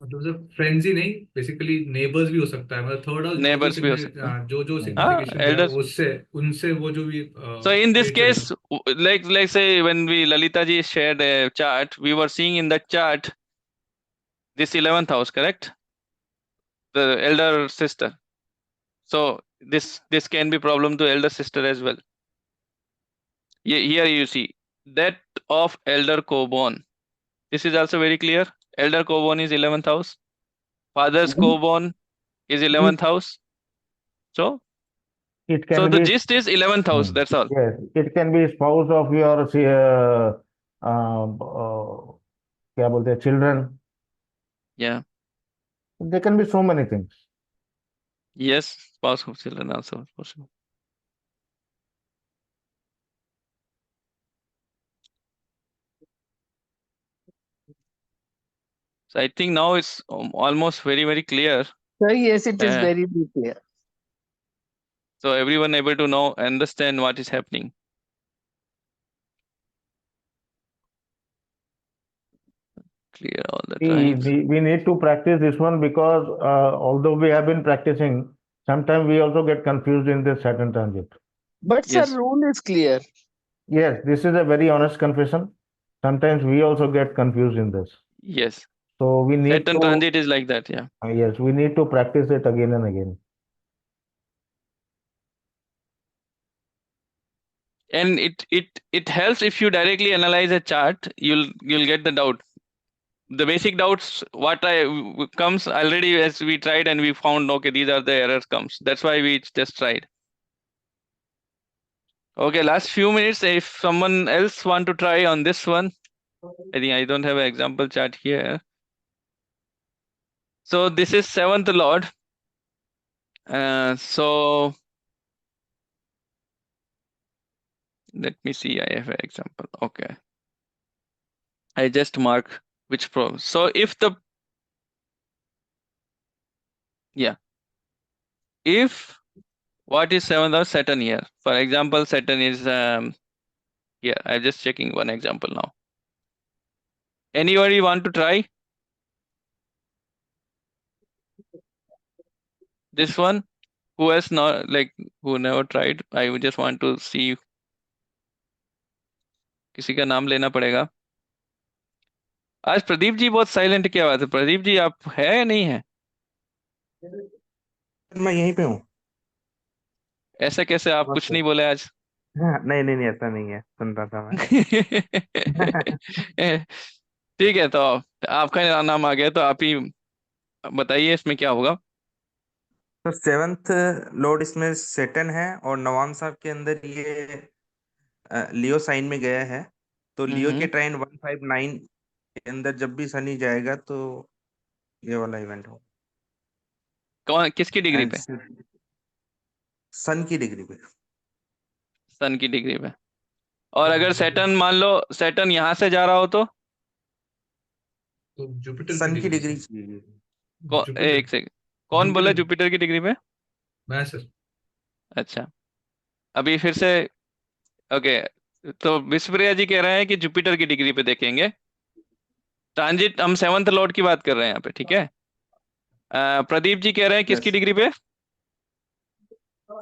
S6: मतलब सिर्फ फ्रेंड्स ही नहीं, बेसिकली नेबर्स भी हो सकता है, मतलब थर्ड हाउस
S1: नेबर्स भी हो सकते हैं।
S6: जो
S1: हाँ,
S6: सिग्निफिकेशन दिया
S1: एल्डर्स।
S6: उससे उनसे वो जो भी
S1: So in this
S6: ट्रेड करेगा।
S1: case, like say when we Lalita ji shared a chart, we were seeing in the chart this 11th house, correct? The elder sister. So this can be problem to elder sister as well. Here you see death of elder co-born. This is also very clear. Elder co-born is 11th house. Father's
S2: जी
S1: co-born is
S2: जी
S1: 11th house. So
S3: It
S1: so
S3: can
S1: the
S3: be,
S1: gist is 11th house. That's all.
S3: yes, it can be spouse of your क्या बोलते हैं, children.
S1: Yeah.
S3: There can be so many things.
S1: Yes. Spouse of children also possible. So I think now it's almost very clear.
S2: Sir, yes it is
S1: Uh,
S2: very clear.
S1: so everyone able to know, understand what is happening. Clear all the times.
S3: We need to practice this one because although we have been practicing, sometimes we also get confused in this Saturn transit.
S2: But sir
S1: Yes.
S2: Rule is clear.
S3: Yes, this is a very honest confession. Sometimes we also get confused in this.
S1: Yes.
S3: So we need
S1: Saturn
S3: to,
S1: transit is like that. Yeah.
S3: yes, we need to practice it again and again.
S1: And it helps if you directly analyze a chart. You'll get the doubt. The basic doubts what comes already, as we tried and we found, okay, these are the errors comes. That's why we just tried. Okay, last few minutes. If someone else want to try on this one, I think I don't have an example chart here. So this is 7th lord. So let me see. I have an example. Okay. I just mark which pro. So if the, yeah, if what is 7th house, Saturn here. For example, Saturn is here. I'm just checking one example now. Anybody want to try this one? Who has not, like, who never tried? I would just want to see. किसी का नाम लेना पड़ेगा। आज प्रदीप जी बहुत silent, क्या बात है? प्रदीप जी आप है या नहीं है?
S12: मैं यहीं पे हूँ।
S1: ऐसा कैसे, आप कुछ नहीं बोले आज?
S12: हाँ, नहीं नहीं नहीं, ऐसा नहीं है, सुन रहा था मैं।
S1: ठीक है, तो आपका नाम आ गया, तो आप ही बताइए इसमें क्या होगा।
S12: तो 7th लॉर्ड इसमें सेटन है, और नवांसा के अंदर ये लियो साइन में गया है। तो लियो के ट्राइन 159 के अंदर जब भी शनि जाएगा तो ये वाला इवेंट हो।
S1: कौन, किसकी डिग्री
S12: एंड
S1: पे?
S12: सन की डिग्री पे।
S1: सन की डिग्री पे। और अगर सैटर्न, मान लो सैटर्न यहाँ से जा रहा हो तो
S6: जुपिटर
S12: सन की डिग्री।
S1: एक सेकंड, कौन बोला जुपिटर की डिग्री पे?
S6: मैं सर।
S1: अच्छा, अभी फिर से, ओके, तो विश्वप्रिया जी कह रहे हैं कि जुपिटर की डिग्री पे देखेंगे। ट्रांजिट हम 7th लॉर्ड की बात कर रहे हैं यहाँ पे, ठीक है। प्रदीप जी कह रहे हैं किसकी
S9: Yes.
S1: डिग्री पे?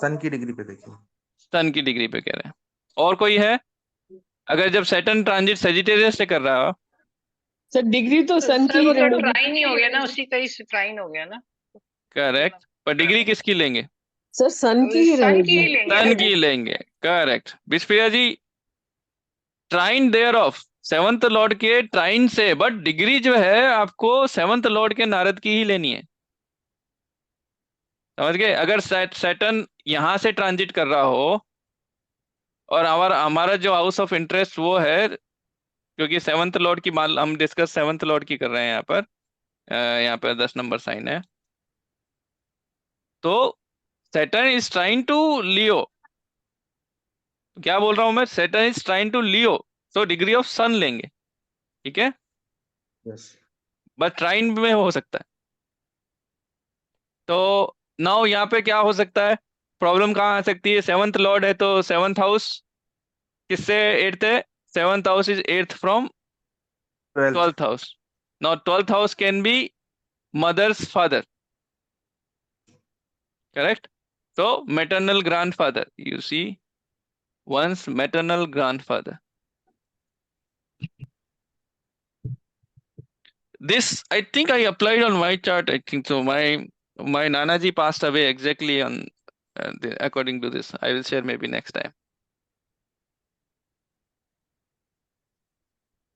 S12: सन की डिग्री पे देखिए।
S1: सन की डिग्री पे कह रहे हैं। और कोई है? अगर जब सैटर्न ट्रांजिट सेजिटेरियस से कर रहा हो,
S2: सर डिग्री तो सन की
S5: सर
S2: ही
S5: वो तो
S2: रहेगी।
S5: ट्राइन ही हो गया ना, उसी का ही ट्राइन हो गया ना।
S1: करेक्ट, पर डिग्री किसकी लेंगे?
S2: सर सन की ही
S5: सन की
S2: रहेगी।
S5: ही लेंगे
S1: सन
S5: ना।
S1: की लेंगे, correct. Vishwapriya ji trine there of 7th lord के ट्राइन से, बट डिग्री जो है आपको 7th लॉर्ड के नारद की ही लेनी है, समझ गए। अगर सैटर्न यहां से ट्रांजिट कर रहा हो और हमारा हमारा जो हाउस ऑफ इंटरेस्ट वो है, क्योंकि 7th लॉर्ड की हम डिस्कस 7th लॉर्ड की कर रहे हैं यहाँ पर, यहाँ पर 10 नंबर साइन है, तो Saturn is trying to Leo. क्या बोल रहा हूं मैं? Saturn is trying to Leo, so degree of sun लेंगे, ठीक है।
S12: यस।
S1: बस ट्राइन में हो सकता है। तो नाउ यहाँ पे क्या हो सकता है, प्रॉब्लम कहाँ आ सकती है? 7th लॉर्ड है तो 7th हाउस किससे 8th है? 7th house is 8th from
S12: 12th।
S1: 12th house. Now 12th house can be mother's father, correct? So maternal grandfather, you see, one's maternal grandfather. This I think I applied on my chart, I think so. My Nanaji passed away exactly on according to this. I will share maybe next time.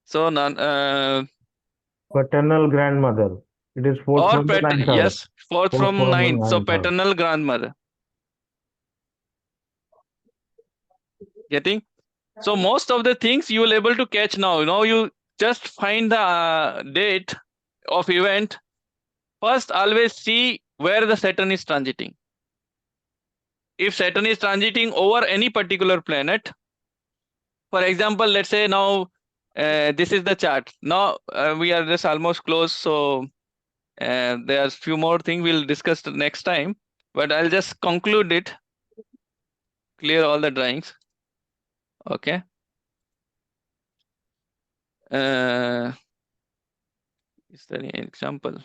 S1: So
S3: Paternal grandmother. It is fourth
S1: or
S3: from the ninth house.
S1: yes, fourth
S3: Fourth
S1: from
S3: from the
S1: ninth, so
S3: ninth house.
S1: paternal grandmother. Getting? So most of the things you will able to catch now. Now you just find the date of event. First, always see where the Saturn is transiting. If Saturn is transiting over any particular planet, for example, let's say now this is the chart. Now we are just almost close, so there's few more things we'll discuss next time. But I'll just conclude it. Clear all the drawings. Okay. Is there any example?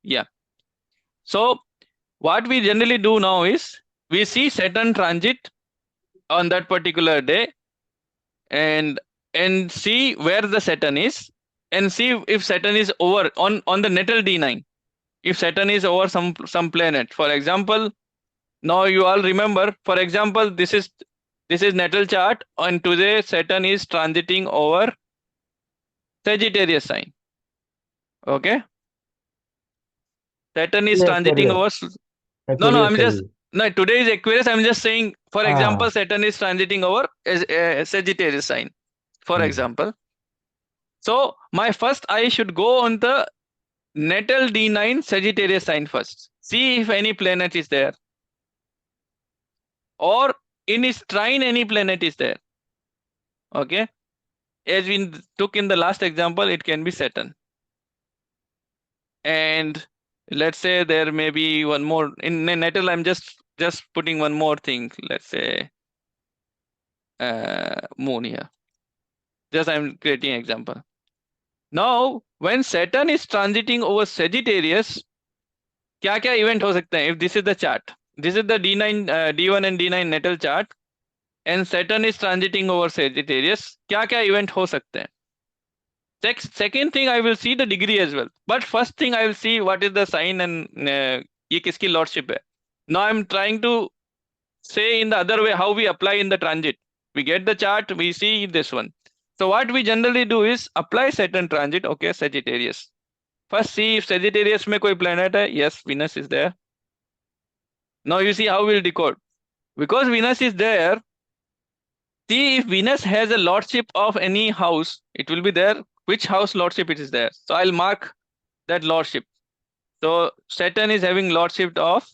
S1: Yeah. So what we generally do now is we see Saturn transit on that particular day and see where the Saturn is and see if Saturn is over on the natal D9. If Saturn is over some planet, for example, now you all remember, for example, this is natal chart, and today Saturn is transiting over Sagittarius sign. Okay. Saturn is
S3: Yes,
S1: transiting over. No,
S3: Aquarius
S1: I'm just
S3: Sagittarius.
S1: no. Today is Aquarius. I'm just saying. For
S3: Ah.
S1: example, Saturn is transiting over Sagittarius sign. For example, so my first eye should go on the natal D9 Sagittarius sign first. See if any planet is there, or in its trine any planet is there. Okay, as we took in the last example, it can be Saturn. And let's say there may be one more in natal. I'm just putting one more thing. Let's say moon here. Just I'm creating an example. Now, when Saturn is transiting over Sagittarius, क्या event हो सकते हैं? If this is the chart, this is the D9, D1 and D9 natal chart, and Saturn is transiting over Sagittarius, क्या event हो सकते हैं? Second thing, I will see the degree as well. But first thing, I will see what is the sign and ये किसकी lordship है. Now I'm trying to say in the other way how we apply in the transit. We get the chart, we see this one. So what we generally do is apply Saturn transit. Okay, Sagittarius. First see if Sagittarius में कोई planet है. Yes, Venus is there. Now you see how we'll decode. Because Venus is there, see if Venus has a lordship of any house, it will be there. Which house lordship it is there. So I'll mark that lordship. So Saturn is having lordship of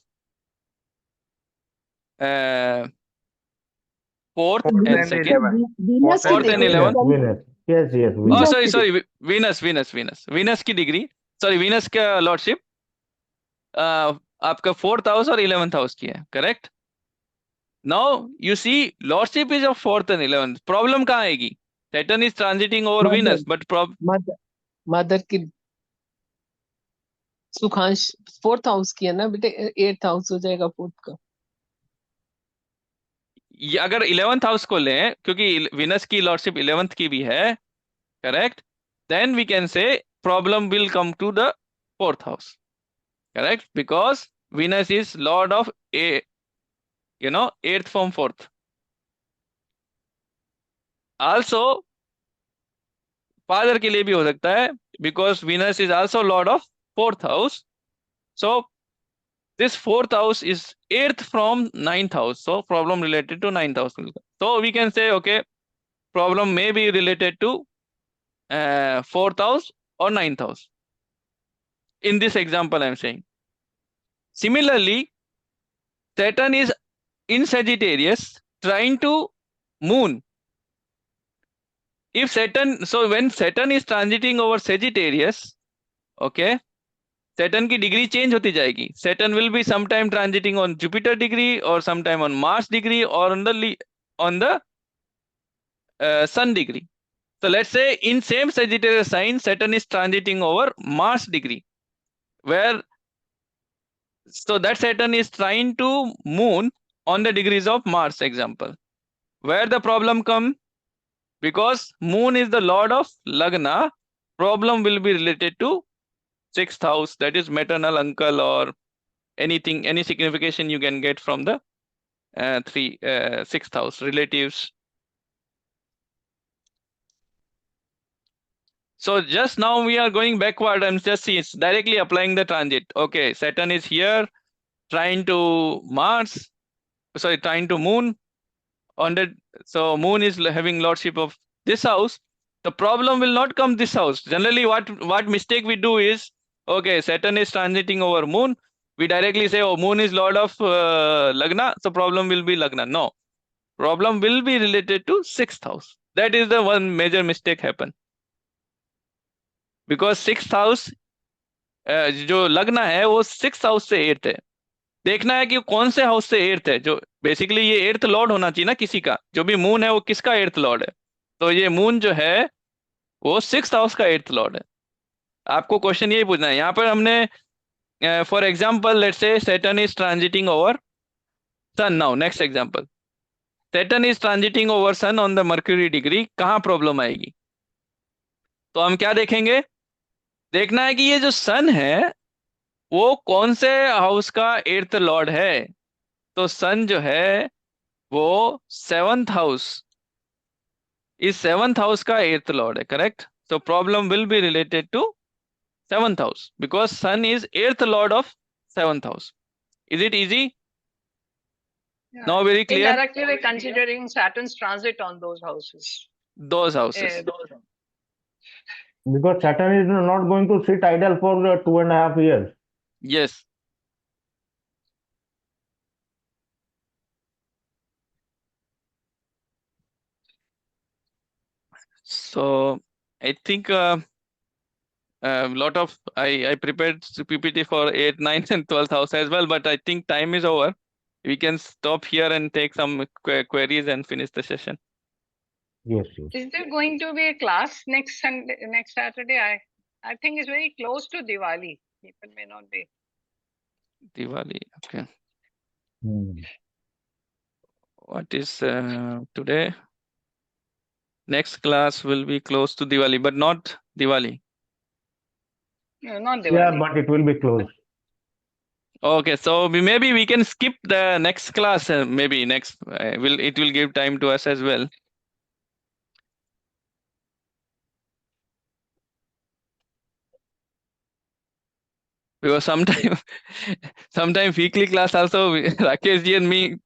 S1: 4th and 2nd.
S2: Venus
S1: 4th and 11th.
S3: Venus. Yes, yes.
S1: Oh,
S3: Venus.
S1: sorry. Venus की degree, sorry, Venus का lordship आपका 4th house और 11th house की है, correct? Now you see lordship is of 4th and 11th. Problem कहाँ आएगी? Saturn is transiting over Venus, but
S2: mother की सुखांश 4th house की है ना बेटे, 8th हाउस हो जाएगा 4th का।
S1: ये अगर 11th हाउस को लें, क्योंकि विनस की लॉर्डशिप 11th की भी है, correct, then we can say problem will come to the 4th house, correct, because Venus is lord of a, 8th from 4th. Also father के लिए भी हो सकता है, because Venus is also lord of 4th house. So this 4th house is 8th from 9th house, so problem related to 9th house. So we can say, okay, problem may be related to 4th house or 9th house. In this example, I am saying. Similarly, Saturn is in Sagittarius trying to moon. If Saturn, so when Saturn is transiting over Sagittarius, okay, Saturn की degree change होती जाएगी. Saturn will be sometime transiting on Jupiter degree or sometime on Mars degree or on the Sun degree. So let's say in same Sagittarius sign, Saturn is transiting over Mars degree, where so that Saturn is trying to moon on the degrees of Mars, example. Where the problem come, because moon is the lord of Lagna, problem will be related to 6th house, that is maternal uncle or anything, any signification you can get from the 6th house, relatives. So just now we are going backward. I'm just directly applying the transit. Okay, Saturn is here trying to trying to moon on the, so moon is having lordship of this house. The problem will not come this house. Generally what mistake we do is, okay, Saturn is transiting over moon, we directly say, oh, moon is lord of Lagna, so problem will be Lagna. No, problem will be related to 6th house. That is the one major mistake happen. Because 6th house जो लग्न है वो 6th house से 8th है. देखना है कि कौन से हाउस से 8th है. जो बेसिकली ये 8th लॉर्ड होना चाहिए ना किसी का, जो भी मून है वो किसका 8th लॉर्ड है. तो ये मून जो है वो 6th हाउस का 8th लॉर्ड है. आपको क्वेश्चन यही पूछना है. यहाँ पर हमने for example let's say Saturn is transiting over Sun. Now next example, Saturn is transiting over Sun on the Mercury degree. कहाँ प्रॉब्लम आएगी? तो हम क्या देखेंगे, देखना है कि ये जो सन है वो कौन से हाउस का 8th लॉर्ड है. तो सन जो है वो 7th हाउस, इस 7th हाउस का 8th लॉर्ड है, correct. So problem will be related to 7th house because sun is 8th lord of 7th house. Is it easy?
S5: Yeah.
S1: Now very clear.
S5: Indirectly, we're considering Saturn's transit on those houses.
S1: Those houses.
S3: Because Saturn is not going to sit idle for 2.5 years.
S1: Yes. So I think lot of I prepared PPT for 8th, 9th and 12th house as well, but I think time is over. We can stop here and take some queries and finish the session.
S3: Yes, yes.
S5: Is there going to be a class next Sunday, next Saturday? I think it's very close to Diwali. People may not be.
S1: Diwali, okay.
S3: Hmm.
S1: What is today? Next class will be close to Diwali, but not Diwali.
S5: No, not Diwali.
S3: Yeah, but it will be closed.
S1: Okay, so maybe we can skip the next class. Maybe next it will give time to us as well. Because sometime weekly class also Rakesh ji and me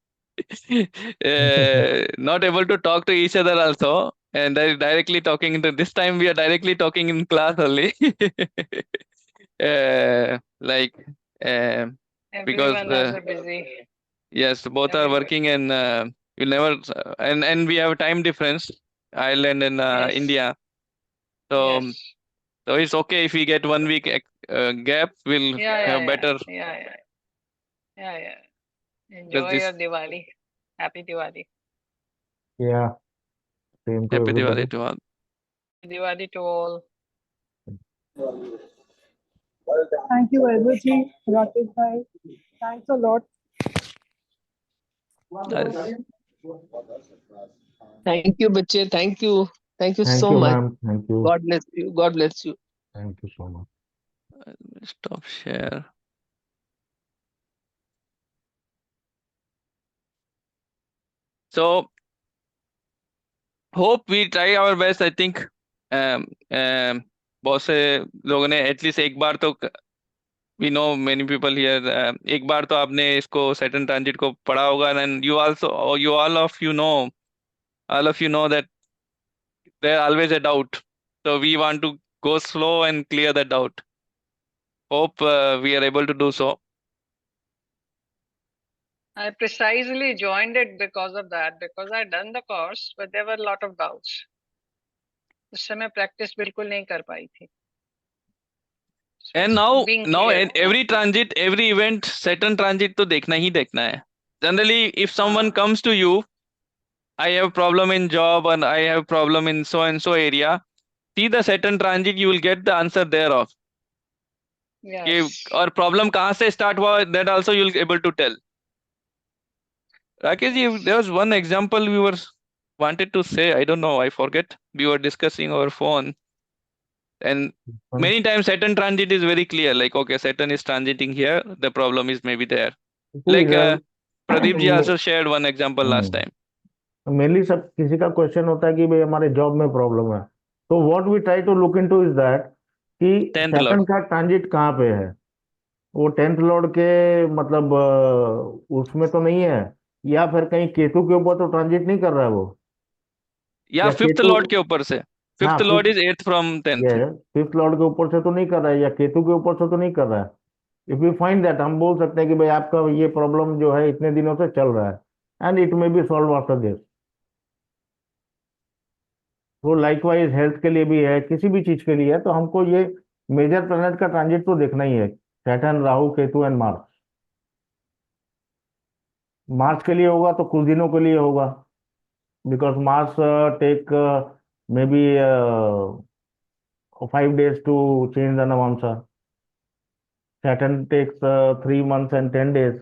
S1: not able to talk to each other also, and directly talking into this time we are directly talking in class only. Like because
S5: Everyone else are busy.
S1: yes, both are working and we never and we have time difference, Ireland and
S5: Yes.
S1: India. So
S5: Yes.
S1: so it's okay if we get 1 week gap. We'll have better.
S5: Yeah. Enjoy
S1: this-
S5: your Diwali. Happy Diwali.
S3: Yeah, same to
S1: Happy
S3: everybody.
S1: Diwali to all.
S5: Diwali to all.
S13: Thank you, Vaibhav-ji, Rakesh bhai. Thanks a lot.
S1: Nice.
S2: Thank you, bache. Thank you. Thank you
S3: Thank
S2: so
S3: you,
S2: much.
S3: ma'am. Thank you.
S2: God bless you. God bless you.
S3: Thank you so much.
S1: Stop share. So hope we try our best. I think बहुत से लोगों ने at least एक बार तो we know many people here एक बार तो आपने इसको Saturn transit को पढ़ा होगा and you also all of you know that there always a doubt, so we want to go slow and clear that doubt. Hope we are able to do so.
S5: I precisely joined it because of that, because I done the course, but there were a lot of doubts. उस समय practice बिल्कुल नहीं कर पाई थी.
S1: And now
S5: Being clear.
S1: in every transit, every event, Saturn transit तो देखना ही देखना है. Generally, if someone comes to you, I have problem in job and I have problem in so and so area, see the Saturn transit, you will get the answer thereof.
S5: Yes.
S1: और problem कहाँ से start हुआ, that also you will able to tell. Rakesh ji, there was one example we were wanted to say, I don't know, I forget. We were discussing over phone, and many times Saturn transit is very clear. Like, okay, Saturn is transiting here, the problem is maybe there. Like Pradeep ji also shared one example last time.
S3: Mainly सब किसी का question होता है कि भाई हमारे job में problem है, तो what we try to look into is that कि सैटर्न का ट्रांजिट कहाँ पे है. वो 10th लॉर्ड के मतलब उसमें तो नहीं है, या फिर कहीं केतु के ऊपर तो ट्रांजिट नहीं कर रहा है वो,
S1: या फिफ्थ लॉर्ड के ऊपर से. Fifth Lord is 8th from 10th.
S3: Fifth Lord के ऊपर से तो नहीं कर रहा है, या केतु के ऊपर से तो नहीं कर रहा है. इफ यू फाइंड दैट, हम बोल सकते हैं कि भाई आपका ये प्रॉब्लम जो है इतने दिनों से चल रहा है, and it may be solve after this. वो लाइकवाइज हेल्थ के लिए भी है, किसी भी चीज के लिए है, तो हमको ये मेजर प्लैनेट का ट्रांजिट तो देखना ही है. Saturn, Rahu, Ketu and Mars. March के लिए होगा तो कुछ दिनों के लिए होगा, because Mars take may be 5 days to change the Navamsa. Saturn takes 3 months and 10 days.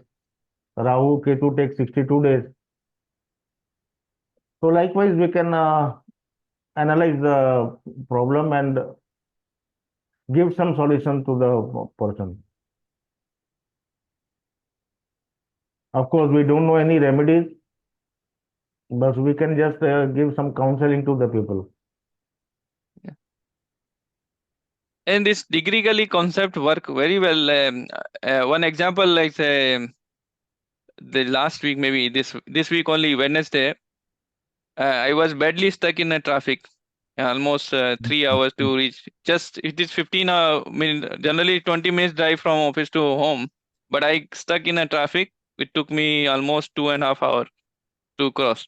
S3: Rahu, Ketu takes 62 days. So likewise, we can analyze the problem and give some solution to the person. Of course, we don't know any remedies, but we can just give some counseling to the people.
S1: And this degree gali concept work very well. One example, like say, the last week, maybe this week only, Wednesday, I was badly stuck in a traffic, almost 3 hours to reach. Just it is 15 minutes, generally 20 minutes drive from office to home, but I stuck in a traffic. It took me almost 2.5 hours to cross.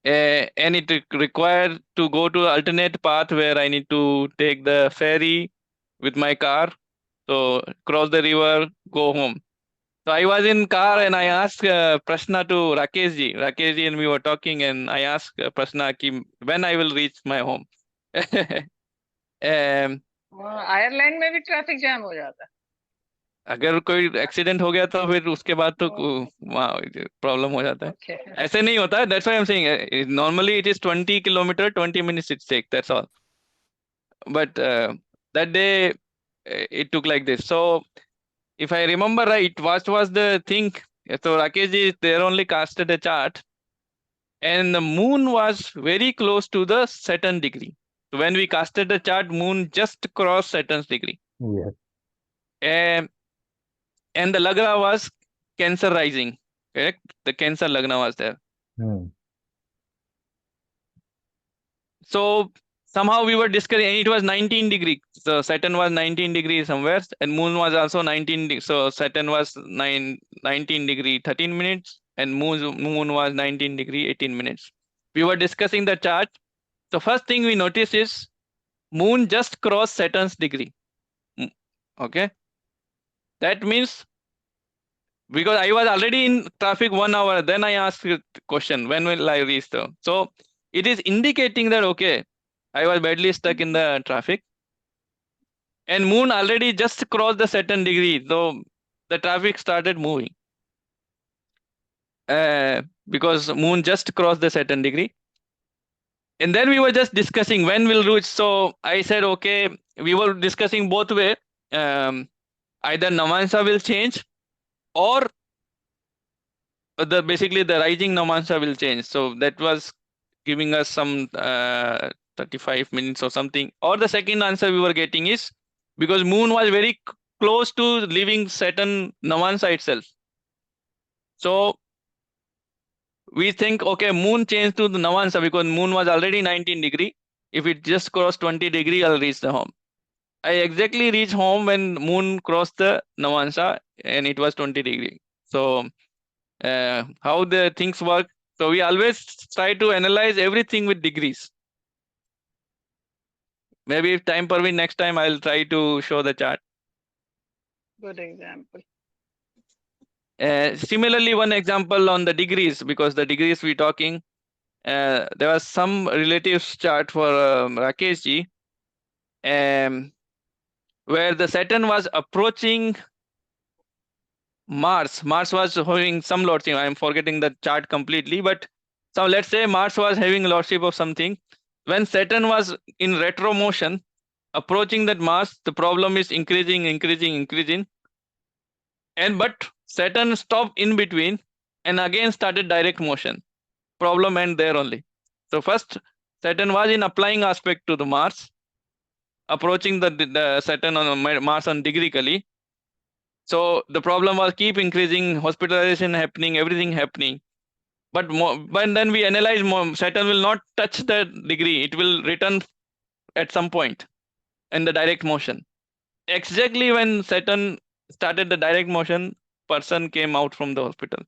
S1: And it required to go to alternate path where I need to take the ferry with my car, so cross the river, go home. So I was in car and I asked Prashna to Rakesh ji, and we were talking, and I asked Prashna ki when I will reach my home.
S5: Ireland में भी traffic jam हो जाता है.
S1: अगर कोई accident हो गया तो फिर उसके बाद तो वहाँ प्रॉब्लम हो जाता है. ऐसे नहीं होता है. That's why I'm saying normally it is 20 kilometer, 20 minutes it takes. That's all. But that day it took like this. So if I remember right, what was the thing? So Rakesh ji there only casted a chart, and the moon was very close to the Saturn degree. So when we casted the chart, moon just crossed Saturn's degree.
S3: Yes.
S1: And the Lagna was Cancer rising, correct? The Cancer Lagna was there. So somehow we were discussing, and it was 19 degrees. So Saturn was 19 degrees somewhere, and moon was also 19. So Saturn was 19 degree 13 minutes, and moon was 19 degree 18 minutes. We were discussing the chart. So first thing we notice is moon just crossed Saturn's degree. Okay. That means because I was already in traffic 1 hour. Then I asked the question, when will I reach there? So it is indicating that, okay, I was badly stuck in the traffic. And moon already just crossed the Saturn degree. So the traffic started moving. Because moon just crossed the Saturn degree. And then we were just discussing when we'll reach. So I said, okay, we were discussing both way. Either Navamsa will change, or basically the rising Navamsa will change. So that was giving us some 35 minutes or something. Or the second answer we were getting is because moon was very close to leaving Saturn Navamsa itself. So we think, okay, moon changed to the Navamsa because moon was already 19 degree. If it just crossed 20 degree, I'll reach the home. I exactly reached home when moon crossed the Navamsa and it was 20 degree. So how the things work. So we always try to analyze everything with degrees. Maybe if time permit, next time I'll try to show the chart.
S5: Good example.
S1: Similarly, one example on the degrees, because the degrees we're talking, there was some relatives chart for Rakesh ji, where the Saturn was approaching Mars. Mars was having some lordship. I'm forgetting the chart completely, but so let's say Mars was having lordship of something. When Saturn was in retro motion, approaching that Mars, the problem is increasing. And but Saturn stopped in between and again started direct motion. Problem end there only. So first Saturn was in applying aspect to the Mars, approaching the Saturn on Mars on degreically. So the problem was keep increasing, hospitalization happening, everything happening. But then we analyze Saturn will not touch the degree. It will return at some point in the direct motion. Exactly when Saturn started the direct motion, person came out from the hospital.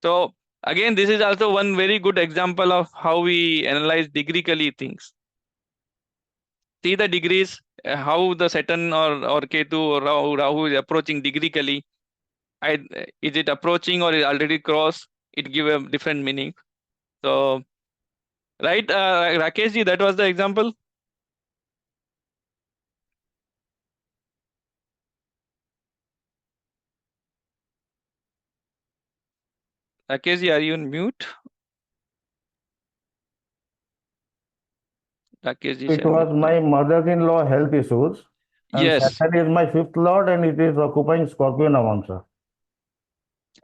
S1: So again, this is also one very good example of how we analyze degreically things. See the degrees, how the Saturn or Ketu or Rahu is approaching degreically. Is it approaching or is already crossed? It give a different meaning. So, right, Rakesh ji, that was the example. Rakesh ji, are you on mute? Rakesh ji,
S3: It was my mother-in-law health issues. And
S1: yes.
S3: Saturn is my fifth lord and it is occupying Scorpio Navamsa.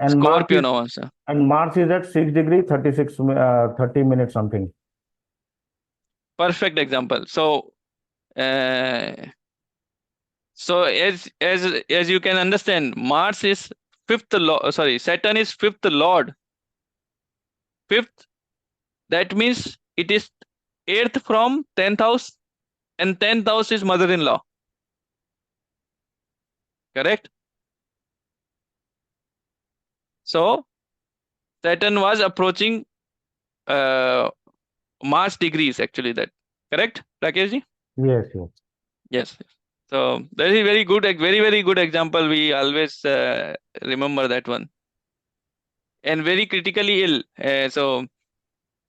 S3: And
S1: Scorpio Navamsa.
S3: And Mars is at 6 degree 30 minutes something.
S1: Perfect example. So, as you can understand, Mars is fifth lord. Sorry, Saturn is fifth lord. Fifth, that means it is 8th from 10th house, and 10th house is mother-in-law. Correct? So Saturn was approaching Mars degrees, actually, that. Correct, Rakesh ji?
S3: Yes.
S1: Yes. So that is very good, very good example. We always remember that one. And very critically ill. So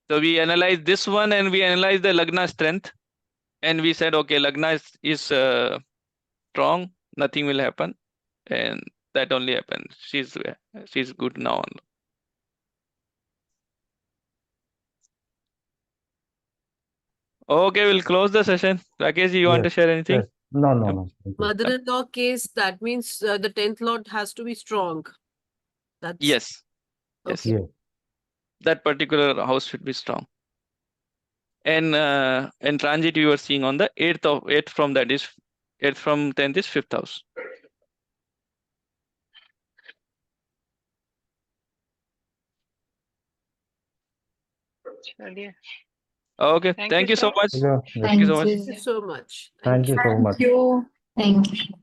S1: we analyze this one and we analyze the Lagna strength. And we said, okay, Lagna is strong, nothing will happen. And that only happened. She's good now. Okay, we'll close the session. Rakesh, you want to share anything?
S3: Yes. No.
S14: Mother-in-law case, that means the 10th lord has to be strong. That's
S1: yes.
S14: okay.
S3: Yes.
S1: That particular house should be strong. And transit you are seeing on the 8th from that is 8th from 10th is 5th house. Okay, thank you so much.
S3: Yeah.
S1: Thank you so much.
S14: Thank you so much.
S3: Thank you so much.
S10: Thank you.